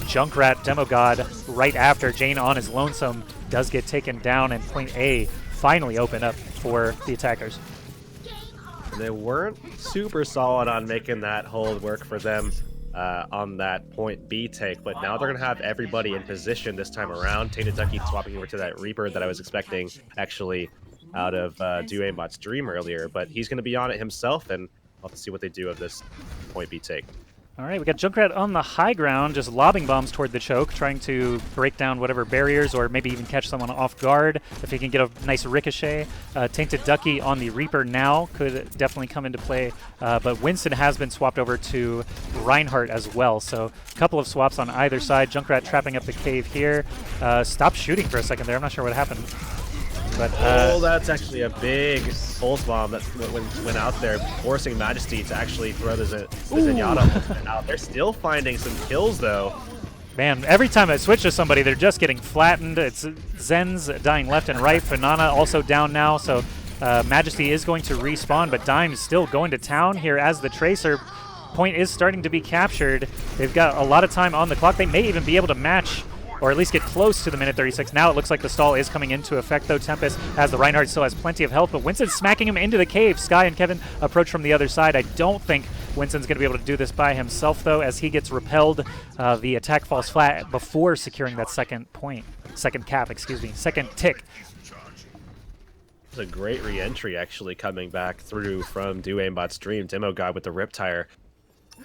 Junkrat. Demogod right after. Jane on his lonesome does get taken down, and point A finally open up for the attackers. They weren't super solid on making that hold work for them on that point B take, but now they're going to have everybody in position this time around. Tainted Ducky swapping over to that Reaper that I was expecting actually out of Do Aimbot's Dream earlier, but he's going to be on it himself, and we'll have to see what they do of this point B take. All right, we got Junkrat on the high ground, just lobbing bombs toward the choke, trying to break down whatever barriers or maybe even catch someone off guard if he can get a nice ricochet. Tainted Ducky on the Reaper now could definitely come into play, but Winston has been swapped over to Reinhardt as well, so a couple of swaps on either side. Junkrat trapping up the cave here. Stopped shooting for a second there. I'm not sure what happened. But, oh, that's actually a big Pulse Bomb that went out there, forcing Majesty to actually throw the Zenyatta out. They're still finding some kills, though. Man, every time I switch to somebody, they're just getting flattened. It's Zen's dying left and right. Fanana also down now, so Majesty is going to respawn, but Dime's still going to town here as the Tracer. Point is starting to be captured. They've got a lot of time on the clock. They may even be able to match or at least get close to the minute 36. Now it looks like the stall is coming into effect, though. Tempest, as the Reinhardt, still has plenty of health, but Winston's smacking him into the cave. Sky and Kevin approach from the other side. I don't think Winston's going to be able to do this by himself, though, as he gets repelled. The attack falls flat before securing that second tick. It's a great re-entry, actually, coming back through from Do Aimbot's Dream. Demo God with the Riptire,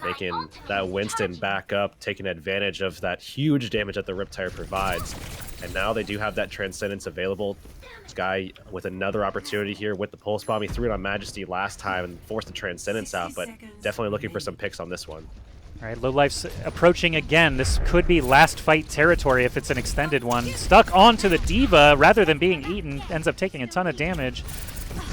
making that Winston back up, taking advantage of that huge damage that the Riptire provides. And now they do have that Transcendence available. Sky with another opportunity here with the Pulse Bomb. He threw it on Majesty last time and forced the Transcendence out, but definitely looking for some picks on this one. All right, Lowlife's approaching again. This could be last fight territory if it's an extended one. Stuck onto the Diva rather than being eaten, ends up taking a ton of damage.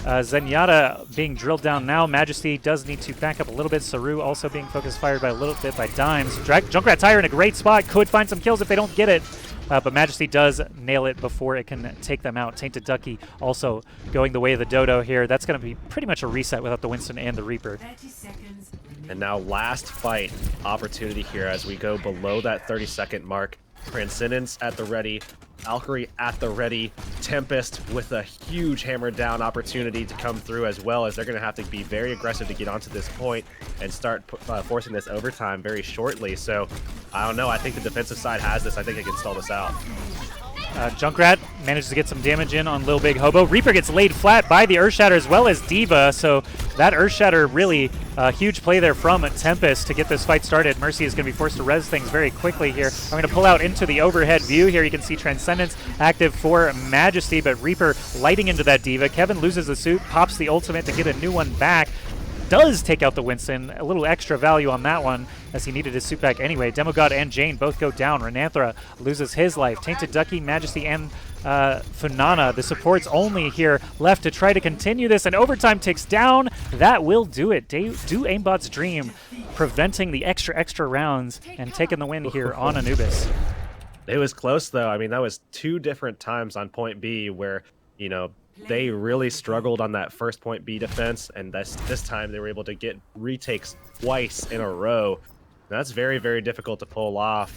Zenyatta being drilled down now. Majesty does need to back up a little bit. Saru also being focus fired by a little bit by Dimes. Junkrat Tire in a great spot. Could find some kills if they don't get it. But Majesty does nail it before it can take them out. Tainted Ducky also going the way of the Dodo here. That's going to be pretty much a reset without the Winston and the Reaper. 30 seconds. And now last fight opportunity here as we go below that 30-second mark. Transcendence at the ready. Valkyrie at the ready. Tempest with a huge hammer down opportunity to come through, as well as they're going to have to be very aggressive to get onto this point and start forcing this overtime very shortly. So I don't know. I think the defensive side has this. I think they can stall this out. Junkrat manages to get some damage in on Lil Big Hobo. Reaper gets laid flat by the Earthshatter as well as D.Va, so that Earthshatter really a huge play there from Tempest to get this fight started. Mercy is going to be forced to res things very quickly here. I'm going to pull out into the overhead view here. You can see Transcendence active for Majesty, but Reaper lighting into that D.Va. Kevin loses the suit, pops the ultimate to get a new one back. Does take out the Winston. A little extra value on that one as he needed his suit back anyway. Demogod and Jane both go down. Renanthra loses his life. Tainted Ducky, Majesty, and Funana, the supports only here left to try to continue this, and overtime ticks down. That will do it. Do Aimbot's Dream, preventing the extra rounds and taking the win here on Anubis. It was close, though. I mean, that was 2 different times on point B where, you know, they really struggled on that first point B defense, and this time they were able to get retakes twice in a row. That's very, very difficult to pull off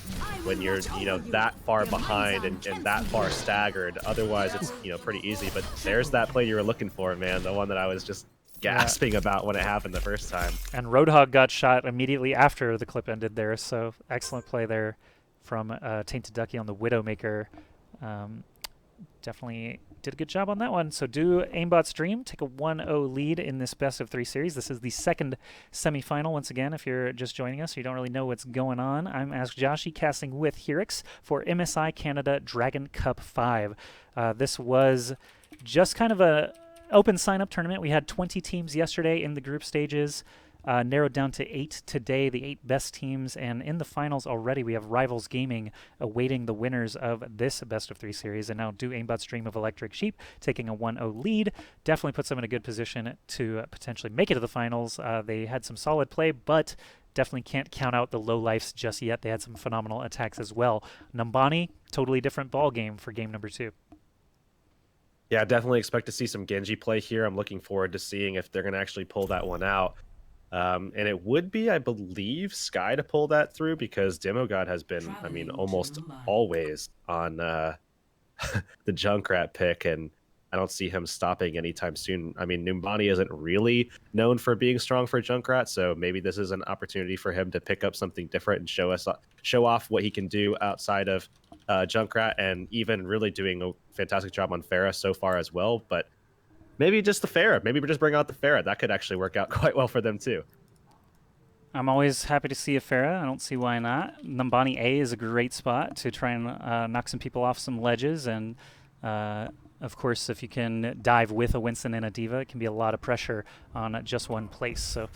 when you're, you know, that far behind and that far staggered. Otherwise, it's, you know, pretty easy. But there's that play you were looking for, man. The one that I was just gasping about when it happened the first time. And Roadhog got shot immediately after the clip ended there. So excellent play there from Tainted Ducky on the Widowmaker. Definitely did a good job on that one. So do Aimbot's Dream take a 1-0 lead in this best-of-3 series. This is the second semifinal. Once again, if you're just joining us, you don't really know what's going on. I'm Ask Joshi, casting with Hirix for MSI Canada Dragon Cup 5. This was just kind of a open sign-up tournament. We had 20 teams yesterday in the group stages. Narrowed down to 8 today, the 8 best teams, and in the finals already we have Rivals Gaming awaiting the winners of this best-of-3 series, and now do Aimbot's Dream of Electric Sheep taking a 1-0 lead. Definitely puts them in a good position to potentially make it to the finals. They had some solid play, but definitely can't count out the low lifes just yet. They had some phenomenal attacks as well. Numbani, totally different ball game for game number 2. Yeah, definitely expect to see some Genji play here. I'm looking forward to seeing if they're going to actually pull that one out. And it would be, I believe, Sky to pull that through because Demogod has been, I mean, almost always on the Junkrat pick, and I don't see him stopping anytime soon. I mean, Numbani isn't really known for being strong for Junkrat, so maybe this is an opportunity for him to pick up something different and show off what he can do outside of Junkrat, and even really doing a fantastic job on Pharah so far as well. But maybe just the Pharah. Maybe we just bring out the Pharah. That could actually work out quite well for them too. I'm always happy to see a Pharah. I don't see why not. Numbani A is a great spot to try and knock some people off some ledges. And, of course, if you can dive with a Winston and a D.Va, it can be a lot of pressure on just one place. So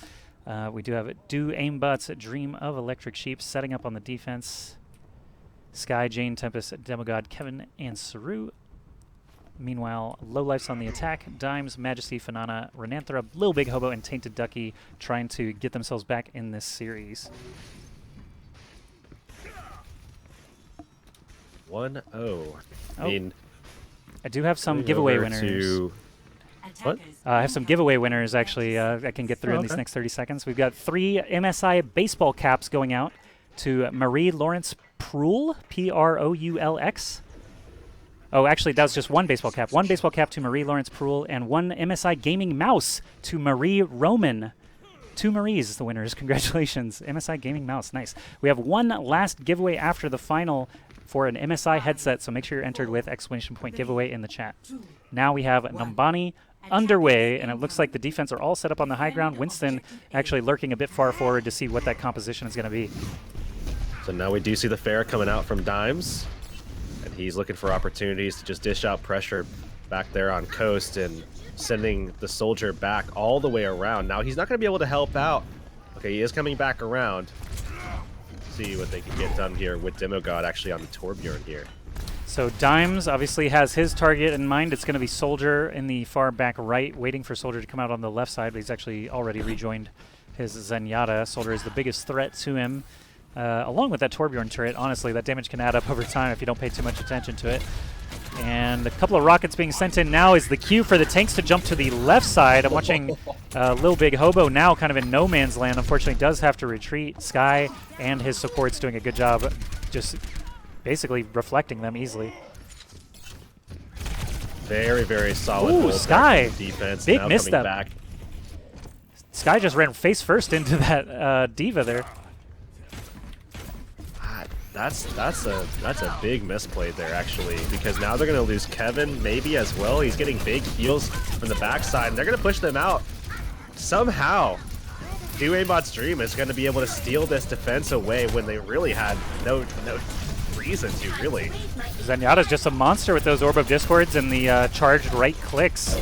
we do have it. Do Aimbot's Dream of Electric Sheep setting up on the defense. Sky, Jane, Tempest, Demogod, Kevin, and Saru. Meanwhile, low lifes on the attack. Dimes, Majesty, Funana, Renanthra, Lil Big Hobo, and Tainted Ducky trying to get themselves back in this series. 1-0. I mean, I do have some giveaway winners. What? I have some giveaway winners, actually, I can get through in these next 30 seconds. We've got 3 MSI baseball caps going out to Marie Lawrence Proul, Proulx. Oh, actually, that was just 1 baseball cap. 1 baseball cap to Marie Lawrence Proul, and 1 MSI Gaming Mouse to Marie Roman. 2 Maries, the winners. Congratulations. MSI Gaming Mouse. Nice. We have 1 last giveaway after the final for an MSI headset, so make sure you're entered with ! giveaway in the chat. Now we have Numbani underway, and it looks like the defense are all set up on the high ground. Winston actually lurking a bit far forward to see what that composition is going to be. So now we do see the Pharah coming out from Dimes. And he's looking for opportunities to just dish out pressure back there on coast and sending the soldier back all the way around. Now he's not going to be able to help out. Okay, he is coming back around. Let's see what they can get done here with Demogod actually on the Torbjorn here. So Dimes obviously has his target in mind. It's going to be Soldier in the far back right, waiting for Soldier to come out on the left side, but he's actually already rejoined his Zenyatta. Soldier is the biggest threat to him. Along with that Torbjorn turret, honestly, that damage can add up over time if you don't pay too much attention to it. And a couple of rockets being sent in now is the cue for the tanks to jump to the left side. I'm watching Lil Big Hobo now kind of in no man's land. Unfortunately, does have to retreat. Sky and his support's doing a good job just basically reflecting them easily. Very, very solid. Ooh, Sky. Defense. Big now misstep. coming back. Sky just ran face first into that D.Va there. That's a big misplay there actually, because now they're gonna lose Kevin maybe as well. He's getting big heals from the backside, and they're gonna push them out somehow. Do Aimbot's Dream is gonna be able to steal this defense away when they really had no reason to, really. Zenyatta's just a monster with those Orb of Discords and the charged right clicks.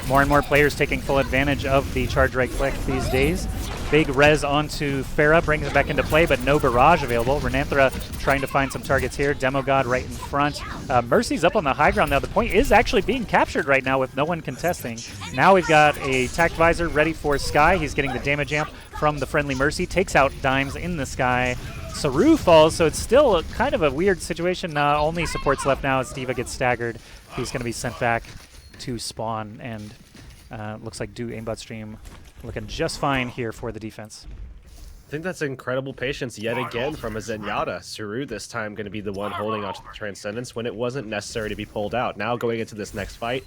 More and more players taking full advantage of the charged right click these days. Big res onto Pharah brings it back into play, but no barrage available. Renanthera trying to find some targets here. Demogod right in front. Mercy's up on the high ground now. The point is actually being captured right now with no one contesting. Now we've got a Tact Visor ready for Sky. He's getting the damage amp from the friendly Mercy. Takes out Dimes in the sky. Saru falls, so it's still kind of a weird situation. Only supports left now as Diva gets staggered. He's going to be sent back to spawn, and looks like Do Aimbot Stream looking just fine here for the defense. I think that's incredible patience yet again from a Zenyatta. Saru this time going to be the one holding onto the Transcendence when it wasn't necessary to be pulled out. Now going into this next fight,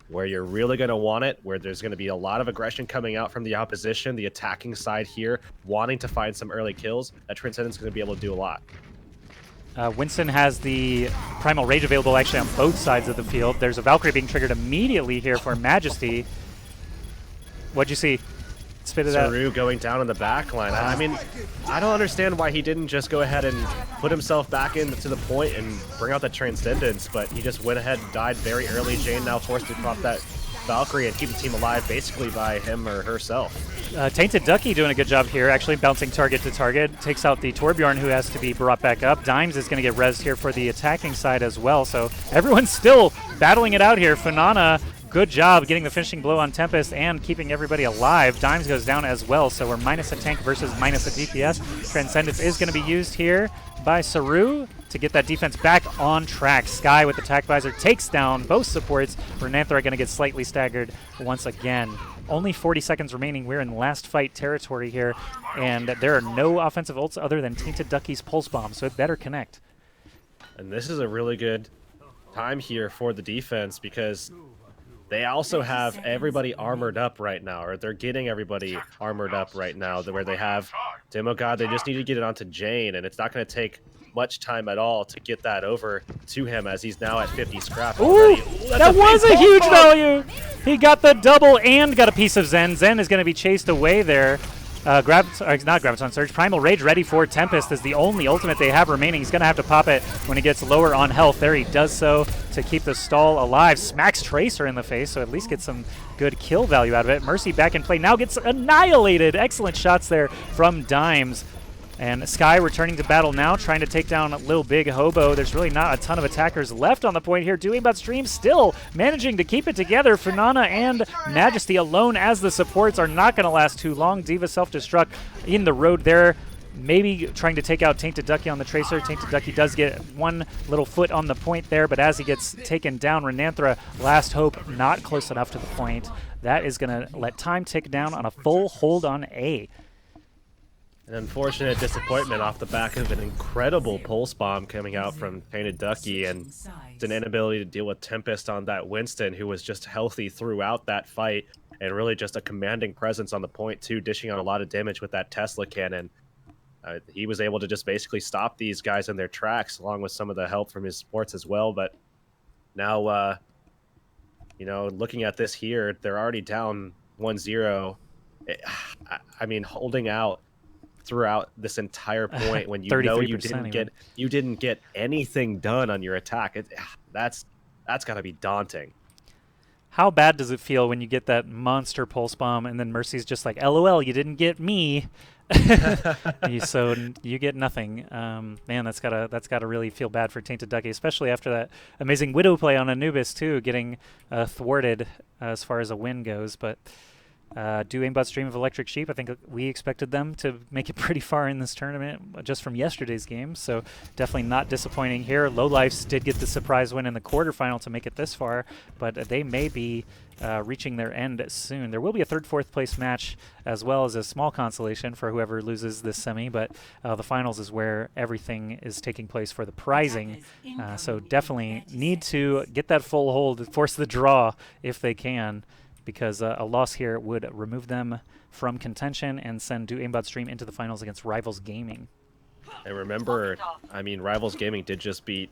where you're really going to want it, where there's going to be a lot of aggression coming out from the opposition, the attacking side here, wanting to find some early kills, that Transcendence is going to be able to do a lot. Winston has the Primal Rage available actually on both sides of the field. There's a Valkyrie being triggered immediately here for Majesty. What'd you see? Spit it out. Saru going down in the back line. I mean, I don't understand why he didn't just go ahead and put himself back into the point and bring out the Transcendence, but he just went ahead and died very early. Jane now forced to drop that Valkyrie and keep the team alive basically by him or herself. Tainted Ducky doing a good job here, actually bouncing target to target. Takes out the Torbjorn, who has to be brought back up. Dimes is going to get rezzed here for the attacking side as well, so everyone's still battling it out here. Funana, good job getting the finishing blow on Tempest and keeping everybody alive. Dimes goes down as well, so we're minus a tank versus minus a DPS. Transcendence is going to be used here by Saru to get that defense back on track. Sky with the Tact Visor takes down both supports. Renanthera going to get slightly staggered once again. Only 40 seconds remaining. We're in last fight territory here, and there are no offensive ults other than Tainted Ducky's Pulse Bomb, so it better connect. And this is a really good time here for the defense because they also have everybody armored up right now, or they're getting everybody armored up right now, where they have Demogod. They just need to get it onto Jane, and it's not going to take much time at all to get that over to him as he's now at 50 scrap already. Ooh, that was a huge value! He got the double and got a piece of Zen. Zen is going to be chased away there. Not Graviton Surge. Primal Rage ready for Tempest is the only ultimate they have remaining. He's going to have to pop it when he gets lower on health. There he does so to keep the stall alive. Smacks Tracer in the face, so at least get some good kill value out of it. Mercy back in play. Now gets annihilated. Excellent shots there from Dimes. And Sky returning to battle now, trying to take down Lil Big Hobo. There's really not a ton of attackers left on the point here. Do Aimbot Stream still managing to keep it together. Funana and Majesty alone as the supports are not going to last too long. Diva self-destruct in the road there. Maybe trying to take out Tainted Ducky on the Tracer. Tainted Ducky does get one little foot on the point there, but as he gets taken down, Renanthera, last hope, not close enough to the point. That is going to let time tick down on a full hold on A. An unfortunate disappointment off the back of an incredible pulse bomb coming out from Tainted Ducky, and it's an inability to deal with Tempest on that Winston, who was just healthy throughout that fight and really just a commanding presence on the point too, dishing out a lot of damage with that Tesla cannon. He was able to just basically stop these guys in their tracks along with some of the help from his supports as well. But now, you know, looking at this here, they're already down 1-0. I mean, holding out throughout this entire point when you know you didn't get anything done on your attack, that's got to be daunting. How bad does it feel when you get that monster pulse bomb and then Mercy's just like, LOL, you didn't get me. So you get nothing. Man, that's gotta really feel bad for Tainted Ducky, especially after that amazing Widow play on Anubis too, getting thwarted as far as a win goes. But do Aimbot Stream of Electric Sheep, I think we expected them to make it pretty far in this tournament just from yesterday's game, so definitely not disappointing here. Lowlifes did get the surprise win in the quarterfinal to make it this far, but they may be reaching their end soon. There will be a third, fourth place match as well as a small consolation for whoever loses this semi, but the finals is where everything is taking place for the prizing. So definitely need to get that full hold, force the draw if they can, because a loss here would remove them from contention and send Do Aimbot Stream into the finals against Rivals Gaming. And remember, I mean, Rivals Gaming did just beat,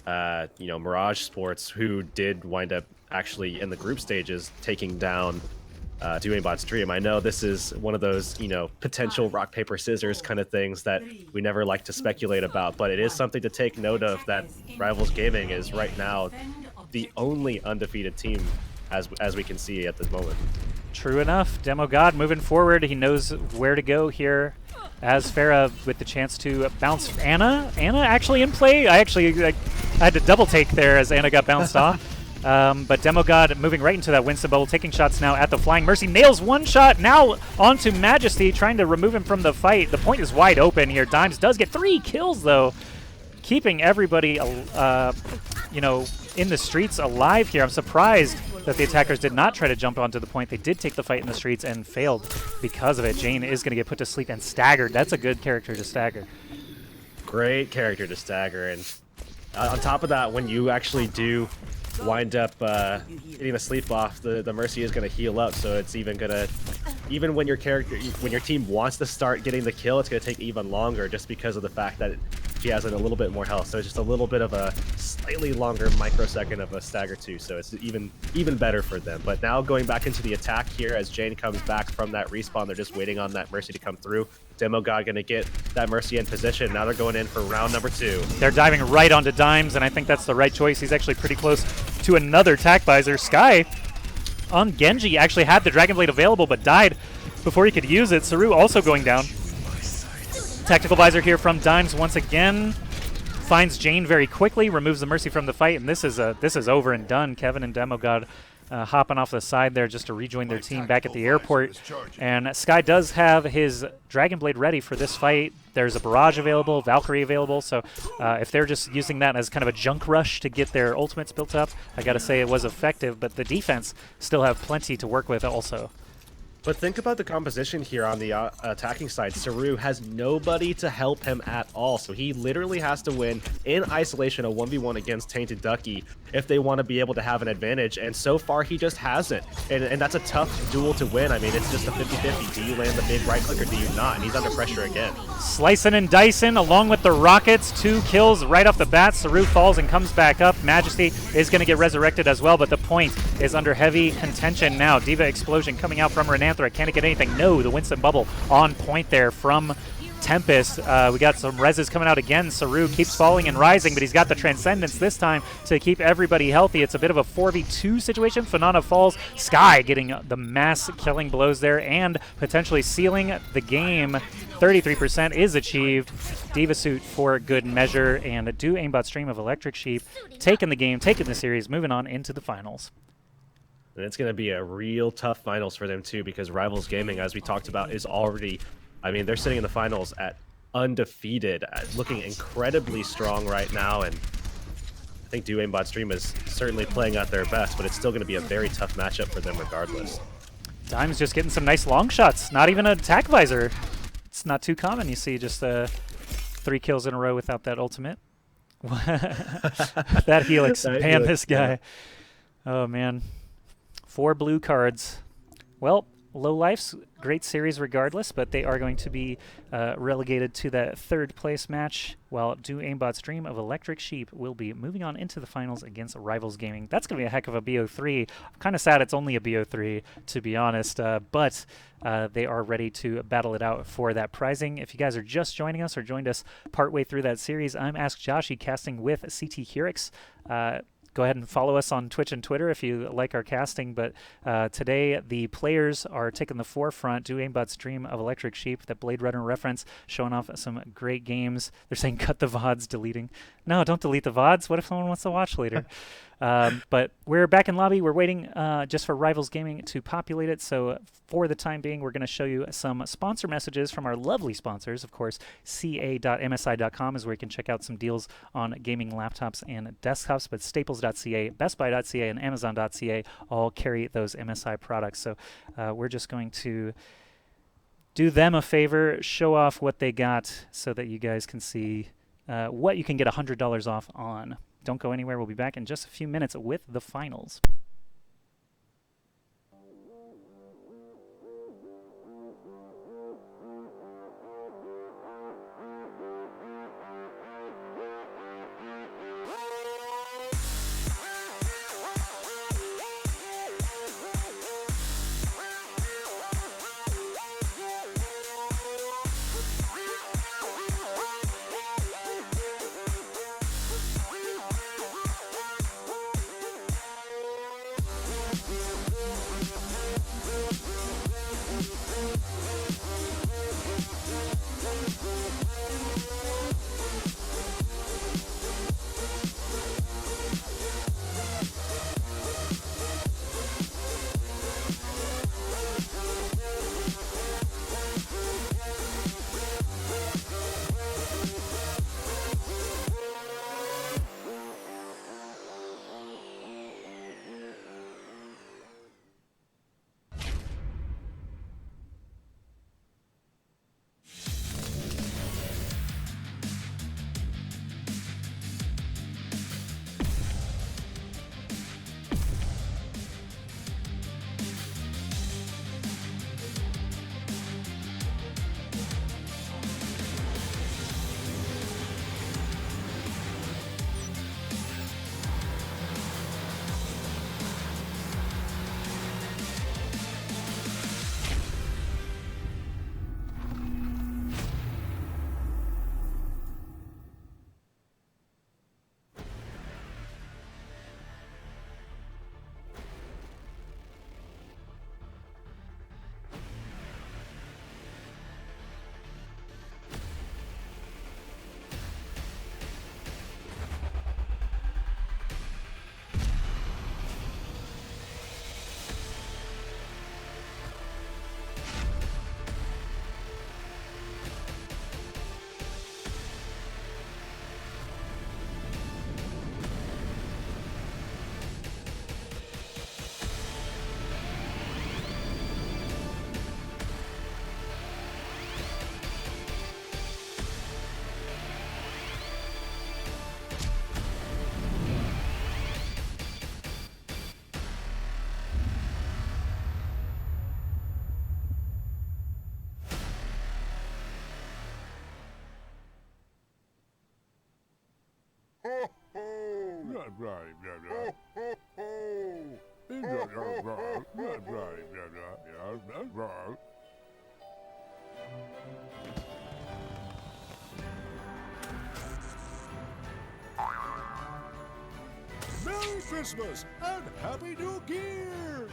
Mirage Sports, who did wind up actually in the group stages taking down Bot's Dream. I know this is one of those, potential rock, paper, scissors kind of things that we never like to speculate about, but it is something to take note of that Rivals Gaming is right now the only undefeated team as we can see at this moment. True enough. Demo God moving forward. He knows where to go here. As Farah with the chance to bounce Anna. Anna actually in play. I had to double take there as Anna got bounced off. But Demo God moving right into that Winston bubble, taking shots now at the Flying Mercy. Nails one shot now onto Majesty, trying to remove him from the fight. The point is wide open here. Dimes does get 3 kills, though, keeping everybody, in the streets alive here. I'm surprised that the attackers did not try to jump onto the point. They did take the fight in the streets and failed because of it. Jane is going to get put to sleep and staggered. That's a good character to stagger. Great character to stagger. And on top of that, when you actually do wind up getting the sleep off, the Mercy is going to heal up. So it's even when your team wants to start getting the kill, it's going to take even longer just because of the fact that she has a little bit more health. So it's just a little bit of a slightly longer microsecond of a stagger too. So it's even better for them. But now going back into the attack here as Jane comes back from that respawn, they're just waiting on that Mercy to come through. Demo God going to get that Mercy in position. Now they're going in for round number 2. They're diving right onto Dimes, and I think that's the right choice. He's actually pretty close to another attack visor. Sky on Genji actually had the Dragon Blade available, but died before he could use it. Saru also going down. Tactical visor here from Dimes once again. Finds Jane very quickly, removes the Mercy from the fight, and this is over and done. Kevin and Demo God hopping off the side there just to rejoin their team back at the airport. And Sky does have his Dragon Blade ready for this fight. There's a Barrage available, Valkyrie available, so if they're just using that as kind of a junk rush to get their ultimates built up, I gotta say it was effective, but the defense still have plenty to work with also. But think about the composition here on the attacking side. Saru has nobody to help him at all, so he literally has to win in isolation a 1v1 against Tainted Ducky if they want to be able to have an advantage, and so far he just hasn't. And that's a tough duel to win. I mean, it's just a 50-50. Do you land the big right click or do you not? And he's under pressure again. Slicing and dicing along with the rockets. 2 kills right off the bat. Saru falls and comes back up. Majesty is going to get resurrected as well, but the point is under heavy contention now. Diva Explosion coming out from Renanthra. Can it get anything? No, the Winston bubble on point there from Tempest. We got some reses coming out again. Saru keeps falling and rising, but he's got the Transcendence this time to keep everybody healthy. It's a bit of a 4v2 situation. Phenomena falls. Sky getting the mass killing blows there and potentially sealing the game. 33% is achieved. Diva Suit for good measure, and do aimbot stream of Electric Sheep taking the game, taking the series, moving on into the finals. And it's going to be a real tough finals for them too, because Rivals Gaming, as we talked about, is already, I mean, they're sitting in the finals at undefeated, looking incredibly strong right now. And I think Do Aimbot Stream is certainly playing at their best, but it's still going to be a very tough matchup for them regardless. Dime's just getting some nice long shots. Not even an attack visor. It's not too common. You see just 3 kills in a row without that ultimate. That Helix, man, this guy. Yeah. Oh, man. 4 blue cards. Well, Low Life's great series regardless, but they are going to be relegated to that 3rd place match, while Do Aimbot's Dream of Electric Sheep will be moving on into the finals against Rivals Gaming. That's going to be a heck of a BO3. I'm kind of sad it's only a BO3, to be honest, but they are ready to battle it out for that prizing. If you guys are just joining us or joined us partway through that series, I'm Ask Joshy, casting with CT Hurix. Go ahead and follow us on Twitch and Twitter if you like our casting. But today, the players are taking the forefront. Do Aimbot's Dream of Electric Sheep, that Blade Runner reference, showing off some great games. They're saying cut the VODs, deleting. No, don't delete the VODs. What if someone wants to watch later? But we're back in lobby. We're waiting just for Rivals Gaming to populate it. So for the time being, we're going to show you some sponsor messages from our lovely sponsors. Of course, ca.msi.com is where you can check out some deals on gaming laptops and desktops. But staples.ca, bestbuy.ca, and amazon.ca all carry those MSI products. So we're just going to do them a favor, show off what they got so that you guys can see what you can get $100 off on. Don't go anywhere. We'll be back in just a few minutes with the finals. Merry Christmas and Happy New Year!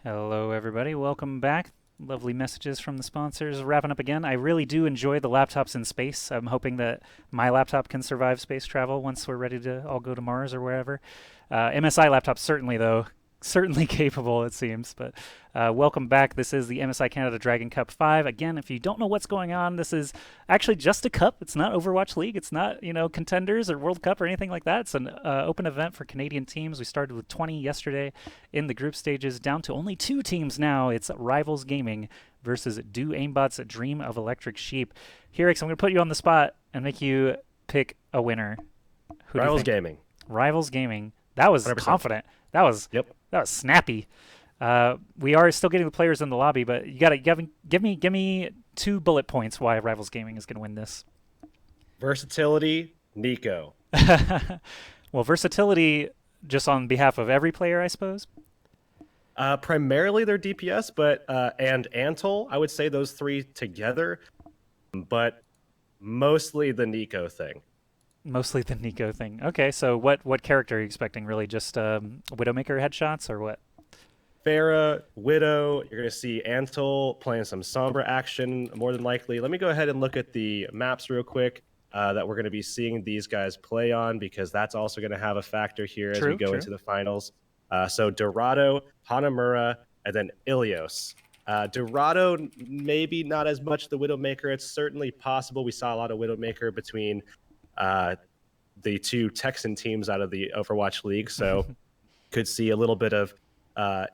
Hello, everybody. Welcome back. Lovely messages from the sponsors. Wrapping up again. I really do enjoy the laptops in space. I'm hoping that my laptop can survive space travel once we're ready to all go to Mars or wherever. MSI laptops certainly, though. Certainly capable, it seems. But welcome back. This is the MSI Canada Dragon Cup 5. Again, if you don't know what's going on, this is actually just a cup. It's not Overwatch League. It's not, Contenders or World Cup or anything like that. It's an open event for Canadian teams. We started with 20 yesterday in the group stages, down to only 2 teams now. It's Rivals Gaming versus Do Aimbot's Dream of Electric Sheep. Hirix, I'm going to put you on the spot and make you pick a winner. Who Rivals Gaming. Rivals Gaming. That was 100%. confident. That was snappy. We are still getting the players in the lobby, but you gotta give me 2 bullet points why Rivals Gaming is gonna win this. Versatility, Nico. Well, versatility just on behalf of every player, I suppose. Primarily their DPS, but and Antol, I would say those 3 together, but mostly the Nico thing. Mostly the Nico thing. Okay, so what character are you expecting? Really, just Widowmaker headshots or what? Pharah, Widow, you're going to see Antol playing some Sombra action, more than likely. Let me go ahead and look at the maps real quick that we're going to be seeing these guys play on, because that's also going to have a factor here as we go into the finals. So Dorado, Hanamura, and then Ilios. Dorado, maybe not as much the Widowmaker. It's certainly possible. We saw a lot of Widowmaker between the 2 Texan teams out of the Overwatch League, so could see a little bit of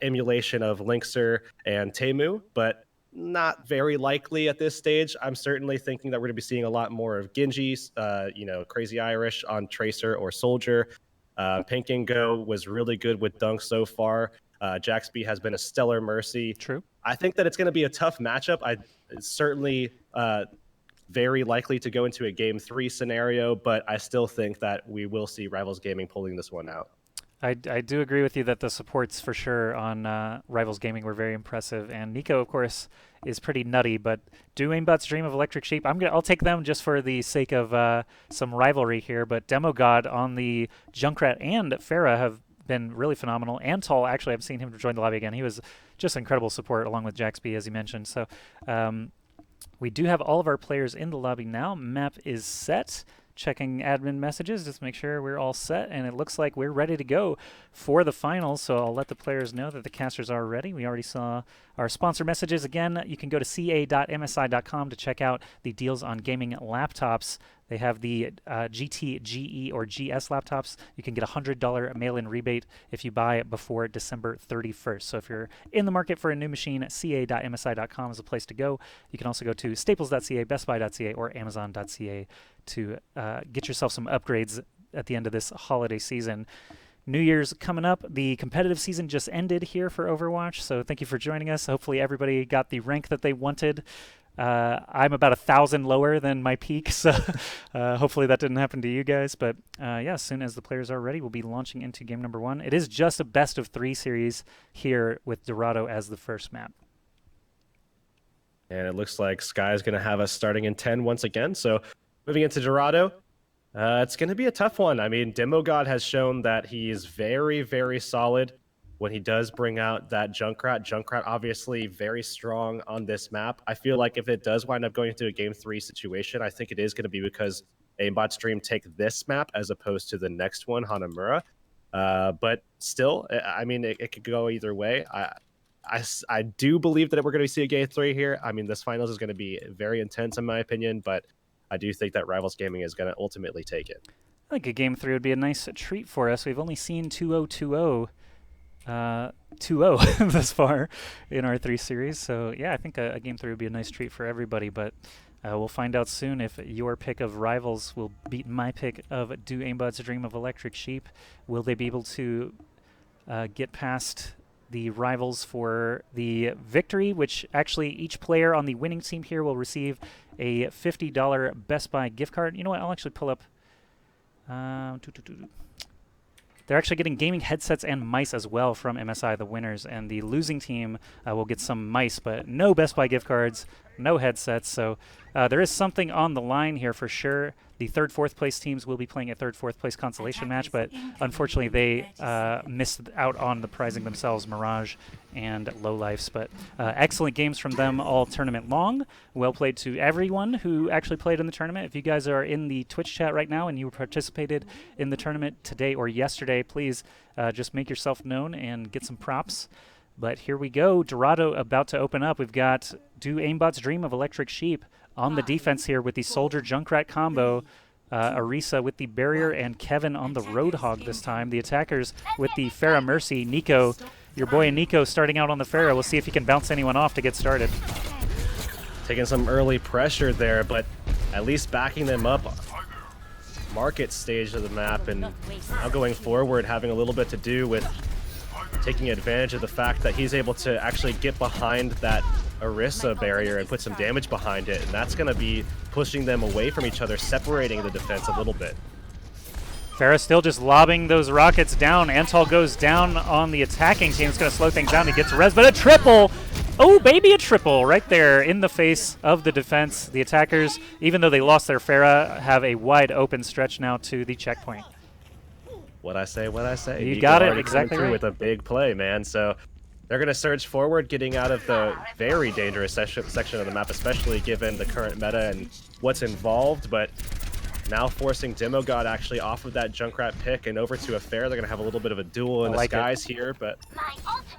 emulation of Linkser and Temu, but not very likely at this stage. I'm certainly thinking that we're going to be seeing a lot more of Genji, Crazy Irish on Tracer or Soldier. Pink and Go was really good with Dunk so far. Jaxby has been a stellar Mercy. True. I think that it's going to be a tough matchup. It's certainly very likely to go into a Game 3 scenario, but I still think that we will see Rivals Gaming pulling this one out. I do agree with you that the supports for sure on Rivals Gaming were very impressive, and Nico, of course, is pretty nutty. But Do Aimbot's Dream of Electric Sheep, I'll take them just for the sake of some rivalry here. But Demo God on the Junkrat and Pharah have been really phenomenal. Antol, actually, I've seen him join the lobby again. He was just incredible support along with Jaxby, as you mentioned. So we do have all of our players in the lobby now. Map is set. Checking admin messages just to make sure we're all set, and it looks like we're ready to go for the finals. So I'll let the players know that the casters are ready. We already saw our sponsor messages. Again, you can go to ca.msi.com to check out the deals on gaming laptops. They have the GT, GE, or GS laptops. You can get a $100 mail-in rebate if you buy it before December 31st. So if you're in the market for a new machine, ca.msi.com is a place to go. You can also go to staples.ca, bestbuy.ca, or amazon.ca to get yourself some upgrades at the end of this holiday season. New Year's coming up. The competitive season just ended here for Overwatch, so thank you for joining us. Hopefully everybody got the rank that they wanted. I'm about 1,000 lower than my peak, so hopefully that didn't happen to you guys. But yeah, as soon as the players are ready, we'll be launching into game number 1. It is just a best of 3 series here with Dorado as the first map. And it looks like Sky is going to have us starting in 10 once again. So moving into Dorado, it's going to be a tough one. I mean, Demogod has shown that he is very, very solid when he does bring out that Junkrat. Junkrat obviously very strong on this map. I feel like if it does wind up going into a game 3 situation, I think it is going to be because Aimbot's Dream take this map as opposed to the next one, Hanamura. But still, I mean, it could go either way. I do believe that we're going to see a game 3 here. I mean, this finals is going to be very intense in my opinion, but I do think that Rivals Gaming is going to ultimately take it. I think a game 3 would be a nice treat for us. We've only seen 2-0-2-0 thus far in our 3 series. So yeah, I think a game 3 would be a nice treat for everybody, but we'll find out soon if your pick of Rivals will beat my pick of Do Aimbot's Dream of Electric Sheep. Will they be able to get past the Rivals for the victory, which actually each player on the winning team here will receive a $50 Best Buy gift card. You know what? I'll actually pull up. They're actually getting gaming headsets and mice as well from MSI, the winners, and the losing team will get some mice, but no Best Buy gift cards, no headsets. So there is something on the line here for sure. The 3rd, 4th place teams will be playing a 3rd, 4th place consolation match, but unfortunately they missed out on the prizing themselves, Mirage and Lowlifes. But excellent games from them all tournament long. Well played to everyone who actually played in the tournament. If you guys are in the Twitch chat right now and you participated in the tournament today or yesterday, please just make yourself known and get some props. But here we go. Dorado about to open up. We've got Do Aimbot's Dream of Electric Sheep on the defense here with the Soldier Junkrat combo. Arisa with the barrier and Kevin on the Roadhog this time. The attackers with the Pharah Mercy. Nico, your boy Nico starting out on the Pharah. We'll see if he can bounce anyone off to get started. Taking some early pressure there, but at least backing them up. Market stage of the map, and now going forward having a little bit to do with taking advantage of the fact that he's able to actually get behind that Arisa barrier and put some damage behind it, and that's going to be pushing them away from each other, separating the defense a little bit. Pharah still just lobbing those rockets down. Antal goes down on the attacking team. It's going to slow things down. He gets res, but a triple! Oh, baby, a triple right there in the face of the defense. The attackers, even though they lost their Pharah, have a wide open stretch now to the checkpoint. What I say, what I say. You got it, exactly right. With a big play, man. So they're going to surge forward, getting out of the very dangerous section of the map, especially given the current meta and what's involved. But now forcing Demogod actually off of that Junkrat pick and over to a Fair. They're going to have a little bit of a duel in the skies here, but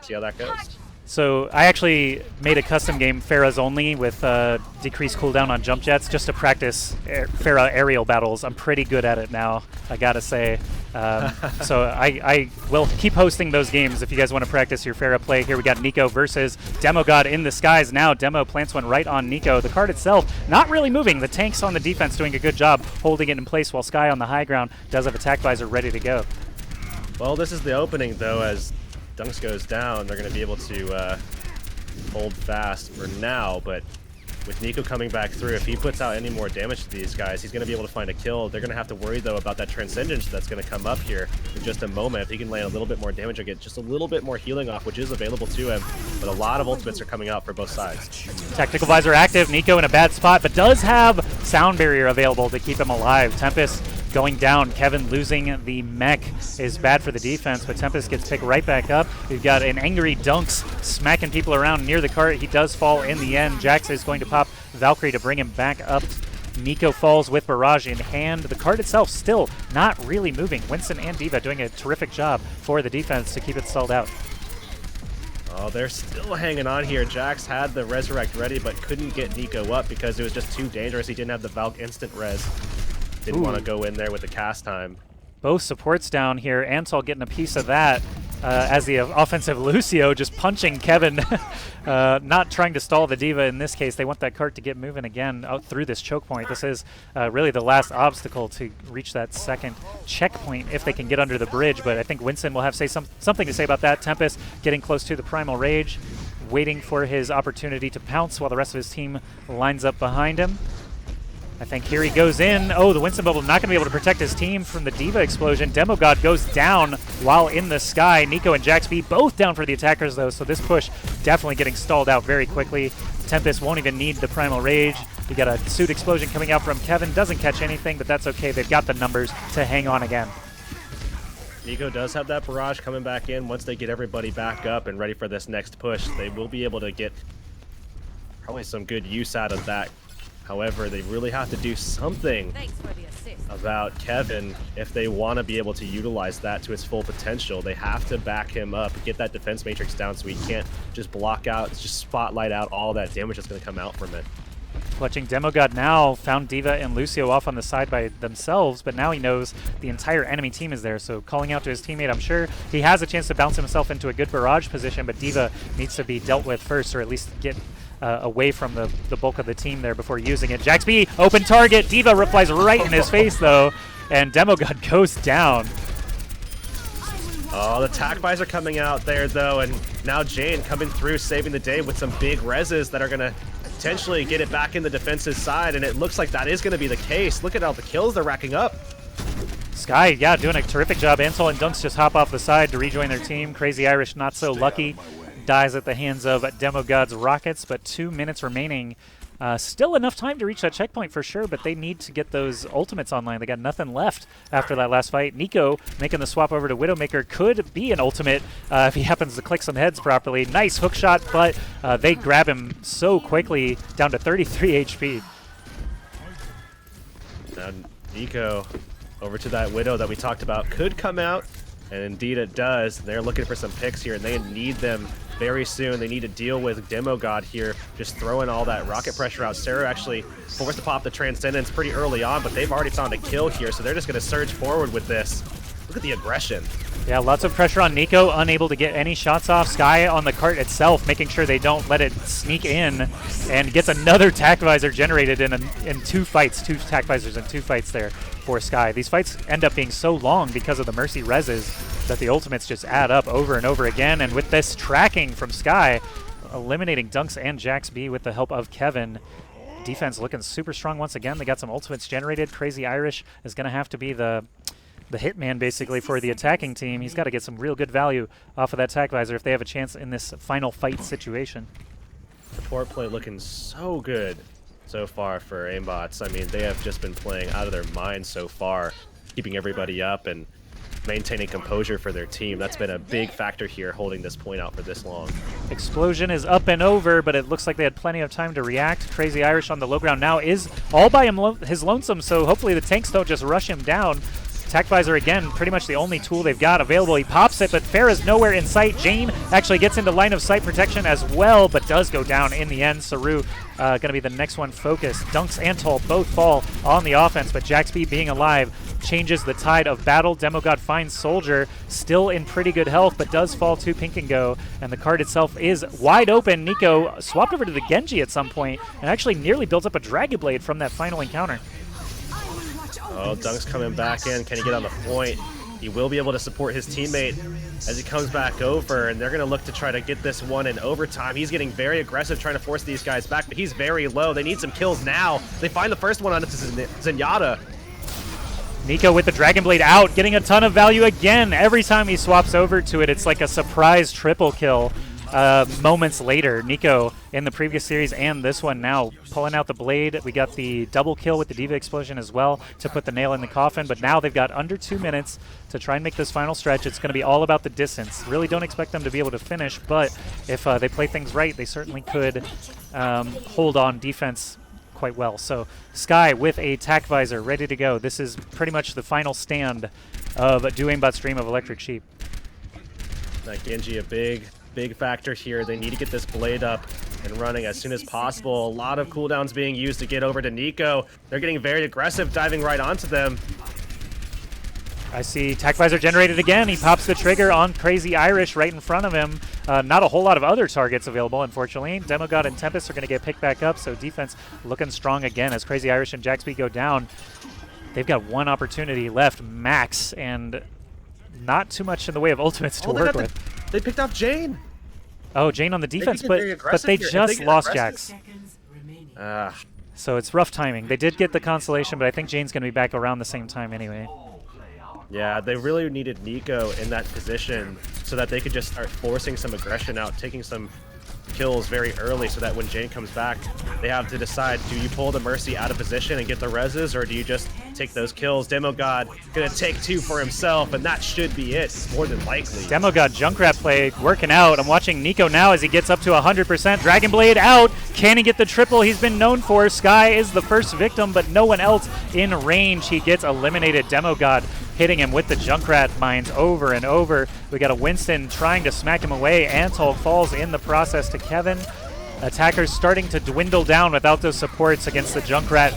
see how that goes. So I actually made a custom game, Pharah's only, with decreased cooldown on jump jets, just to practice Pharah aerial battles. I'm pretty good at it now, I gotta say. So I will keep hosting those games if you guys want to practice your Pharah play. Here we got Nico versus Demogod in the skies now. Demo plants one right on Nico. The card itself not really moving. The tanks on the defense doing a good job holding it in place, while Sky on the high ground does have attack visor ready to go. Well, this is the opening, though, as Dunks goes down. They're going to be able to hold fast for now, but with Nico coming back through, if he puts out any more damage to these guys, he's going to be able to find a kill. They're going to have to worry, though, about that Transcendence that's going to come up here in just a moment. If he can land a little bit more damage or get just a little bit more healing off, which is available to him, but a lot of ultimates are coming out for both sides. Tactical visor active. Nico in a bad spot, but does have sound barrier available to keep him alive. Tempest going down. Kevin losing the mech is bad for the defense, but Tempest gets picked right back up. We've got an angry Dunks smacking people around near the cart. He does fall in the end. Jax is going to pop Valkyrie to bring him back up. Nico falls with Barrage in hand. The card itself still not really moving. Winston and Diva doing a terrific job for the defense to keep it stalled out. Oh, they're still hanging on here. Jax had the Resurrect ready, but couldn't get Nico up because it was just too dangerous. He didn't have the Valk instant res. Didn't want to go in there with the cast time. Both supports down here. Antal getting a piece of that. as the offensive Lucio just punching Kevin, not trying to stall the Diva in this case. They want that cart to get moving again out through this choke point. This is really the last obstacle to reach that second checkpoint if they can get under the bridge, but I think Winston will have something to say about that. Tempest getting close to the Primal Rage, waiting for his opportunity to pounce while the rest of his team lines up behind him. I think here he goes in. Oh, the Winston bubble not going to be able to protect his team from the Diva explosion. Demogod goes down while in the sky. Nico and JaxB both down for the attackers, though, so this push definitely getting stalled out very quickly. Tempest won't even need the Primal Rage. We got a suit explosion coming out from Kevin. Doesn't catch anything, but that's okay. They've got the numbers to hang on again. Nico does have that barrage coming back in. Once they get everybody back up and ready for this next push, they will be able to get probably some good use out of that. However, they really have to do something about Kevin if they want to be able to utilize that to its full potential. They have to back him up, get that defense matrix down so he can't just block out, just spotlight out all that damage that's going to come out from it. Clutching Demogod now, found Diva and Lucio off on the side by themselves, but now he knows the entire enemy team is there, so calling out to his teammate, I'm sure he has a chance to bounce himself into a good barrage position, but Diva needs to be dealt with first, or at least get away from the bulk of the team there before using it. JaxB, open target. Diva replies right in his face, though, and Demogod goes down. Oh, the tack visor coming out there, though, and now Jane coming through, saving the day with some big reses that are going to potentially get it back in the defensive side, and it looks like that is going to be the case. Look at all the kills they're racking up. Sky, yeah, doing a terrific job. Ansel and Dunks just hop off the side to rejoin their team. Crazy Irish not so lucky. Dies at the hands of Demogod's rockets, but 2 minutes remaining. Still enough time to reach that checkpoint for sure, but they need to get those ultimates online. They got nothing left after that last fight. Nico making the swap over to Widowmaker could be an ultimate if he happens to click some heads properly. Nice hook shot, but they grab him so quickly, down to 33 HP. Now Nico over to that Widow that we talked about could come out, and indeed it does. They're looking for some picks here, and they need them very soon. They need to deal with Demogod here, just throwing all that rocket pressure out. Sarah actually forced to pop the Transcendence pretty early on, but they've already found a kill here, so they're just going to surge forward with this. Look at the aggression. Yeah, lots of pressure on Nico, unable to get any shots off. Sky on the cart itself, making sure they don't let it sneak in, and gets another tack visor generated in 2 fights, 2 tack visors in 2 fights there for Sky. These fights end up being so long because of the Mercy reses that the ultimates just add up over and over again, and with this tracking from Sky, eliminating Dunks and JaxB with the help of Kevin. Defense looking super strong once again. They got some ultimates generated. Crazy Irish is going to have to be the hitman basically for the attacking team. He's got to get some real good value off of that tack visor if they have a chance in this final fight situation. Support play looking so good so far for Aimbots. I mean, they have just been playing out of their minds so far, keeping everybody up and maintaining composure for their team. That's been a big factor here, holding this point out for this long. Explosion is up and over, but it looks like they had plenty of time to react. Crazy Irish on the low ground now is all by his lonesome, so hopefully the tanks don't just rush him down. Tack visor again, pretty much the only tool they've got available. He pops it, but Farah's nowhere in sight. Jane actually gets into line of sight protection as well, but does go down in the end. Saru going to be the next one focused. Dunks and Tol both fall on the offense, but JaxB being alive changes the tide of battle. Demogod finds Soldier, still in pretty good health, but does fall to Pink and Go, and the card itself is wide open. Nico swapped over to the Genji at some point and actually nearly built up a Dragon Blade from that final encounter. Oh, Dunk's coming back in. Can he get on the point? He will be able to support his teammate as he comes back over, and they're going to look to try to get this one in overtime. He's getting very aggressive, trying to force these guys back, but he's very low. They need some kills now. They find the first one on Zenyatta. Nico with the Dragon Blade out, getting a ton of value again. Every time he swaps over to it, it's like a surprise triple kill. Moments later, Nico in the previous series and this one now pulling out the blade. We got the double kill with the Diva explosion as well to put the nail in the coffin, but now they've got under 2 minutes to try and make this final stretch. It's going to be all about the distance. Really don't expect them to be able to finish, but if they play things right, they certainly could hold on defense quite well. So Sky with a tack visor ready to go. This is pretty much the final stand of Aimbot's Dream of Electric Sheep. That Genji a big factor here. They need to get this blade up and running as soon as possible. A lot of cooldowns being used to get over to Nico. They're getting very aggressive, diving right onto them. I see Tac Visor generated again. He pops the trigger on Crazy Irish right in front of him. Not a whole lot of other targets available, unfortunately. Demogod and Tempest are going to get picked back up, so defense looking strong again as Crazy Irish and Jackspeed go down. They've got one opportunity left, max, and not too much in the way of ultimates to work with. They picked off Jane. Oh, Jane on the defense, but they here. just lost Jax. Seconds remaining. So it's rough timing. They did get the consolation, but I think Jane's going to be back around the same time anyway. Yeah, they really needed Nico in that position so that they could just start forcing some aggression out, taking some kills very early so that when Jane comes back, they have to decide, do you pull the Mercy out of position and get the reses, or do you just take those kills? Demogod gonna take 2 for himself, and that should be it, more than likely. Demogod Junkrat play working out. I'm watching Nico now as he gets up to 100%. Dragon Blade out. Can he get the triple he's been known for? Sky is the first victim, but no one else in range. He gets eliminated. Demogod hitting him with the Junkrat mines over and over. We got a Winston trying to smack him away. Antol falls in the process to Kevin. Attackers starting to dwindle down without those supports against the Junkrat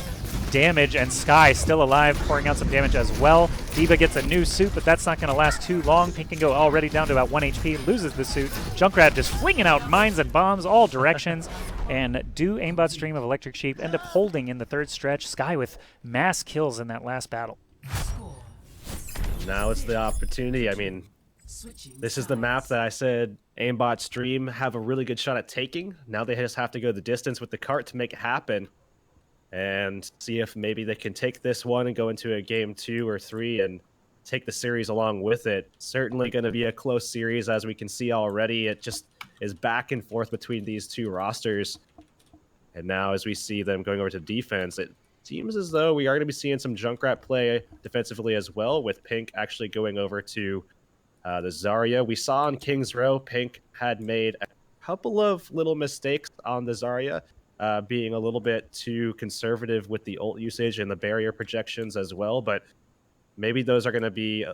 damage, and Sky still alive, pouring out some damage as well. D.Va gets a new suit, but that's not going to last too long. Pink and Go already down to about 1 HP, loses the suit. Junkrat just flinging out mines and bombs all directions. And do aimbot stream of Electric Sheep end up holding in the third stretch? Sky with mass kills in that last battle. Now it's the opportunity. I mean, this is the map that I said aimbot stream have a really good shot at taking. Now they just have to go the distance with the cart to make it happen and see if maybe they can take this one and go into a game 2 or 3 and take the series along with it. Certainly going to be a close series, as we can see already. It just is back and forth between these two rosters. And now as we see them going over to defense, it seems as though we are going to be seeing some Junkrat play defensively as well, with Pink actually going over to the Zarya. We saw on King's Row, Pink had made a couple of little mistakes on the Zarya, being a little bit too conservative with the ult usage and the barrier projections as well, but maybe those are going to be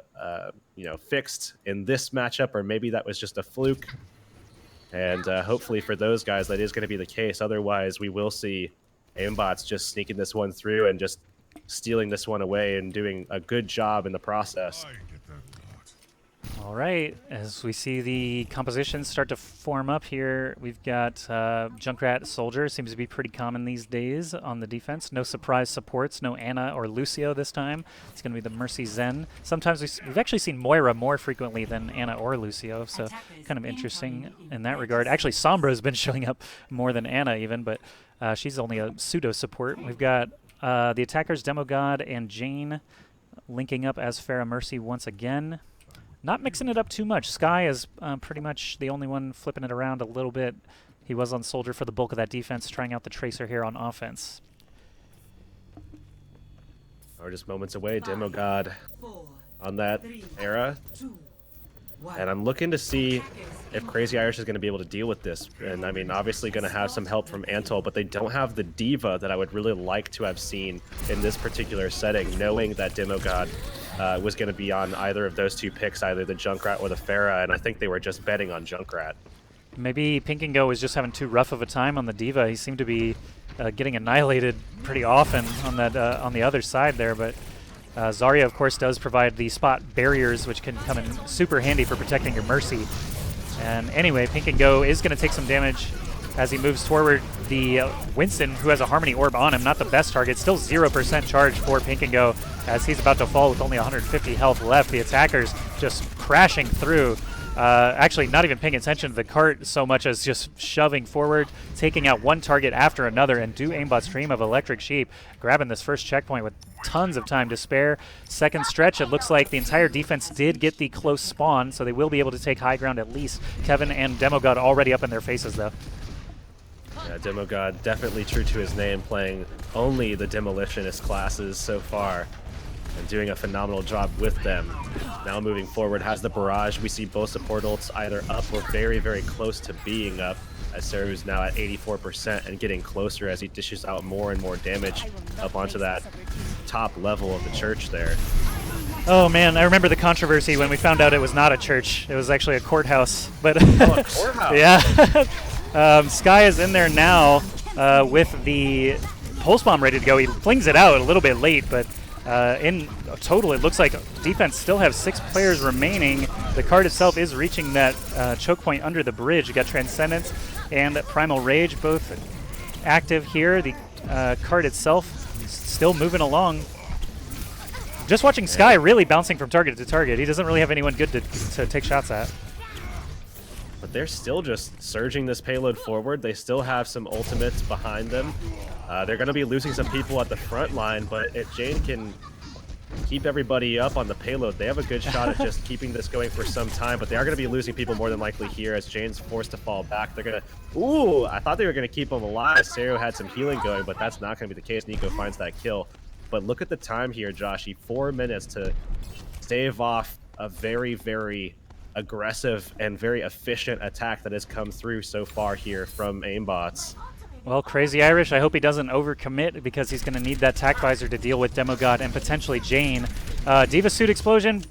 fixed in this matchup, or maybe that was just a fluke. And hopefully for those guys, that is going to be the case. Otherwise, we will see aimbots just sneaking this one through and just stealing this one away and doing a good job in the process. All right, as we see the compositions start to form up here, we've got Junkrat Soldier, seems to be pretty common these days on the defense. No surprise supports, no Ana or Lucio this time. It's going to be the Mercy Zen. Sometimes we've actually seen Moira more frequently than Ana or Lucio, so kind of interesting in that regard. Actually, Sombra's been showing up more than Ana even, but she's only a pseudo support. We've got the attackers, Demogod and Jane, linking up as Pharah Mercy once again. Not mixing it up too much. Sky is pretty much the only one flipping it around a little bit. He was on Soldier for the bulk of that defense, trying out the Tracer here on offense. We're just moments away, Demogod on that era. And I'm looking to see if Crazy Irish is going to be able to deal with this. And I mean, obviously going to have some help from Antol, but they don't have the D.Va that I would really like to have seen in this particular setting, knowing that Demogod was going to be on either of those two picks, either the Junkrat or the Pharah, and I think they were just betting on Junkrat. Maybe Pink and Go was just having too rough of a time on the D.Va. He seemed to be getting annihilated pretty often on that on the other side there, but Zarya, of course, does provide the spot barriers, which can come in super handy for protecting your Mercy. And anyway, Pink and Go is going to take some damage as he moves forward. The Winston, who has a Harmony Orb on him, not the best target, still 0% charge for Pink and Go as he's about to fall with only 150 health left. The attackers just crashing through. Actually, not even paying attention to the cart so much as just shoving forward, taking out one target after another, and do aimbot stream of Electric Sheep, grabbing this first checkpoint with tons of time to spare. Second stretch, it looks like the entire defense did get the close spawn, so they will be able to take high ground at least. Kevin and Demogod already up in their faces, though. Yeah, Demogod definitely true to his name, playing only the Demolitionist classes so far, and doing a phenomenal job with them. Now moving forward, has the barrage. We see both support ults either up or very, very close to being up, as Seru's now at 84% and getting closer as he dishes out more and more damage up onto that top level of the church there. Oh man, I remember the controversy when we found out it was not a church. It was actually a courthouse. But Oh, a courthouse! Yeah. Sky is in there now with the pulse bomb ready to go. He flings it out a little bit late, but In total, it looks like defense still have 6 players remaining. The card itself is reaching that choke point under the bridge. You got Transcendence and Primal Rage both active here. The card itself still moving along. Just watching Sky really bouncing from target to target. He doesn't really have anyone good to take shots at. But they're still just surging this payload forward. They still have some ultimates behind them. They're going to be losing some people at the front line, but if Jane can keep everybody up on the payload, they have a good shot at just keeping this going for some time, but they are going to be losing people more than likely here as Jane's forced to fall back. They're going to... Ooh, I thought they were going to keep him alive. Serio had some healing going, but that's not going to be the case. Nico finds that kill. But look at the time here, Joshy. 4 minutes to stave off a very, very aggressive and very efficient attack that has come through so far here from aimbots. Well, Crazy Irish, I hope he doesn't overcommit because he's going to need that tac visor to deal with Demogod and potentially Jane. Diva Suit Explosion,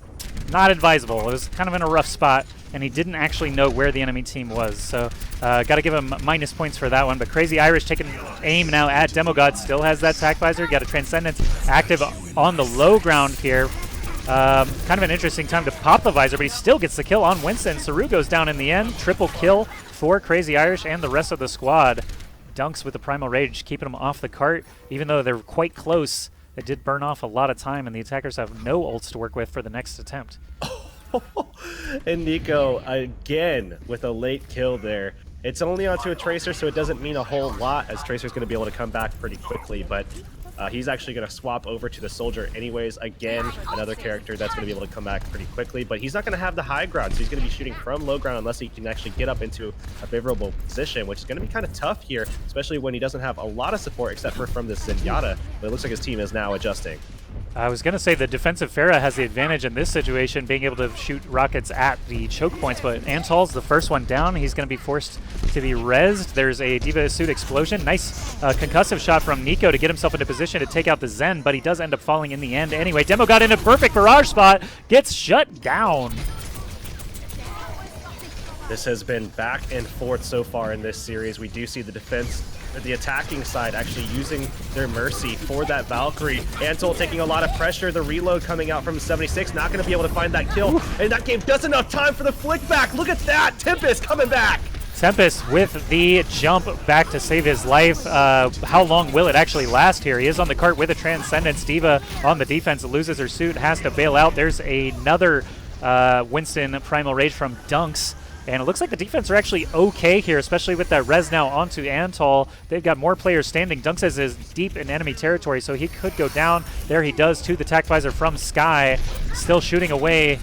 not advisable. It was kind of in a rough spot, and he didn't actually know where the enemy team was. So got to give him minus points for that one. But Crazy Irish taking aim now at Demogod, still has that tac visor. Got a Transcendence active on the low ground here. Kind of an interesting time to pop the visor, but he still gets the kill on Winston. Saru goes down in the end. Triple kill for Crazy Irish and the rest of the squad. Dunks with the Primal Rage, keeping them off the cart. Even though they're quite close, it did burn off a lot of time, and the attackers have no ults to work with for the next attempt. And Nico, again, with a late kill there. It's only onto a Tracer, so it doesn't mean a whole lot, as Tracer's going to be able to come back pretty quickly, but he's actually going to swap over to the Soldier anyways. Again, another character that's going to be able to come back pretty quickly, but he's not going to have the high ground, so he's going to be shooting from low ground unless he can actually get up into a favorable position, which is going to be kind of tough here, especially when he doesn't have a lot of support except for from this Zenyatta, but it looks like his team is now adjusting. I was going to say the defensive Pharah has the advantage in this situation, being able to shoot rockets at the choke points, but Antol's the first one down. He's going to be forced to be rezzed. There's a Diva Suit Explosion. Nice concussive shot from Nico to get himself into position to take out the Zen, but he does end up falling in the end anyway. Demo got in a perfect barrage spot, gets shut down. This has been back and forth so far in this series. We do see the defense, the attacking side, actually using their Mercy for that Valkyrie. Antol taking a lot of pressure. The reload coming out from 76, not going to be able to find that kill. And that game does enough time for the flick back. Look at that, Tempest coming back. Tempest with the jump back to save his life. How long will it actually last here? He is on the cart with a Transcendence. Diva on the defense loses her suit, has to bail out. There's another Winston Primal Rage from Dunks. And it looks like the defense are actually okay here, especially with that res now onto Antol. They've got more players standing. Dunks is deep in enemy territory, so he could go down. There he does to the tac visor from Sky. Still shooting away.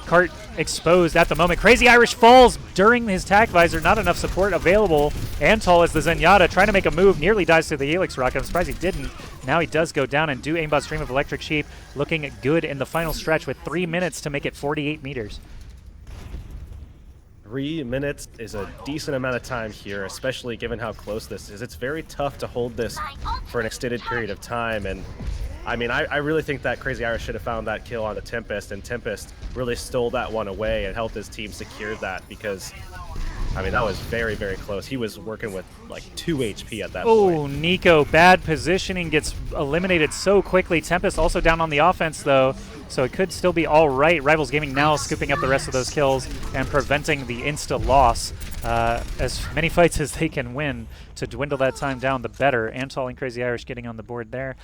Cart exposed at the moment. Crazy Irish falls during his tac visor. Not enough support available. Antol is the Zenyatta trying to make a move. Nearly dies to the Helix rocket. I'm surprised he didn't. Now he does go down and do aimbot stream of Electric Sheep. Looking good in the final stretch with 3 minutes to make it 48 meters. 3 minutes is a decent amount of time here, especially given how close this is. It's very tough to hold this for an extended period of time, and I mean, I really think that Crazy Irish should have found that kill on the Tempest, and Tempest really stole that one away and helped his team secure that, because I mean, that was very, very close. He was working with like 2 HP at that point. Oh, Nico, bad positioning, gets eliminated so quickly. Tempest also down on the offense, though, so it could still be all right. Rivals Gaming now scooping up the rest of those kills and preventing the insta-loss. As many fights as they can win to dwindle that time down, the better. Antol and Crazy Irish getting on the board there.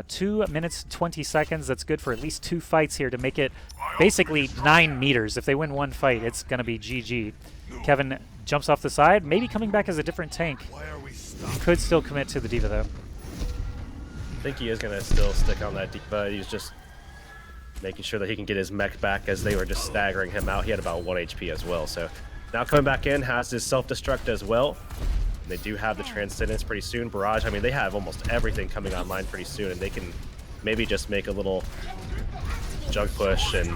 2 minutes, 20 seconds. That's good for at least 2 fights here to make it basically 9 meters. If they win 1 fight, it's going to be GG. Kevin jumps off the side, maybe coming back as a different tank. Could still commit to the Diva, though. I think he is going to still stick on that Diva. He's just making sure that he can get his mech back as they were just staggering him out. He had about 1 HP as well. So now coming back in, has his self-destruct as well. They do have the Transcendence pretty soon. Barrage, I mean, they have almost everything coming online pretty soon, and they can maybe just make a little jug push, and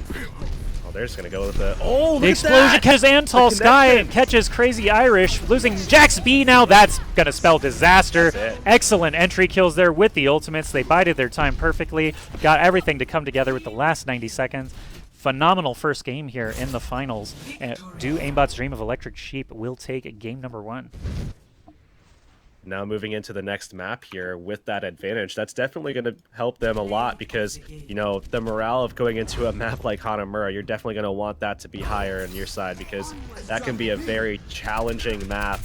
oh, they're just going to go with the... Oh, the explosion, because Antol Sky catches Crazy Irish, losing Jax B now. That's going to spell disaster. Excellent entry kills there with the ultimates. They bided their time perfectly, got everything to come together with the last 90 seconds. Phenomenal first game here in the finals. Do Aimbot's Dream of Electric Sheep will take game number 1. Now moving into the next map here with that advantage, that's definitely going to help them a lot because, you know, the morale of going into a map like Hanamura, you're definitely going to want that to be higher on your side because that can be a very challenging map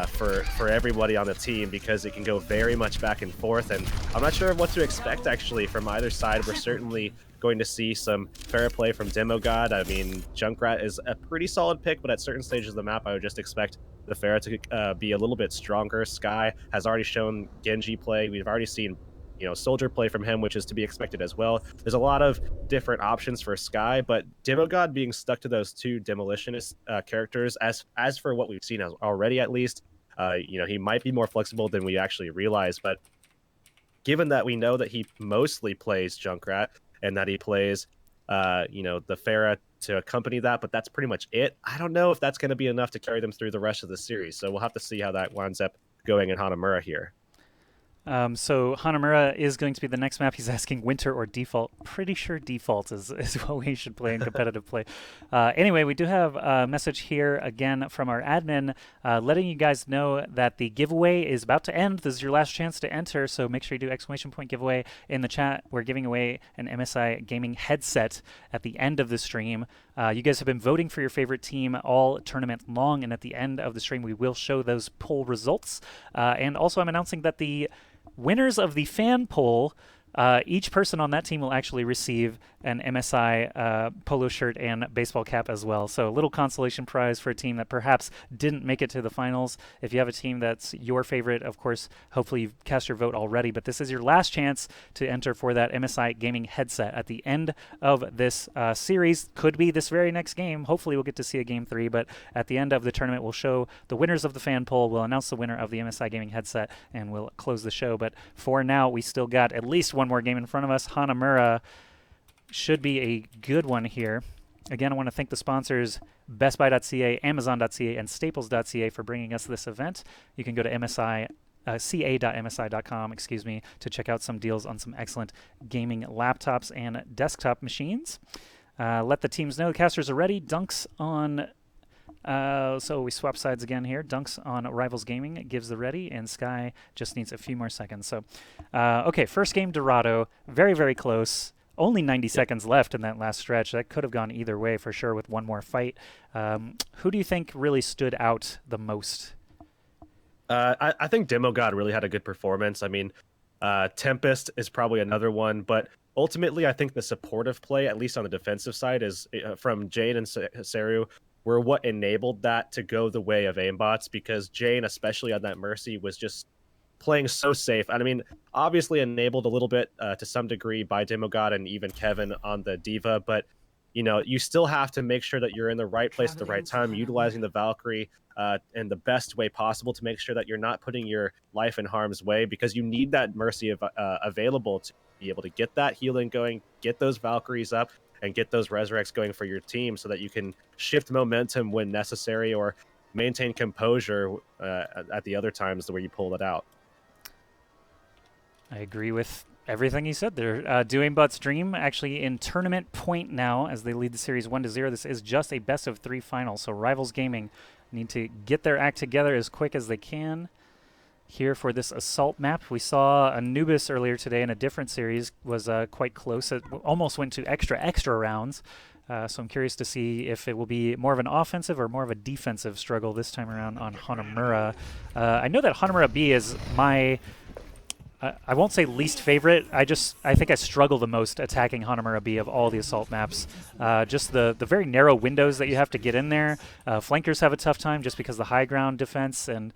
for everybody on the team because it can go very much back and forth. And I'm not sure what to expect actually from either side. We're certainly going to see some fair play from Demogod. I mean, Junkrat is a pretty solid pick, but at certain stages of the map, I would just expect the Pharah to be a little bit stronger. Sky has already shown Genji play. We've already seen, you know, Soldier play from him, which is to be expected as well. There's a lot of different options for Sky, but Demogod being stuck to those two Demolitionist characters, as for what we've seen already at least, you know, he might be more flexible than we actually realize, but given that we know that he mostly plays Junkrat and that he plays, you know, the Pharah to accompany that, but that's pretty much it. I don't know if that's going to be enough to carry them through the rest of the series, so we'll have to see how that winds up going in Hanamura here. So Hanamura is going to be the next map. He's asking winter or default. Pretty sure default is what we should play in competitive play. Anyway, we do have a message here again from our admin letting you guys know that the giveaway is about to end. This is your last chance to enter, so make sure you do exclamation point giveaway in the chat. We're giving away an MSI gaming headset at the end of the stream. You guys have been voting for your favorite team all tournament long, and at the end of the stream, we will show those poll results. And also, I'm announcing that the winners of the fan poll, each person on that team will actually receive an MSI polo shirt and baseball cap as well. So a little consolation prize for a team that perhaps didn't make it to the finals. If you have a team that's your favorite, of course, hopefully you've cast your vote already, but this is your last chance to enter for that MSI gaming headset at the end of this series. Could be this very next game. Hopefully we'll get to see a game 3, but at the end of the tournament, we'll show the winners of the fan poll. We'll announce the winner of the MSI gaming headset, and we'll close the show. But for now, we still got at least one more game in front of us. Hanamura should be a good one here. Again, I want to thank the sponsors BestBuy.ca, Amazon.ca, and Staples.ca for bringing us this event. You can go to ca.msi.com, to check out some deals on some excellent gaming laptops and desktop machines. Let the teams know the casters are ready. Dunks on... so we swap sides again here. Dunks on Rivals Gaming gives the ready, and Sky just needs a few more seconds. So, okay, first game, Dorado. Very, very close. Only 90 seconds left in that last stretch. That could have gone either way for sure with one more fight. Who do you think really stood out the most? I think Demogod really had a good performance. I mean, Tempest is probably another one, but ultimately I think the supportive play, at least on the defensive side, is from Jane and Seru, were what enabled that to go the way of aimbots, because Jane, especially on that Mercy, was just playing so safe. And I mean, obviously enabled a little bit to some degree by Demogod and even Kevin on the Diva, but you know, you still have to make sure that you're in the right place at the right time, utilizing the Valkyrie in the best way possible to make sure that you're not putting your life in harm's way, because you need that Mercy available to be able to get that healing going, get those Valkyries up, and get those Resurrects going for your team so that you can shift momentum when necessary or maintain composure at the other times where you pull it out. I agree with everything you said there. Do Aimbot's Dream actually in tournament point now as they lead the series 1-0. This is just a best of 3 final, so Rivals Gaming need to get their act together as quick as they can here for this assault map. We saw Anubis earlier today in a different series, was quite close. It almost went to extra rounds. So I'm curious to see if it will be more of an offensive or more of a defensive struggle this time around on Hanamura. I know that Hanamura B is my... I won't say least favorite. I think I struggle the most attacking Hanamura B of all the assault maps. Just the very narrow windows that you have to get in there. Flankers have a tough time just because of the high ground defense, and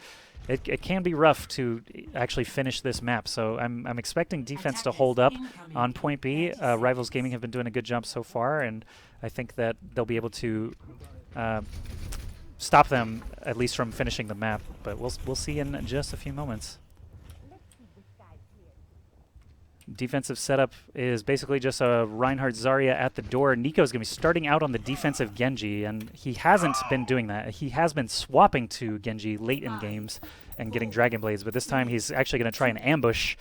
it can be rough to actually finish this map. So I'm expecting defense to hold up on point B. Rivals Gaming have been doing a good job so far, and I think that they'll be able to stop them at least from finishing the map. But we'll see in just a few moments. Defensive setup is basically just a Reinhardt Zarya at the door. Nico's going to be starting out on the defensive Genji, and he hasn't been doing that. He has been swapping to Genji late in games and getting Dragon Blades, but this time he's actually going to try and ambush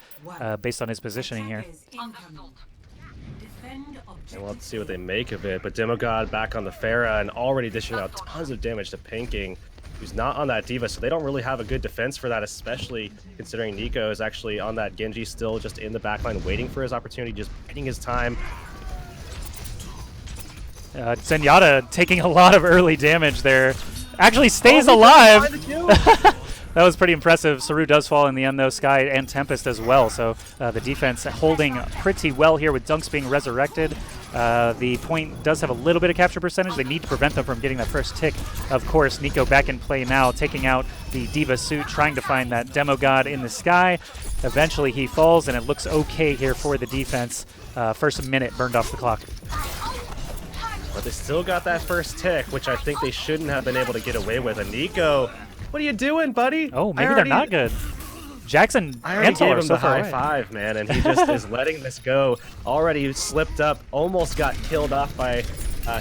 based on his positioning here. And we'll have to see what they make of it, but Demogod back on the Pharah and already dishing out tons of damage to Pinking. who's not on that D.Va, so they don't really have a good defense for that, especially considering Nico is actually on that Genji still just in the backline waiting for his opportunity, just biding his time. Zenyatta taking a lot of early damage there. Actually stays alive. That was pretty impressive. Saru does fall in the end, though. Sky and Tempest as well. So the defense holding pretty well here with Dunks being resurrected. The point does have a little bit of capture percentage. They need to prevent them from getting that first tick. Of course, Nico back in play now, taking out the D.Va suit, trying to find that Demo God in the sky. Eventually he falls, and it looks okay here for the defense. First minute burned off the clock. But they still got that first tick, which I think they shouldn't have been able to get away with. And Nico, what are you doing, buddy? Oh, maybe they're not good. Jackson and gave him the high five, man, and he just is letting this go. Already slipped up, almost got killed off by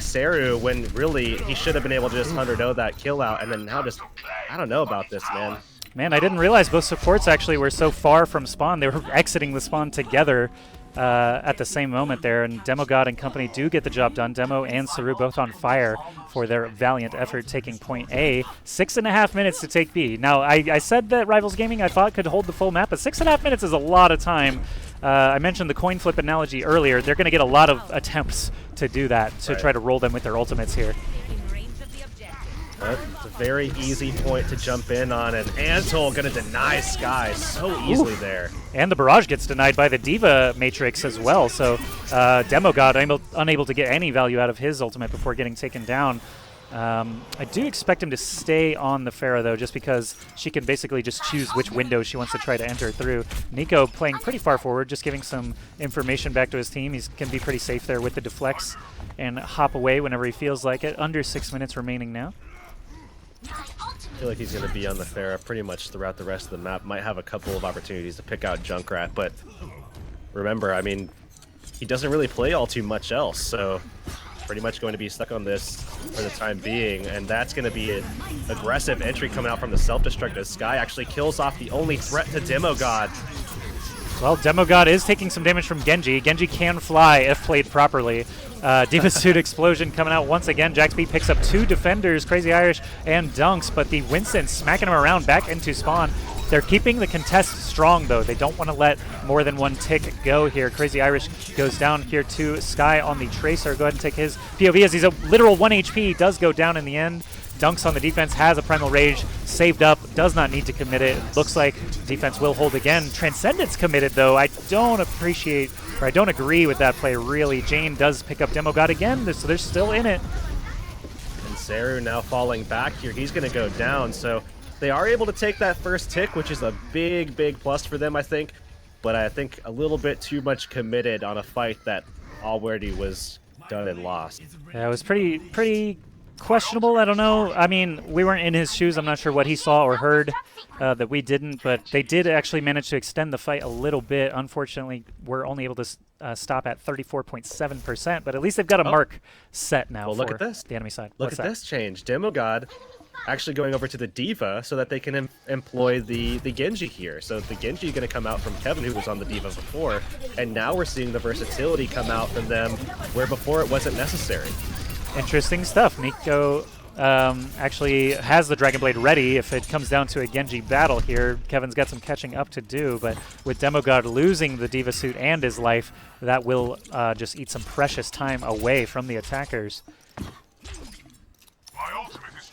Saru, when really he should have been able to just 100-0 that kill out, and then now just, I don't know about this, man. Man, I didn't realize both supports actually were so far from spawn. They were exiting the spawn together at the same moment there, and Demo God and company do get the job done. Demo and Saru both on fire for their valiant effort taking point A. 6.5 minutes to take B. Now, I said that Rivals Gaming I thought could hold the full map, but 6.5 minutes is a lot of time. I mentioned the coin flip analogy earlier. They're going to get a lot of attempts to do that, to try to roll them with their ultimates here. It's a very easy point to jump in on, and Antol going to deny Sky so easily there. And the barrage gets denied by the D.Va Matrix as well, so Demo God unable to get any value out of his ultimate before getting taken down. I do expect him to stay on the Pharah, though, just because she can basically just choose which window she wants to try to enter through. Nico playing pretty far forward, just giving some information back to his team. He can be pretty safe there with the deflects and hop away whenever he feels like it. Under 6 minutes remaining now. I feel like he's going to be on the Pharah pretty much throughout the rest of the map. Might have a couple of opportunities to pick out Junkrat, but remember, I mean, he doesn't really play all too much else, so pretty much going to be stuck on this for the time being, and that's going to be an aggressive entry coming out from the self-destruct as Sky actually kills off the only threat to Demo God. Well, Demo God is taking some damage from Genji. Genji can fly if played properly. D.Va Suit Explosion coming out once again. Jax B picks up 2 defenders, Crazy Irish and Dunks, but the Winston smacking him around back into spawn. They're keeping the contest strong, though. They don't want to let more than one tick go here. Crazy Irish goes down here to Sky on the Tracer. Go ahead and take his POV as he's a literal 1 HP. Does go down in the end. Dunks on the defense, has a Primal Rage, saved up, does not need to commit it. Looks like defense will hold again. Transcendence committed, though. I don't agree with that play, really. Jane does pick up Demo God again, so they're still in it. And Saru now falling back here. He's going to go down, so they are able to take that first tick, which is a big, big plus for them, I think. But I think a little bit too much committed on a fight that already was done and lost. Yeah, it was pretty questionable. I don't know. I mean, we weren't in his shoes. I'm not sure what he saw or heard that we didn't, but they did actually manage to extend the fight a little bit. Unfortunately, we're only able to stop at 34.7%, but at least they've got a mark set now. Well, look at this. The enemy side. Look at this change. Demo God actually going over to the D.Va so that they can employ the Genji here. So the Genji is going to come out from Kevin, who was on the D.Va before, and now we're seeing the versatility come out from them where before it wasn't necessary. Interesting stuff. Nico actually has the Dragon Blade ready if it comes down to a Genji battle here. Kevin's got some catching up to do, but with Demo God losing the D.Va suit and his life, that will just eat some precious time away from the attackers.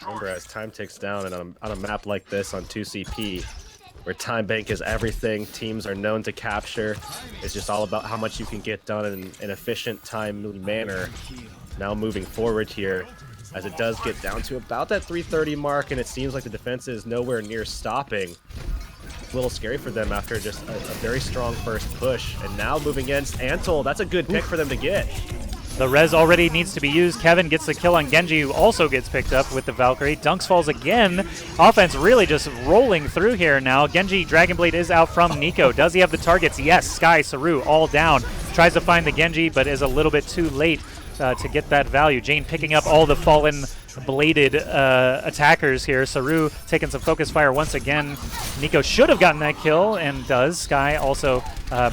Remember, as time ticks down and on a map like this on 2CP, where time bank is everything, teams are known to capture. It's just all about how much you can get done in an efficient, timely manner. Now moving forward here, as it does get down to about that 330 mark, and it seems like the defense is nowhere near stopping. It's a little scary for them after just a very strong first push. And now moving against Antol, that's a good pick for them to get. The res already needs to be used. Kevin gets the kill on Genji, who also gets picked up with the Valkyrie. Dunks falls again. Offense really just rolling through here now. Genji, Dragon Blade is out from Nico. Does he have the targets? Yes. Sky, Saru, all down. Tries to find the Genji, but is a little bit too late. to get that value. Jane picking up all the fallen bladed attackers here. Saru taking some focus fire once again. Nico should have gotten that kill and does. Sky also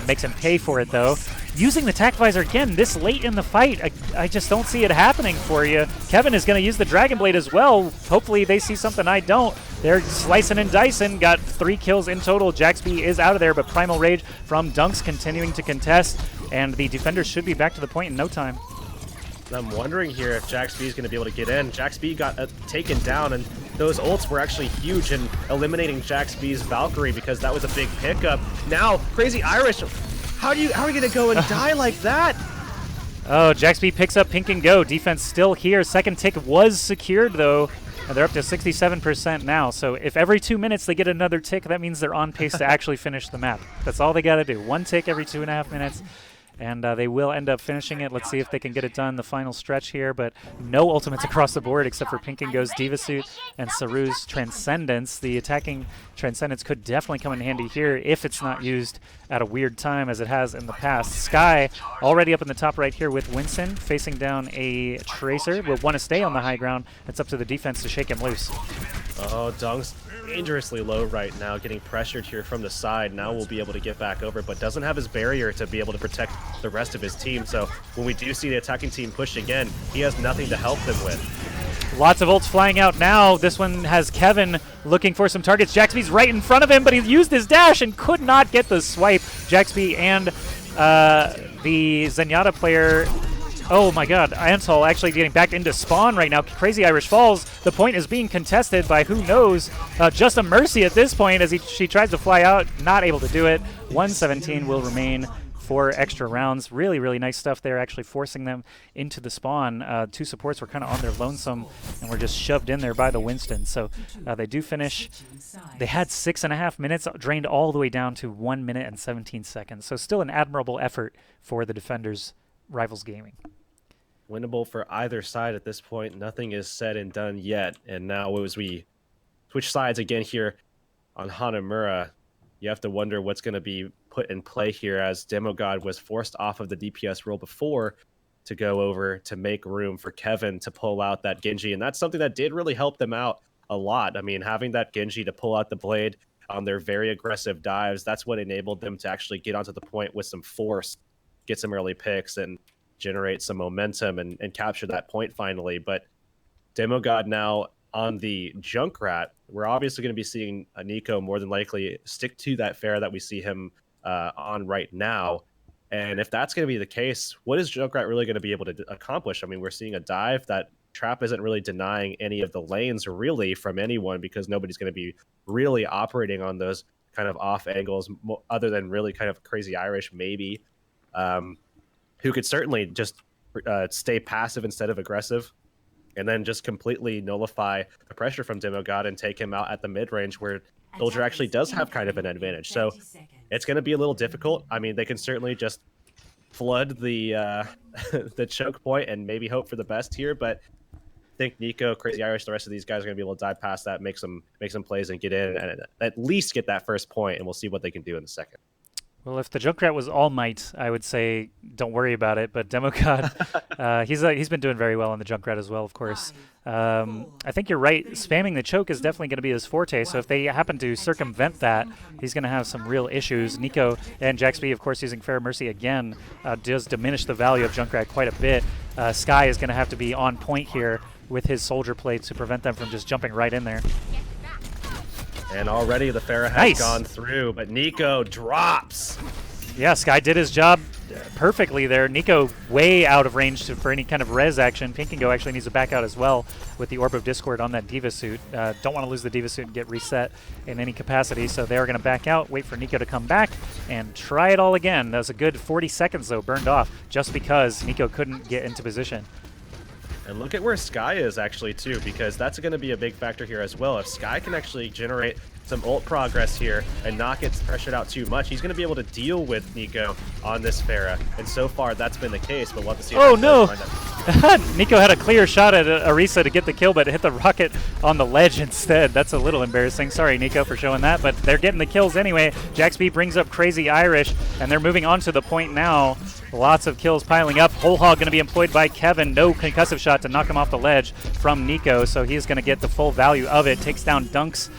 makes him pay for it though. Using the tac visor again this late in the fight, I just don't see it happening for you. Kevin is going to use the Dragon Blade as well. Hopefully they see something I don't. They're slicing and dicing. Got 3 kills in total. Jaxby is out of there, but Primal Rage from Dunks continuing to contest, and the defenders should be back to the point in no time. I'm wondering here if Jaxby is going to be able to get in. Jaxby got taken down, and those ults were actually huge in eliminating Jaxby's Valkyrie because that was a big pickup. Now, Crazy Irish, how are you going to go and die like that? Oh, Jaxby picks up Pink and Go. Defense still here. Second tick was secured, though. And they're up to 67% now. So if every 2 minutes they get another tick, that means they're on pace to actually finish the map. That's all they got to do. 1 tick every 2.5 minutes. And they will end up finishing it. Let's see if they can get it done the final stretch here. But no ultimates across the board except for Pink and Go's Diva Suit and Saru's Transcendence. The attacking Transcendence could definitely come in handy here if it's not used at a weird time as it has in the past. Sky already up in the top right here with Winston facing down a Tracer. Will want to stay on the high ground. It's up to the defense to shake him loose. Oh, Dung's dangerously low right now, getting pressured here from the side. Now we'll be able to get back over, but doesn't have his barrier to be able to protect the rest of his team. So when we do see the attacking team push again, he has nothing to help them with. Lots of ults flying out now. This one has Kevin looking for some targets. Jaxby's right in front of him, but he used his dash and could not get the swipe. Jaxby and the Zenyatta player... Oh my god, Ansel actually getting back into spawn right now. Crazy Irish falls. The point is being contested by who knows. Just a Mercy at this point as she tries to fly out. Not able to do it. 117 will remain for extra rounds. Really, really nice stuff there, actually forcing them into the spawn. 2 supports were kind of on their lonesome and were just shoved in there by the Winston. So they do finish. They had 6.5 minutes, drained all the way down to 1 minute and 17 seconds. So still an admirable effort for the defenders, Rivals Gaming. Winnable for either side at this point. Nothing is said and done yet. And now as we switch sides again here on Hanamura, you have to wonder what's going to be put in play here as Demogod was forced off of the DPS role before to go over to make room for Kevin to pull out that Genji. And that's something that did really help them out a lot. I mean, having that Genji to pull out the blade on their very aggressive dives, that's what enabled them to actually get onto the point with some force, get some early picks, and generate some momentum and capture that point finally. But Demogod now on the Junkrat, we're obviously going to be seeing Nico more than likely stick to that fare that we see him on right now. And if that's going to be the case, what is Junkrat really going to be able to accomplish? I mean, we're seeing a dive. That trap isn't really denying any of the lanes really from anyone because nobody's going to be really operating on those kind of off angles other than really kind of Crazy Irish maybe. Who could certainly just stay passive instead of aggressive, and then just completely nullify the pressure from Demogod and take him out at the mid-range where Soldier actually does have kind of an advantage. So it's going to be a little difficult. I mean, they can certainly just flood the the choke point and maybe hope for the best here, but I think Nico, Crazy Irish, the rest of these guys are going to be able to dive past that, make some plays and get in and at least get that first point, and we'll see what they can do in the second. Well, if the Junkrat was All Might, I would say don't worry about it. But Demogod, he's been doing very well on the Junkrat as well, of course. I think you're right. Spamming the choke is definitely going to be his forte. So if they happen to circumvent that, he's going to have some real issues. Nico and Jaxby, of course, using Fair Mercy again, does diminish the value of Junkrat quite a bit. Sky is going to have to be on point here with his Soldier plate to prevent them from just jumping right in there. And already the Pharah has gone through, but Nico drops. Yeah, Sky did his job perfectly there. Nico way out of range for any kind of res action. Pink and Go actually needs to back out as well with the Orb of Discord on that Diva Suit. Don't want to lose the Diva Suit and get reset in any capacity, so they're going to back out, wait for Nico to come back, and try it all again. That was a good 40 seconds, though, burned off just because Nico couldn't get into position. And look at where Sky is actually too, because that's going to be a big factor here as well. If Sky can actually generate some ult progress here and not get pressured out too much, he's going to be able to deal with Nico on this Pharah. And so far, that's been the case, but we'll have to see if Oh, that no! does find out. Nico had a clear shot at Orisa to get the kill, but hit the rocket on the ledge instead. That's a little embarrassing. Sorry, Nico, for showing that, but they're getting the kills anyway. Jaxb brings up Crazy Irish, and they're moving on to the point now. Lots of kills piling up. Whole Hog going to be employed by Kevin. No concussive shot to knock him off the ledge from Nico, so he's going to get the full value of it. Takes down Dunks.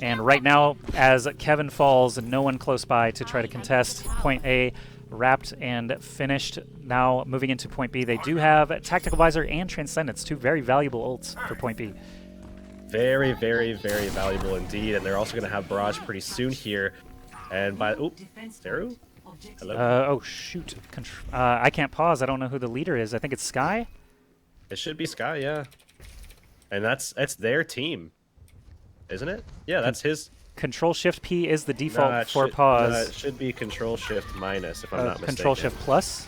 And right now, as Kevin falls, no one close by to try to contest. Point A wrapped and finished. Now moving into point B, they do have Tactical Visor and Transcendence, two very valuable ults for point B. Very, very, very valuable indeed. And they're also going to have Barrage pretty soon here. And by... Oop, Zeru? Hello? Oh, shoot. I can't pause. I don't know who the leader is. I think it's Sky? It should be Sky, yeah. And that's their team, isn't it? Yeah, that's his. Control-Shift-P is the default Nah, for it pause. should be Control-Shift minus, if I'm not mistaken. Control-Shift-Plus?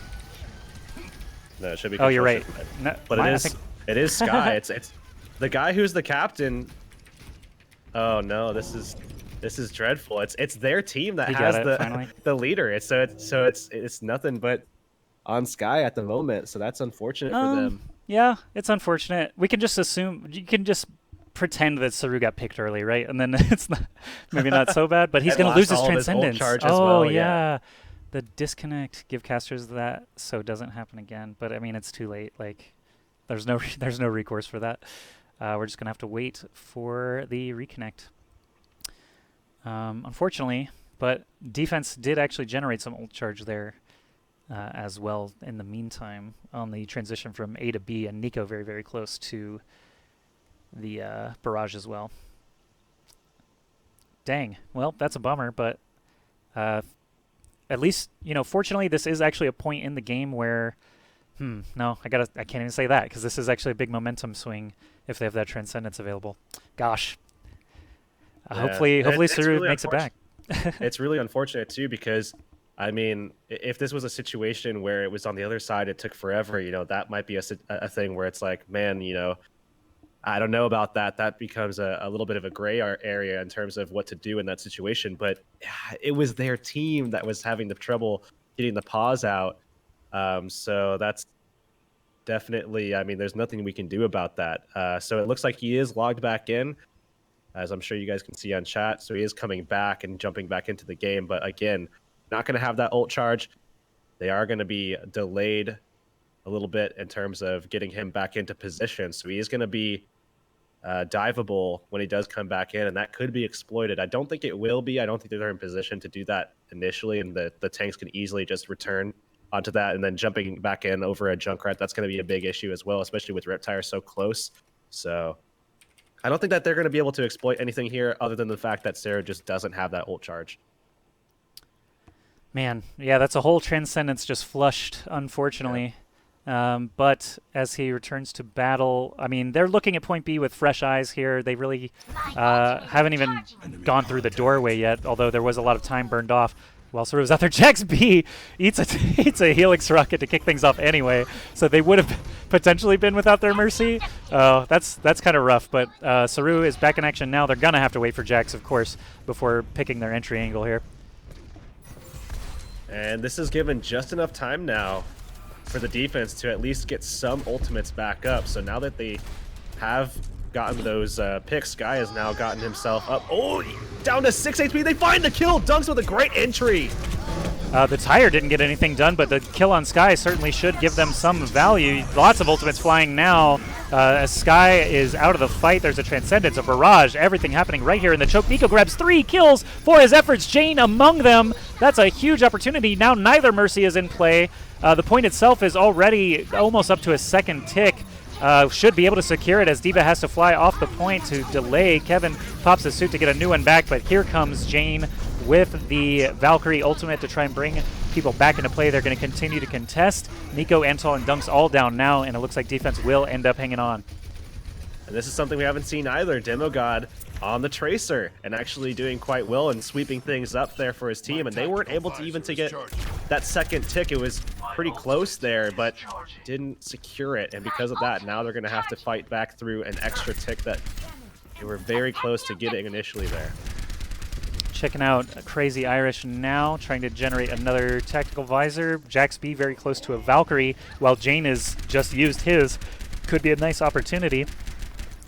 No, it should be Oh, you're right. Control-Shift. No, But I it is think- it is Sky. it's the guy who's the captain. Oh no, this is dreadful. It's their team that He has got it, finally. the leader. It's nothing but on Sky at the moment. So that's unfortunate for them. Yeah, it's unfortunate. We can just assume, you can just pretend that Saru got picked early, right? And then it's not, maybe not so bad, but he's And going to lose his lost all of his ult Transcendence. charge as Oh, well, yeah. The disconnect, give casters that so it doesn't happen again. But, I mean, it's too late. Like, there's no recourse for that. We're just going to have to wait for the reconnect. Unfortunately, but defense did actually generate some ult charge there as well in the meantime on the transition from A to B, and Nico very, very close to the barrage as well. Dang. Well, that's a bummer, but at least, you know, fortunately this is actually a point in the game where no, I can't even say that because this is actually a big momentum swing if they have that Transcendence available. Gosh. Yeah. Hopefully Saru really makes it back. It's really unfortunate too because I mean, if this was a situation where it was on the other side, it took forever, you know, that might be a thing where it's like, man, you know, I don't know about that. That becomes a little bit of a gray area in terms of what to do in that situation. But it was their team that was having the trouble getting the pause out. So that's definitely, I mean, there's nothing we can do about that. So it looks like he is logged back in, as I'm sure you guys can see on chat. So he is coming back and jumping back into the game. But again, not going to have that ult charge. They are going to be delayed a little bit in terms of getting him back into position. So he is going to be diveable when he does come back in, and that could be exploited. I don't think it will be. I don't think they're in position to do that initially, and the tanks can easily just return onto that, and then jumping back in over a Junkrat, that's going to be a big issue as well, especially with Reptire so close. So I don't think that they're going to be able to exploit anything here other than the fact that Sarah just doesn't have that ult charge. Man, yeah, that's a whole Transcendence just flushed, unfortunately. Yeah. But as he returns to battle, I mean, they're looking at point B with fresh eyes here. They really haven't even gone through the doorway yet, although there was a lot of time burned off while Saru was out there. Jaxb eats a Helix rocket to kick things off anyway, so they would have potentially been without their Mercy. That's kind of rough, but Saru is back in action now. They're going to have to wait for Jax, of course, before picking their entry angle here. And this is given just enough time now for the defense to at least get some ultimates back up. So now that they have gotten those picks, Sky has now gotten himself up. Oh, down to 6 HP. They find the kill. Dunks with a great entry. The tire didn't get anything done, but the kill on Sky certainly should give them some value. Lots of ultimates flying now. As Sky is out of the fight, there's a Transcendence, a Barrage, everything happening right here in the choke. Nico grabs 3 kills for his efforts, Jane among them. That's a huge opportunity. Now neither Mercy is in play. The point itself is already almost up to a second tick. Should be able to secure it as D.Va has to fly off the point to delay. Kevin pops his suit to get a new one back, but here comes Jane with the Valkyrie ultimate to try and bring people back into play. They're going to continue to contest. Nico, Antal, and Dunks all down now, and it looks like defense will end up hanging on. And this is something we haven't seen either. Demogod on the Tracer and actually doing quite well and sweeping things up there for his team. And they weren't able to even to get that second tick. It was pretty close there, but didn't secure it. And because of that, now they're going to have to fight back through an extra tick that they were very close to getting initially there. Checking out Crazy Irish now, trying to generate another tactical visor. Jax B very close to a Valkyrie, while Jane has just used his. Could be a nice opportunity.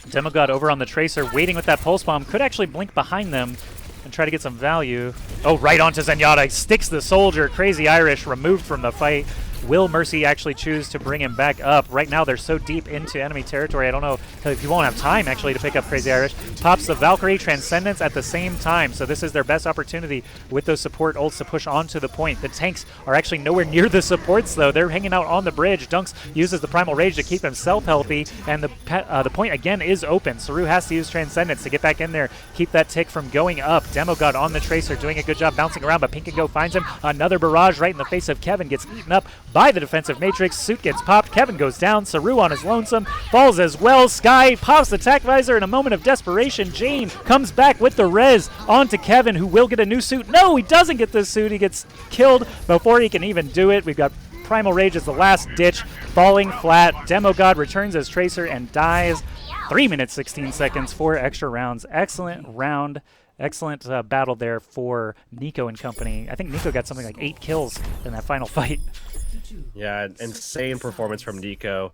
Demogod over on the Tracer, waiting with that Pulse Bomb. Could actually blink behind them and try to get some value. Oh, right onto Zenyatta. Sticks the Soldier. Crazy Irish removed from the fight. Will Mercy actually choose to bring him back up? Right now, they're so deep into enemy territory. I don't know if you won't have time, actually, to pick up Crazy Irish. Pops the Valkyrie Transcendence at the same time. So this is their best opportunity with those support ults to push onto the point. The tanks are actually nowhere near the supports, though. They're hanging out on the bridge. Dunks uses the Primal Rage to keep himself healthy. And the point, again, is open. Saru has to use Transcendence to get back in there, keep that tick from going up. Demogod on the Tracer, doing a good job bouncing around, but Pink and Go finds him. Another barrage right in the face of Kevin. Gets eaten up by the defensive matrix. Suit gets popped. Kevin goes down. Saru on his lonesome falls as well. Sky pops the tac visor in a moment of desperation. Jane comes back with the res onto Kevin, who will get a new suit. No, he doesn't get this suit. He gets killed before he can even do it. We've got Primal Rage as the last ditch, falling flat. Demogod returns as Tracer and dies. 3 minutes 16 seconds, 4 extra rounds. Excellent round. Excellent battle there for Nico and company. I think Nico got something like 8 kills in that final fight. Yeah, insane performance from Nico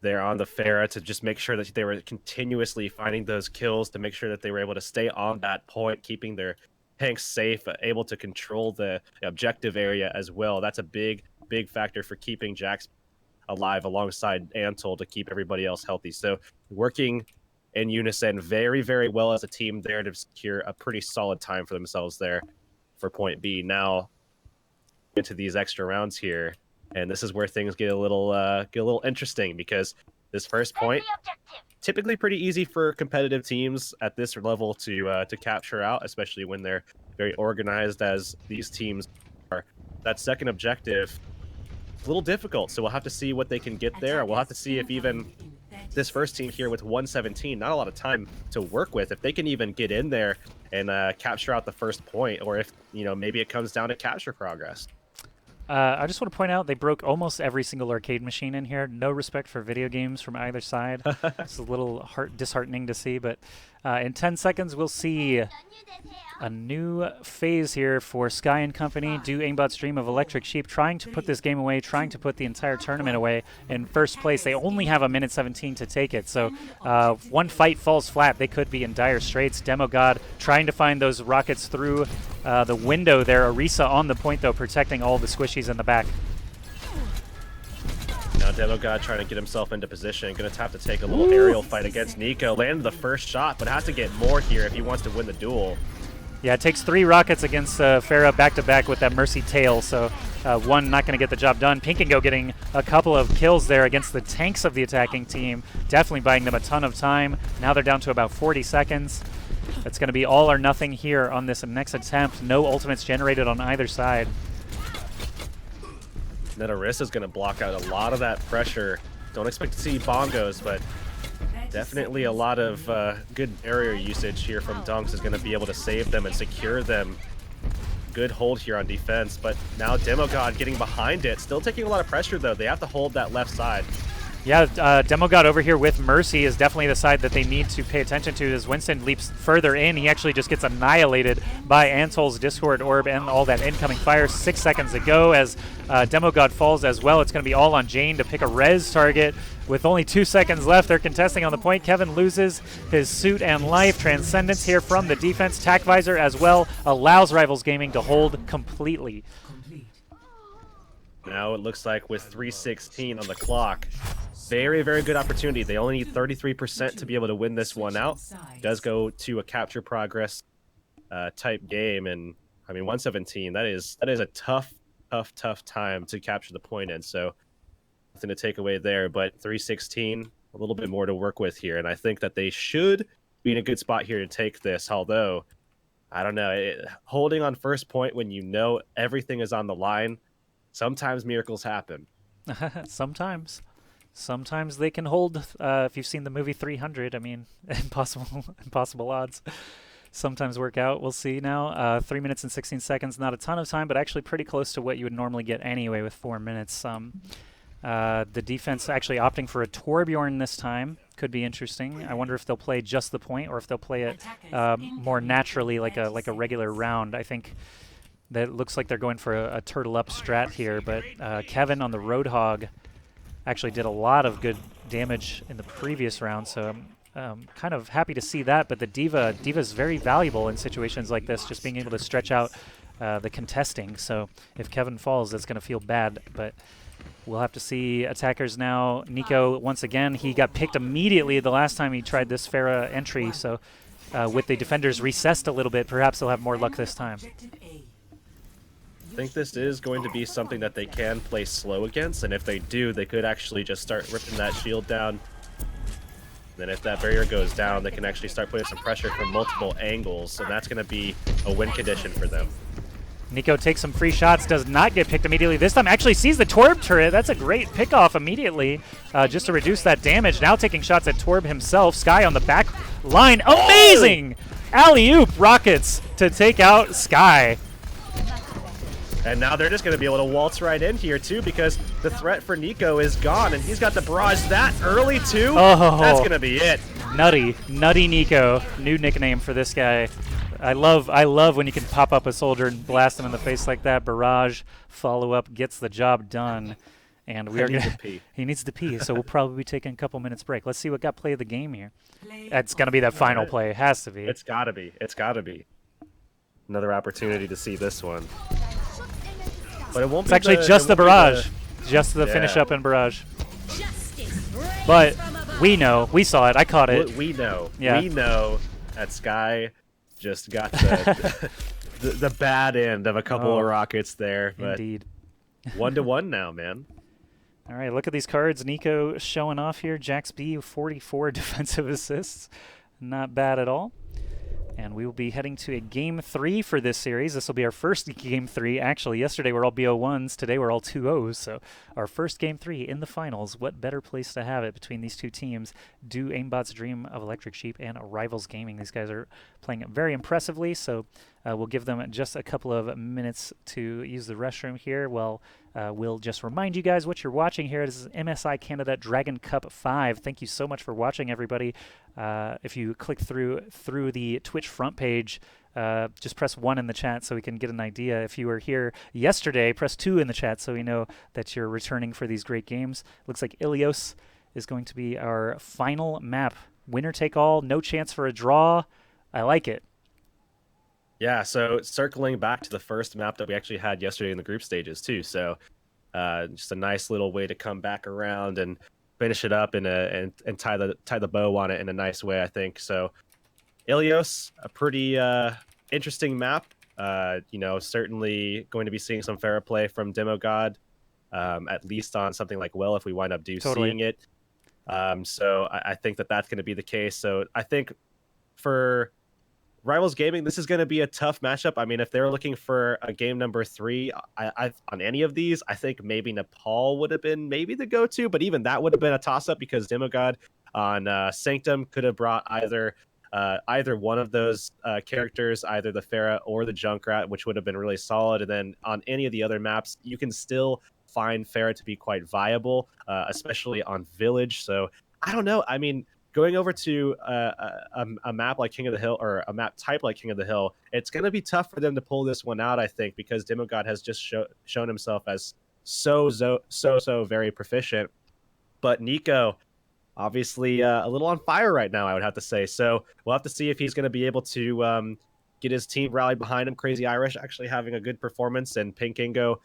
there on the Pharah to just make sure that they were continuously finding those kills, to make sure that they were able to stay on that point, keeping their tanks safe, able to control the objective area as well. That's a big factor for keeping Jax alive alongside Antle to keep everybody else healthy. So working in unison very, very well as a team there to secure a pretty solid time for themselves there for point B. Now into these extra rounds here, and this is where things get a little interesting, because this first point typically pretty easy for competitive teams at this level to capture out, especially when they're very organized as these teams are. That second objective, a little difficult, so we'll have to see what they can get there. We'll have to see if even this first team here with 117, not a lot of time to work with, if they can even get in there and capture out the first point, or if, you know, maybe it comes down to capture progress. I just want to point out they broke almost every single arcade machine in here. No respect for video games from either side. It's a little disheartening to see, but in 10 seconds we'll see a new phase here for Sky and company. Do Aimbot's dream of Electric Sheep, trying to put this game away, trying to put the entire tournament away in first place. They only have a minute 17 to take it, so if one fight falls flat, they could be in dire straits. Demogod trying to find those rockets through the window there. Orisa on the point, though, protecting all the squishies in the back. Now Demogod trying to get himself into position. Going to have to take a little aerial fight against Nico. Landed the first shot, but has to get more here if he wants to win the duel. Yeah, it takes 3 rockets against Pharah back-to-back with that Mercy tail, so one not going to get the job done. Pink and Go getting a couple of kills there against the tanks of the attacking team, definitely buying them a ton of time. Now they're down to about 40 seconds. It's going to be all or nothing here on this next attempt. No ultimates generated on either side. Then Orisa's going to block out a lot of that pressure. Don't expect to see bongos, but definitely a lot of good barrier usage here from Dunks is going to be able to save them and secure them. Good hold here on defense, but now Demogod getting behind it. Still taking a lot of pressure, though. They have to hold that left side. Yeah, Demogod over here with Mercy is definitely the side that they need to pay attention to. As Winston leaps further in, he actually just gets annihilated by Antol's Discord Orb and all that incoming fire. 6 seconds to go as Demogod falls as well. It's going to be all on Jane to pick a res target. With only 2 seconds left, they're contesting on the point. Kevin loses his suit and life. Transcendence here from the defense. Tac Visor as well allows Rivals Gaming to hold completely. Now it looks like with 3:16 on the clock, very, very good opportunity. They only need 33% to be able to win this one out. It does go to a capture progress type game, and I mean 117. That is a tough time to capture the point in. So nothing to take away there, but 3:16, a little bit more to work with here, and I think that they should be in a good spot here to take this. Although I don't know, holding on first point when you know everything is on the line. Sometimes miracles happen. Sometimes they can hold. If you've seen the movie 300, I mean, impossible odds. Sometimes work out. We'll see now. 3 minutes and 16 seconds. Not a ton of time, but actually pretty close to what you would normally get anyway with 4 minutes. The defense actually opting for a Torbjorn this time. could be interesting. I wonder if they'll play just the point or if they'll play it more incoming naturally, like a 30 regular seconds. round. I think that looks like they're going for a turtle up strat here, but Kevin on the Roadhog actually did a lot of good damage in the previous round, so I'm kind of happy to see that. But the Diva is very valuable in situations like this, just being able to stretch out the contesting. So if Kevin falls, that's going to feel bad, but we'll have to see. Attackers now. Nico, once again, he got picked immediately the last time he tried this Pharah entry, so with the defenders recessed a little bit, perhaps they'll have more luck this time. Objective A. I think this is going to be something that they can play slow against, and if they do, they could actually just start ripping that shield down. Then if that barrier goes down, they can actually start putting some pressure from multiple angles, and that's going to be a win condition for them. Nico takes some free shots, does not get picked immediately. This time actually sees the Torb turret. That's a great pickoff immediately just to reduce that damage. Now taking shots at Torb himself. Sky on the back line. Amazing! Alley-oop rockets to take out Sky. And now they're just going to be able to waltz right in here, too, because the threat for Nico is gone, and he's got the barrage that early, too. Oh. That's going to be it. Nutty Nico. New nickname for this guy. I love when you can pop up a soldier and blast him in the face like that. Barrage, follow-up, gets the job done. And we are needs gonna, to pee. He needs to pee, so we'll probably be taking a couple minutes break. Let's see what got play of the game here. Play It's going to be that final play. It has to be. It's got to be. It's got to be. Another opportunity to see this one. But it won't It's be actually the, just it the won't be barrage. Just the finish Yeah. up in barrage. But we know. We saw it. I caught it. We know. Yeah. We know that Sky just got the, the bad end of a couple Oh. of rockets there. But Indeed. 1-1 now, man. All right, look at these cards. Nico showing off here. Jax B, 44 defensive assists. Not bad at all. And we will be heading to a Game 3 for this series. This will be our first Game 3. Actually, yesterday we're all BO1s. Today we're all 2-0s. So our first Game 3 in the finals. What better place to have it between these two teams? Do Aimbot's Dream of Electric Sheep and Rivals Gaming. These guys are playing very impressively. So we'll give them just a couple of minutes to use the restroom here. Well, we'll just remind you guys what you're watching here. This is MSI Canada Dragon Cup 5. Thank you so much for watching, everybody. If you click through the Twitch front page, just press 1 in the chat so we can get an idea. If you were here yesterday, press 2 in the chat so we know that you're returning for these great games. Looks like Ilios is going to be our final map. Winner take all, no chance for a draw. I like it. Yeah, so circling back to the first map that we actually had yesterday in the group stages, too. So just a nice little way to come back around and finish it up and tie the bow on it in a nice way, I think. So Ilios, a pretty interesting map. Certainly going to be seeing some Pharah play from Demo God, at least on something like Well if we wind up seeing it. So I think that's going to be the case. So I think for Rivals Gaming, this is going to be a tough matchup. I mean, if they're looking for a game number 3 on any of these, I think maybe Nepal would have been maybe the go-to, but even that would have been a toss-up because Demogod on Sanctum could have brought either one of those characters, either the Pharah or the Junkrat, which would have been really solid. And then on any of the other maps, you can still find Pharah to be quite viable, especially on Village. So I don't know. I mean, going over to a map like King of the Hill or a map type like King of the Hill, it's going to be tough for them to pull this one out, I think, because Demogod has just shown himself as so very proficient. But Nico, obviously a little on fire right now, I would have to say. So we'll have to see if he's going to be able to get his team rallied behind him. Crazy Irish actually having a good performance, and Pink Ingo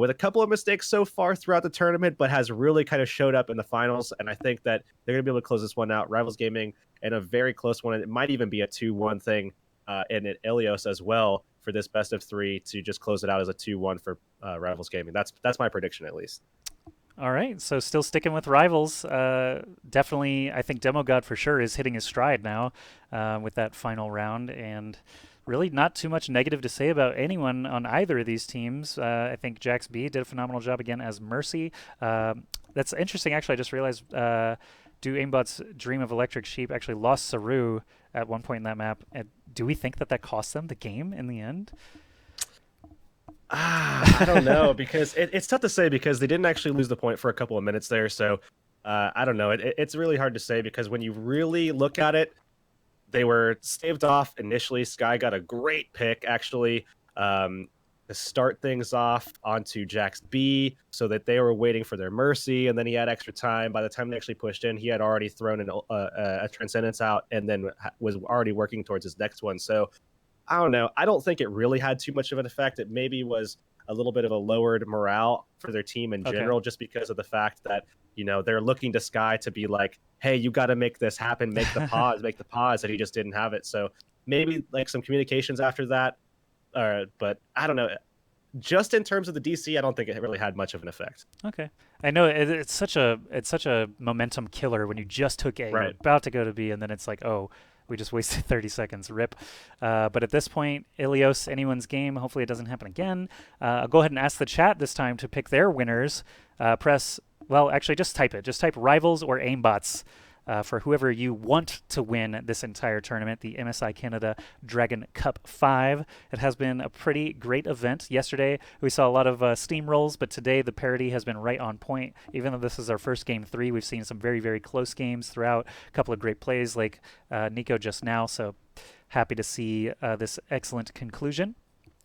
with a couple of mistakes so far throughout the tournament, but has really kind of showed up in the finals. And I think that they're going to be able to close this one out. Rivals Gaming in a very close one. It might even be a 2-1 thing in Ilios as well for this best of 3 to just close it out as a 2-1 for Rivals Gaming. That's my prediction, at least. All right, so still sticking with Rivals. Definitely, I think Demogod for sure is hitting his stride now with that final round, and really not too much negative to say about anyone on either of these teams. I think Jax B did a phenomenal job again as Mercy. That's interesting, actually. I just realized Do Aimbot's Dream of Electric Sheep actually lost Saru at one point in that map. And do we think that cost them the game in the end? I don't know, because it's tough to say because they didn't actually lose the point for a couple of minutes there. So I don't know. It's really hard to say because when you really look at it, they were staved off initially. Sky got a great pick, actually, to start things off onto Jack's B so that they were waiting for their mercy, and then he had extra time. By the time they actually pushed in, he had already thrown a Transcendence out and then was already working towards his next one. So I don't know. I don't think it really had too much of an effect. It maybe was a little bit of a lowered morale for their team in general, just because of the fact that, they're looking to Sky to be like, hey, you got to make this happen, make the pause, and he just didn't have it. So maybe like some communications after that, but I don't know. Just in terms of the DC, I don't think it really had much of an effect. Okay, I know it's such a momentum killer when you just took A, you're about to go to B, and then it's like, oh, we just wasted 30 seconds. Rip. But at this point, Ilios, anyone's game. Hopefully it doesn't happen again. I'll go ahead and ask the chat this time to pick their winners. Just type it. Just type rivals or aimbots for whoever you want to win this entire tournament, the MSI Canada Dragon Cup 5. It has been a pretty great event. Yesterday, we saw a lot of steamrolls, but today the parity has been right on point. Even though this is our first Game 3, we've seen some very, very close games throughout, a couple of great plays like Nico just now, so happy to see this excellent conclusion.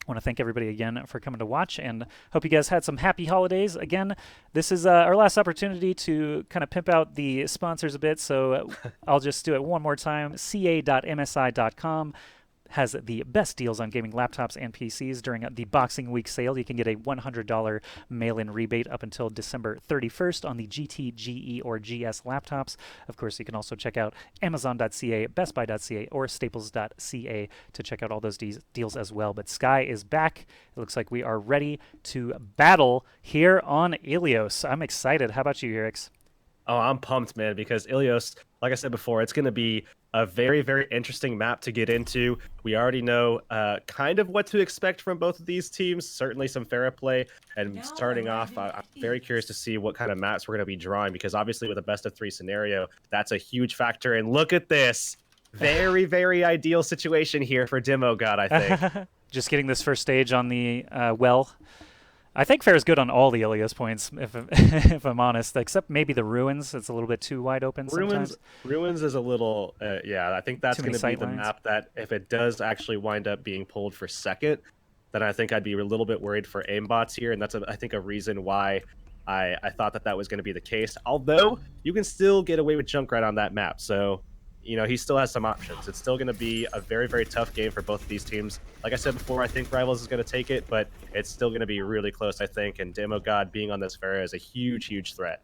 I want to thank everybody again for coming to watch, and hope you guys had some happy holidays. Again, this is our last opportunity to kind of pimp out the sponsors a bit, so I'll just do it one more time. ca.msi.com has the best deals on gaming laptops and PCs during the Boxing Week sale. You can get a $100 mail-in rebate up until December 31st on the GT, GE, or GS laptops. Of course, you can also check out Amazon.ca, BestBuy.ca, or Staples.ca to check out all those deals as well. But Sky is back. It looks like we are ready to battle here on Ilios. I'm excited. How about you, Erix? Oh, I'm pumped, man, because Ilios, like I said before, it's going to be a very, very interesting map to get into. We already know kind of what to expect from both of these teams. Certainly some fair play. And starting off, I'm very curious to see what kind of maps we're going to be drawing, because obviously with a best-of-3 scenario, that's a huge factor. And look at this. Very, very ideal situation here for Demo God, I think. Just getting this first stage on the well. I think fair is good on all the Ilios points, if I'm honest, except maybe the Ruins. It's a little bit too wide open sometimes. Ruins is a little, I think that's going to be the map that if it does actually wind up being pulled for second, then I think I'd be a little bit worried for aimbots here, and that's, I think, a reason why I thought that was going to be the case. Although, you can still get away with Junkrat on that map, so he still has some options. It's still going to be a very, very tough game for both of these teams. Like I said before, I think Rivals is going to take it, but it's still going to be really close, I think. And Demo God being on this Pharah is a huge, huge threat.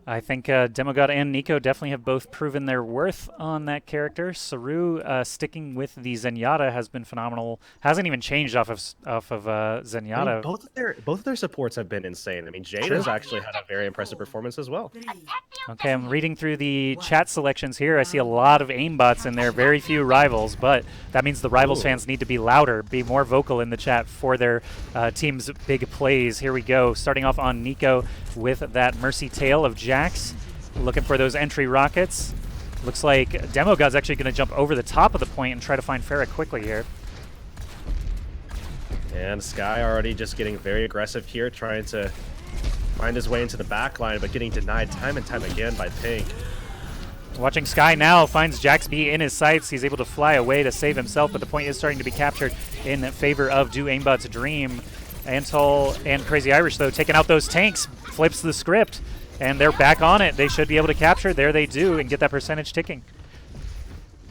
I think Demogod and Nico definitely have both proven their worth on that character. Saru sticking with the Zenyatta has been phenomenal. Hasn't even changed off of Zenyatta. I mean, both of their supports have been insane. I mean, Jade has actually had a very impressive performance as well. Okay, I'm reading through the chat selections here. I see a lot of aimbots in there, very few Rivals, but that means the Rivals fans need to be louder, be more vocal in the chat for their team's big plays. Here we go, starting off on Nico with that Mercy Tail of Jax, looking for those entry rockets. Looks like Demogod's actually going to jump over the top of the point and try to find Pharah quickly here. And Sky already just getting very aggressive here, trying to find his way into the back line, but getting denied time and time again by Pink. Watching Sky now, finds Jax B in his sights. He's able to fly away to save himself, but the point is starting to be captured in favor of Do Aimbot's Dream. Antol and Crazy Irish, though, taking out those tanks, flips the script, and they're back on it. They should be able to capture. There they do, and get that percentage ticking.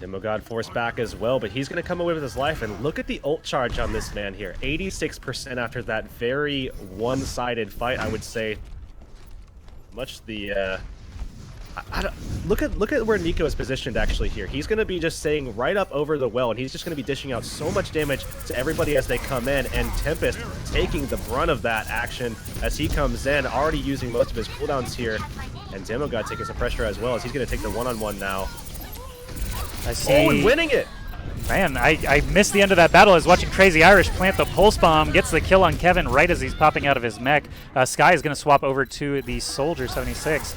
Demogod forced back as well, but he's going to come away with his life. And look at the ult charge on this man here. 86% after that very one-sided fight, I would say. Much the... look at where Nico is positioned actually here. He's going to be just staying right up over the well, and he's just going to be dishing out so much damage to everybody as they come in, and Tempest taking the brunt of that action as he comes in, already using most of his cooldowns here, and Demogod taking some pressure as well as he's going to take the one-on-one now. I see. Oh, and winning it! Man, I missed the end of that battle. I was watching Crazy Irish plant the pulse bomb, gets the kill on Kevin right as he's popping out of his mech. Sky is going to swap over to the Soldier 76.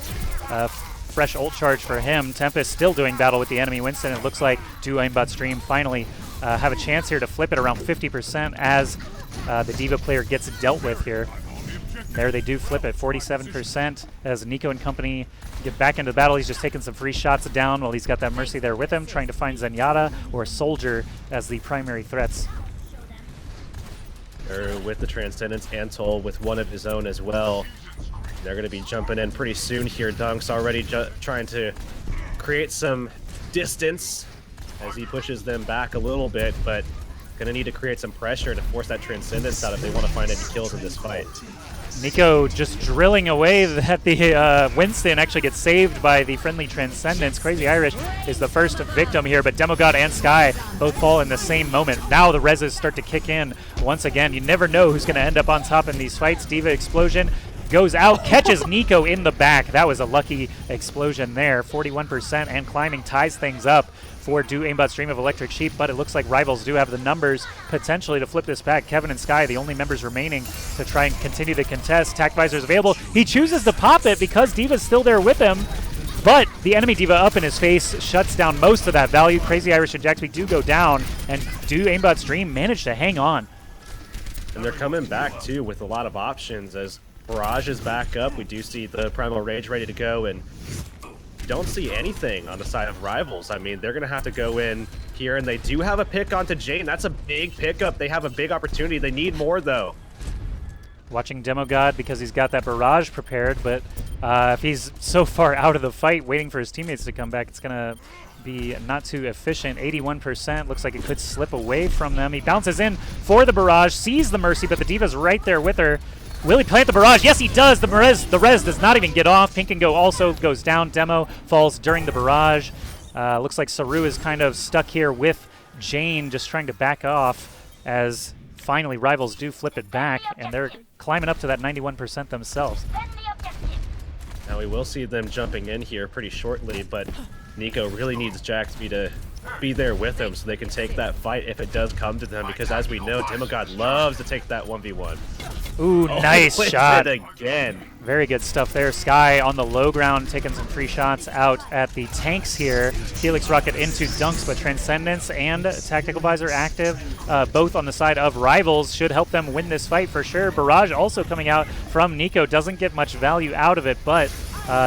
Fresh ult charge for him. Tempest still doing battle with the enemy. Winston, it looks like Do Aimbot's Dream finally have a chance here to flip it around 50% as the Diva player gets dealt with here. There they do flip at 47% as Nico and company get back into the battle. He's just taking some free shots down while he's got that Mercy there with him, trying to find Zenyatta or Soldier as the primary threats. With the Transcendence, Antol with one of his own as well. They're going to be jumping in pretty soon here. Dunk's already trying to create some distance as he pushes them back a little bit, but going to need to create some pressure to force that Transcendence out if they want to find any kills in this fight. Nico just drilling away that the Winston actually gets saved by the friendly Transcendence. Crazy Irish is the first victim here, but Demogod and Sky both fall in the same moment. Now the reses start to kick in once again. You never know who's going to end up on top in these fights. Diva Explosion goes out, catches Nico in the back. That was a lucky explosion there. 41% and climbing ties things up for Do Aimbot Stream of Electric Sheep, but it looks like Rivals do have the numbers potentially to flip this back. Kevin and Sky, the only members remaining to try and continue to contest. Tac Visor is available. He chooses to pop it because Diva's still there with him, but the enemy Diva up in his face shuts down most of that value. Crazy Irish and Jaxby do go down, and Do Aimbot Stream manage to hang on. And they're coming back, too, with a lot of options as Barrage is back up. We do see the Primal Rage ready to go, and don't see anything on the side of Rivals. I mean, they're going to have to go in here, and they do have a pick onto Jane. That's a big pickup. They have a big opportunity. They need more, though. Watching Demogod because he's got that barrage prepared, but if he's so far out of the fight waiting for his teammates to come back, it's going to be not too efficient. 81%. Looks like it could slip away from them. He bounces in for the barrage, sees the Mercy, but the Diva's right there with her. Will he plant the barrage? Yes, he does. The res does not even get off. Pink and Go also goes down. Demo falls during the barrage. Looks like Saru is kind of stuck here with Jane, just trying to back off as finally Rivals do flip it back, and they're climbing up to that 91% themselves. Now we will see them jumping in here pretty shortly, but Nico really needs Jaxby to be there with him so they can take that fight if it does come to them, because as we know, Demogod loves to take that 1v1. Ooh, nice shot. Again. Very good stuff there. Sky on the low ground, taking some free shots out at the tanks here. Helix Rocket into Dunks, but Transcendence and Tactical Visor active, both on the side of Rivals, should help them win this fight for sure. Barrage also coming out from Nico. Doesn't get much value out of it, but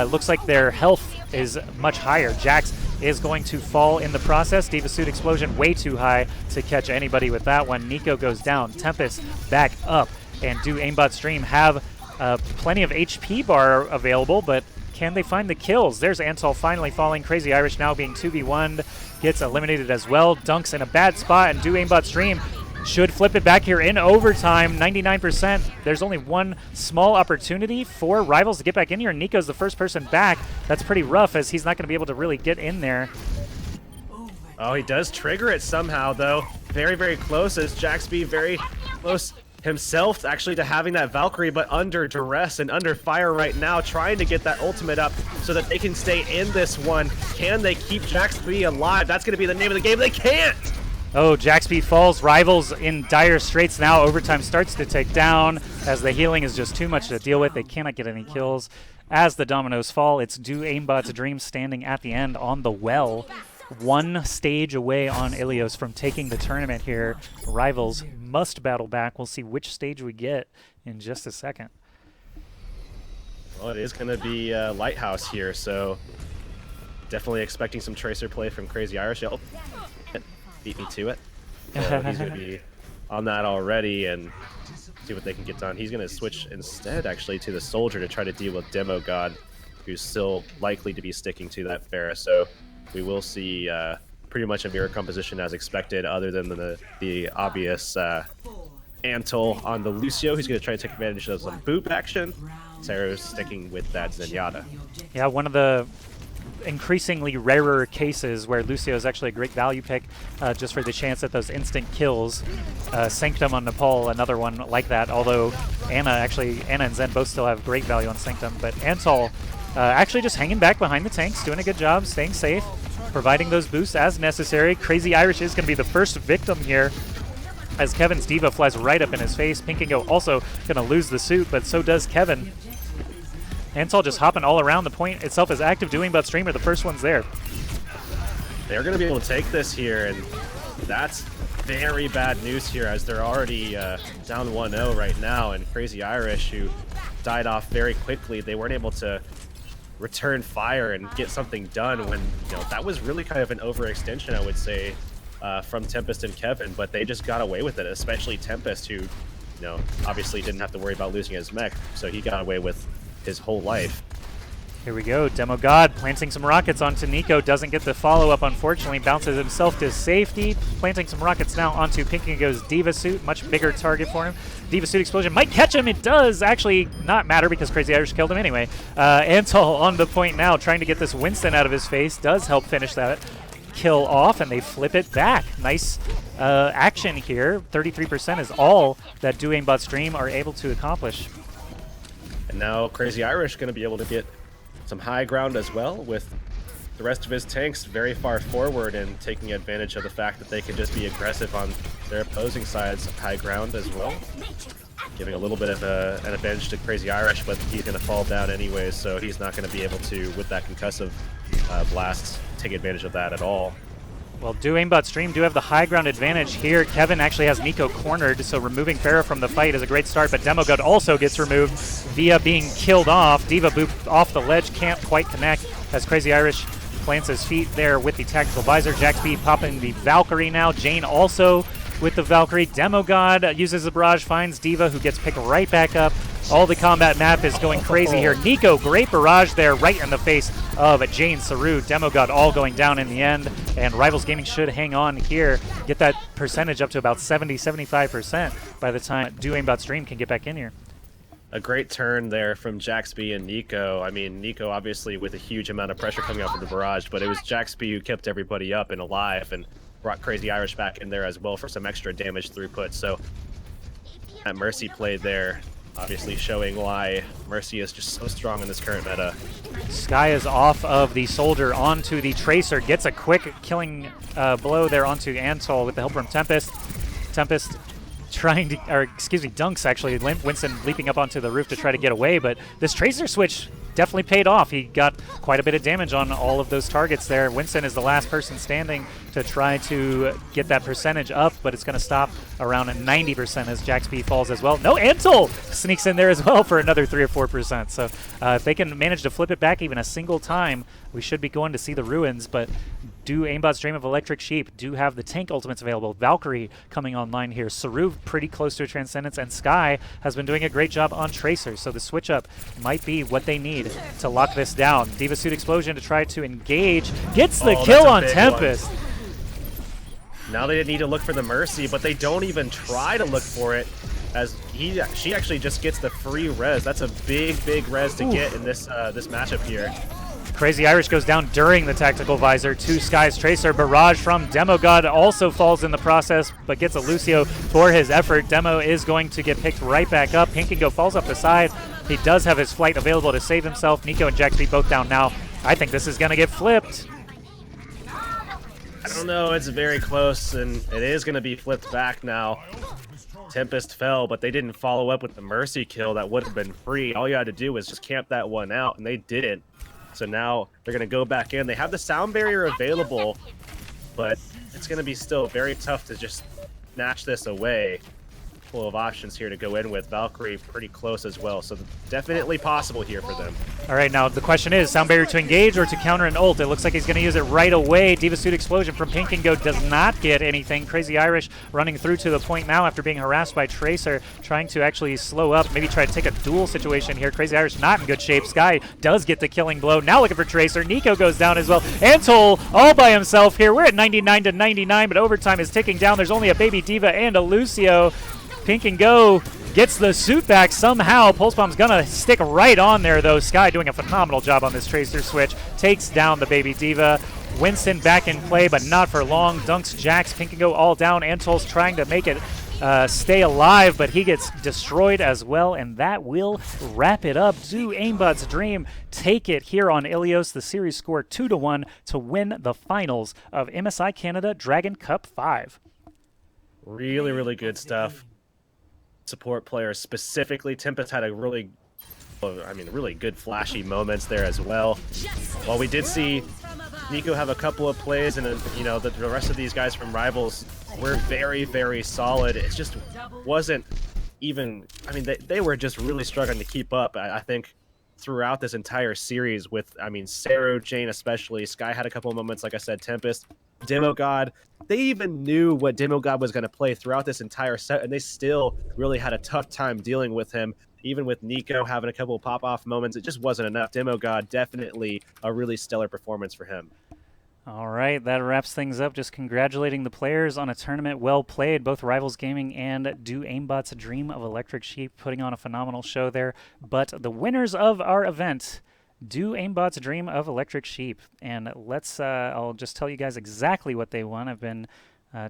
looks like their health is much higher. Jax is going to fall in the process. Diva Suit Explosion way too high to catch anybody with that one. Nico goes down. Tempest back up. And Do Aimbot Stream have plenty of HP bar available, but can they find the kills? There's Antol finally falling. Crazy Irish now being 2v1'd, gets eliminated as well. Dunks in a bad spot, and Do Aimbot Stream should flip it back here in overtime. 99%. There's only one small opportunity for Rivals to get back in here. Nico's the first person back. That's pretty rough, as he's not going to be able to really get in there. Oh, he does trigger it somehow, though. Very, very close, as Jaxby very close himself actually to having that Valkyrie, but under duress and under fire right now, trying to get that ultimate up so that they can stay in this one. Can they keep Jaxby alive? That's going to be the name of the game. They can't! Oh, Jaxby falls. Rivals in dire straits now. Overtime starts to take down as the healing is just too much to deal with. They cannot get any kills. As the dominoes fall, it's Do Aimbot's Dream standing at the end on the well. One stage away on Ilios from taking the tournament here. Rivals must battle back. We'll see which stage we get in just a second. Well, it is going to be Lighthouse here, so definitely expecting some Tracer play from Crazy Irish. Oh, beat me to it. So he's going to be on that already and see what they can get done. He's going to switch instead, actually, to the Soldier to try to deal with Demogod, who's still likely to be sticking to that Pharah. So we will see pretty much a mirror composition as expected, other than the obvious Antol on the Lucio, who's going to try to take advantage of some boop action. Sarah's sticking with that Zenyatta. Yeah, one of the increasingly rarer cases where Lucio is actually a great value pick just for the chance at those instant kills. Sanctum on Nepal, another one like that, although Anna and Zen both still have great value on Sanctum, but Antol actually just hanging back behind the tanks, doing a good job, staying safe, providing those boosts as necessary. Crazy Irish is going to be the first victim here as Kevin's Diva flies right up in his face. Pink and Go also going to lose the suit, but so does Kevin. Antol just hopping all around. The point itself is active. Do Aimbot Stream are the first ones there. They're going to be able to take this here, and that's very bad news here as they're already down 1-0 right now, and Crazy Irish, who died off very quickly, they weren't able to return fire and get something done when, that was really kind of an overextension, I would say, from Tempest and Kevin, but they just got away with it, especially Tempest, who, obviously didn't have to worry about losing his mech, so he got away with his whole life. Here we go. Demo God planting some rockets onto Nico. Doesn't get the follow-up, unfortunately. Bounces himself to safety. Planting some rockets now onto Pinkingo's Diva Suit. Much bigger target for him. Diva Suit explosion might catch him. It does actually not matter because Crazy Irish killed him anyway. Antol on the point now, trying to get this Winston out of his face. Does help finish that kill off, and they flip it back. Nice action here. 33% is all that Do Aimbot Stream are able to accomplish. And now Crazy Irish going to be able to get some high ground as well, with the rest of his tanks very far forward and taking advantage of the fact that they can just be aggressive on their opposing side's high ground as well. Giving a little bit of an advantage to Crazy Irish, but he's going to fall down anyways, so he's not going to be able to, with that concussive blast, take advantage of that at all. Well, Do Aimbot Stream do have the high ground advantage here. Kevin actually has Nico cornered, so removing Pharah from the fight is a great start, but Demogod also gets removed via being killed off. Diva Boop off the ledge, can't quite connect as Crazy Irish plants his feet there with the tactical visor. Jaxby popping the Valkyrie now. Jane also with the Valkyrie. Demogod uses the barrage, finds Diva, who gets picked right back up. All the combat map is going crazy here. Nico, great barrage there right in the face of Jane Saru. Demogod all going down in the end, and Rivals Gaming should hang on here, get that percentage up to about 70-75% by the time Do Aimbot Stream can get back in here. A great turn there from Jaxby and Nico. I mean, Nico obviously with a huge amount of pressure coming up from the barrage, but it was Jaxby who kept everybody up and alive and brought Crazy Irish back in there as well for some extra damage throughput. So that Mercy play there, obviously showing why Mercy is just so strong in this current meta. Sky is off of the Soldier onto the Tracer, gets a quick killing blow there onto Antol with the help from Tempest. Tempest trying to, or excuse me, Dunks actually, Winston leaping up onto the roof to try to get away, but this Tracer switch definitely paid off. He got quite a bit of damage on all of those targets there. Winston is the last person standing to try to get that percentage up, but it's going to stop around 90% as Jaxby falls as well. No, Antol sneaks in there as well for another 3 or 4%. So if they can manage to flip it back even a single time, we should be going to see the ruins, but Do Aimbot's Dream of Electric Sheep do have the tank ultimates available. Valkyrie coming online here. Saru pretty close to a Transcendence, and Sky has been doing a great job on Tracer, so the switch up might be what they need to lock this down. Diva Suit Explosion to try to engage. Gets the kill on Tempest. Now they need to look for the Mercy, but they don't even try to look for it, as she actually just gets the free res. That's a big res to get in this this matchup here. Crazy Irish goes down during the tactical visor to Sky's Tracer. Barrage from Demogod also falls in the process, but gets a Lucio for his effort. Demo is going to get picked right back up. Pinkingo falls up the side. He does have his flight available to save himself. Nico and Jaxby both down now. I think this is going to get flipped. I don't know, it's very close, and it is going to be flipped back now. Tempest fell, but they didn't follow up with the Mercy kill. That would have been free. All you had to do was just camp that one out, and they didn't. So now they're going to go back in. They have the sound barrier available, but it's going to be still very tough to just snatch this away. Full of options here to go in with. Valkyrie pretty close as well, so definitely possible here for them. All right, now the question is, sound barrier to engage or to counter an ult? It looks like he's going to use it right away. Diva Suit Explosion from Pinkingo does not get anything. Crazy Irish running through to the point now after being harassed by Tracer, trying to actually slow up, maybe try to take a duel situation here. Crazy Irish not in good shape. Sky does get the killing blow. Now looking for Tracer. Nico goes down as well. Antol all by himself here. We're at 99-99, but overtime is ticking down. There's only a baby Diva and a Lucio. Pinkingo gets the suit back somehow. Pulse Bomb's gonna stick right on there though. Sky doing a phenomenal job on this Tracer switch. Takes down the baby Diva. Winston back in play, but not for long. Dunks, Jax, Pinkingo all down. Antol's trying to make it stay alive, but he gets destroyed as well, and that will wrap it up. Do Aimbot's Dream take it here on Ilios. The series score 2-1 to win the finals of MSI Canada Dragon Cup 5. Really good stuff. Support players specifically. Tempest had a really good flashy moments there as well. While we did see Nico have a couple of plays, and then, you know, the rest of these guys from Rivals were very, very solid. It just wasn't even, I mean, they were just really struggling to keep up. I think throughout this entire series with, I mean, Saro, Jane especially, Sky had a couple of moments, like I said, Tempest, Demo God, they even knew what Demo God was going to play throughout this entire set, and they still really had a tough time dealing with him. Even with Nico having a couple of pop-off moments, it just wasn't enough. Demo God, definitely a really stellar performance for him. All right, that wraps things up. Just congratulating the players on a tournament well played. Both Rivals Gaming and Do Aimbot's Dream of Electric Sheep putting on a phenomenal show there. But the winners of our event, Do Aimbot's Dream of Electric Sheep. And let's, I'll just tell you guys exactly what they won. I've been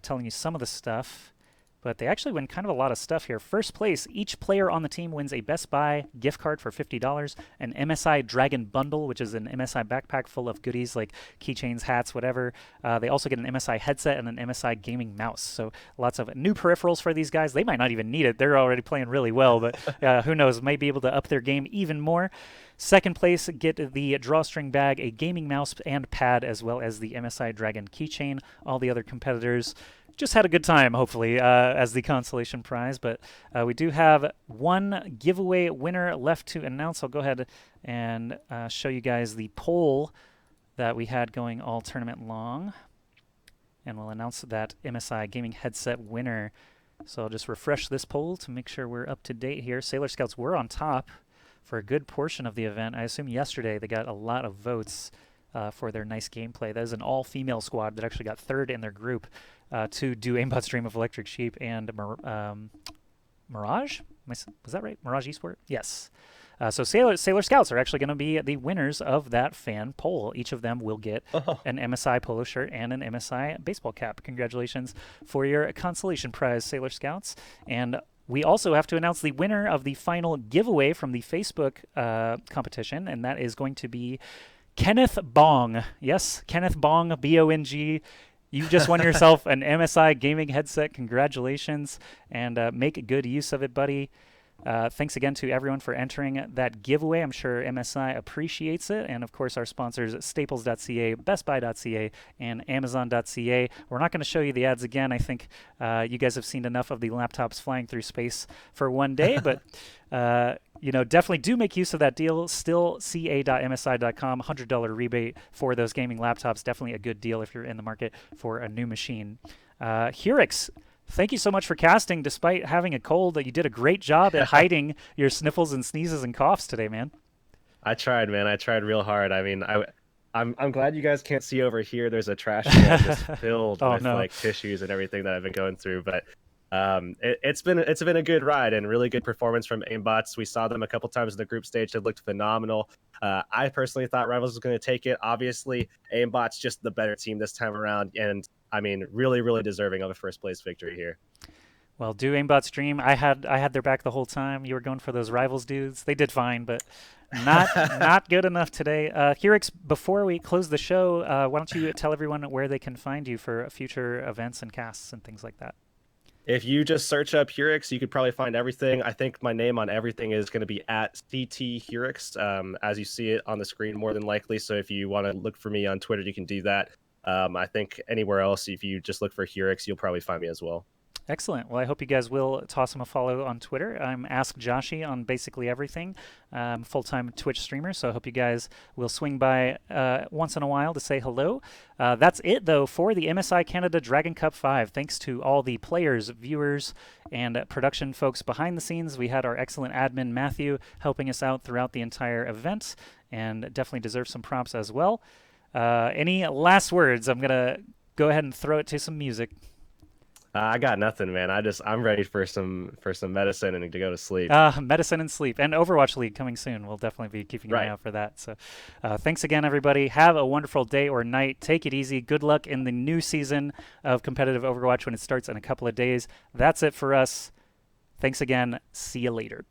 telling you some of the stuff, but they actually win kind of a lot of stuff here. First place, each player on the team wins a Best Buy gift card for $50, an MSI Dragon Bundle, which is an MSI backpack full of goodies like keychains, hats, whatever. They also get an MSI headset and an MSI gaming mouse. So lots of new peripherals for these guys. They might not even need it. They're already playing really well, but who knows, might be able to up their game even more. Second place, get the drawstring bag, a gaming mouse and pad, as well as the MSI Dragon keychain. All the other competitors just had a good time, hopefully, as the consolation prize. But we do have one giveaway winner left to announce. I'll go ahead and show you guys the poll that we had going all tournament long. And we'll announce that MSI Gaming Headset winner. So I'll just refresh this poll to make sure we're up to date here. Sailor Scouts were on top for a good portion of the event. I assume yesterday they got a lot of votes for their nice gameplay. That is an all-female squad that actually got third in their group to Do Aimbot's Dream of Electric Sheep and Mirage? Was that right? Mirage Esport? Yes. So Sailor Scouts are actually going to be the winners of that fan poll. Each of them will get an MSI polo shirt and an MSI baseball cap. Congratulations for your consolation prize, Sailor Scouts. And we also have to announce the winner of the final giveaway from the Facebook competition, and that is going to be Kenneth Bong. Yes, Kenneth Bong, B-O-N-G. You just won yourself an MSI gaming headset. Congratulations, and make good use of it, buddy. Thanks again to everyone for entering that giveaway. I'm sure MSI appreciates it. And, of course, our sponsors, Staples.ca, BestBuy.ca, and Amazon.ca. We're not going to show you the ads again. I think you guys have seen enough of the laptops flying through space for one day. But, you know, definitely do make use of that deal. Still, ca.msi.com, $100 rebate for those gaming laptops. Definitely a good deal if you're in the market for a new machine. Hurix, thank you so much for casting. Despite having a cold, you did a great job at hiding your sniffles and sneezes and coughs today, man. I tried, man. I tried real hard. I mean, I'm glad you guys can't see over here. There's a trash can just filled with like tissues and everything that I've been going through. But it's been a good ride and really good performance from Aimbots. We saw them a couple times in the group stage. They looked phenomenal. I personally thought Rivals was going to take it. Obviously, Aimbots just the better team this time around, and I mean, really, really deserving of a first place victory here. Well, Do Aimbot's Dream, I had their back the whole time. You were going for those Rivals dudes. They did fine, but not good enough today. Hurix, before we close the show, why don't you tell everyone where they can find you for future events and casts and things like that? If you just search up Hurix, you could probably find everything. I think my name on everything is going to be at CT Hurix, as you see it on the screen, more than likely. So if you want to look for me on Twitter, you can do that. I think anywhere else, if you just look for Hurix, you'll probably find me as well. Excellent. Well, I hope you guys will toss him a follow on Twitter. I'm Ask Joshi on basically everything. Full-time Twitch streamer, so I hope you guys will swing by once in a while to say hello. That's it, though, for the MSI Canada Dragon Cup 5. Thanks to all the players, viewers, and production folks behind the scenes. We had our excellent admin, Matthew, helping us out throughout the entire event, and definitely deserves some props as well. Any last words? I'm going to go ahead and throw it to some music. I got nothing, man. I'm ready for some medicine and to go to sleep. Medicine and sleep. And Overwatch League coming soon. We'll definitely be keeping an eye out for that. So thanks again, everybody. Have a wonderful day or night. Take it easy. Good luck in the new season of competitive Overwatch when it starts in a couple of days. That's it for us. Thanks again. See you later.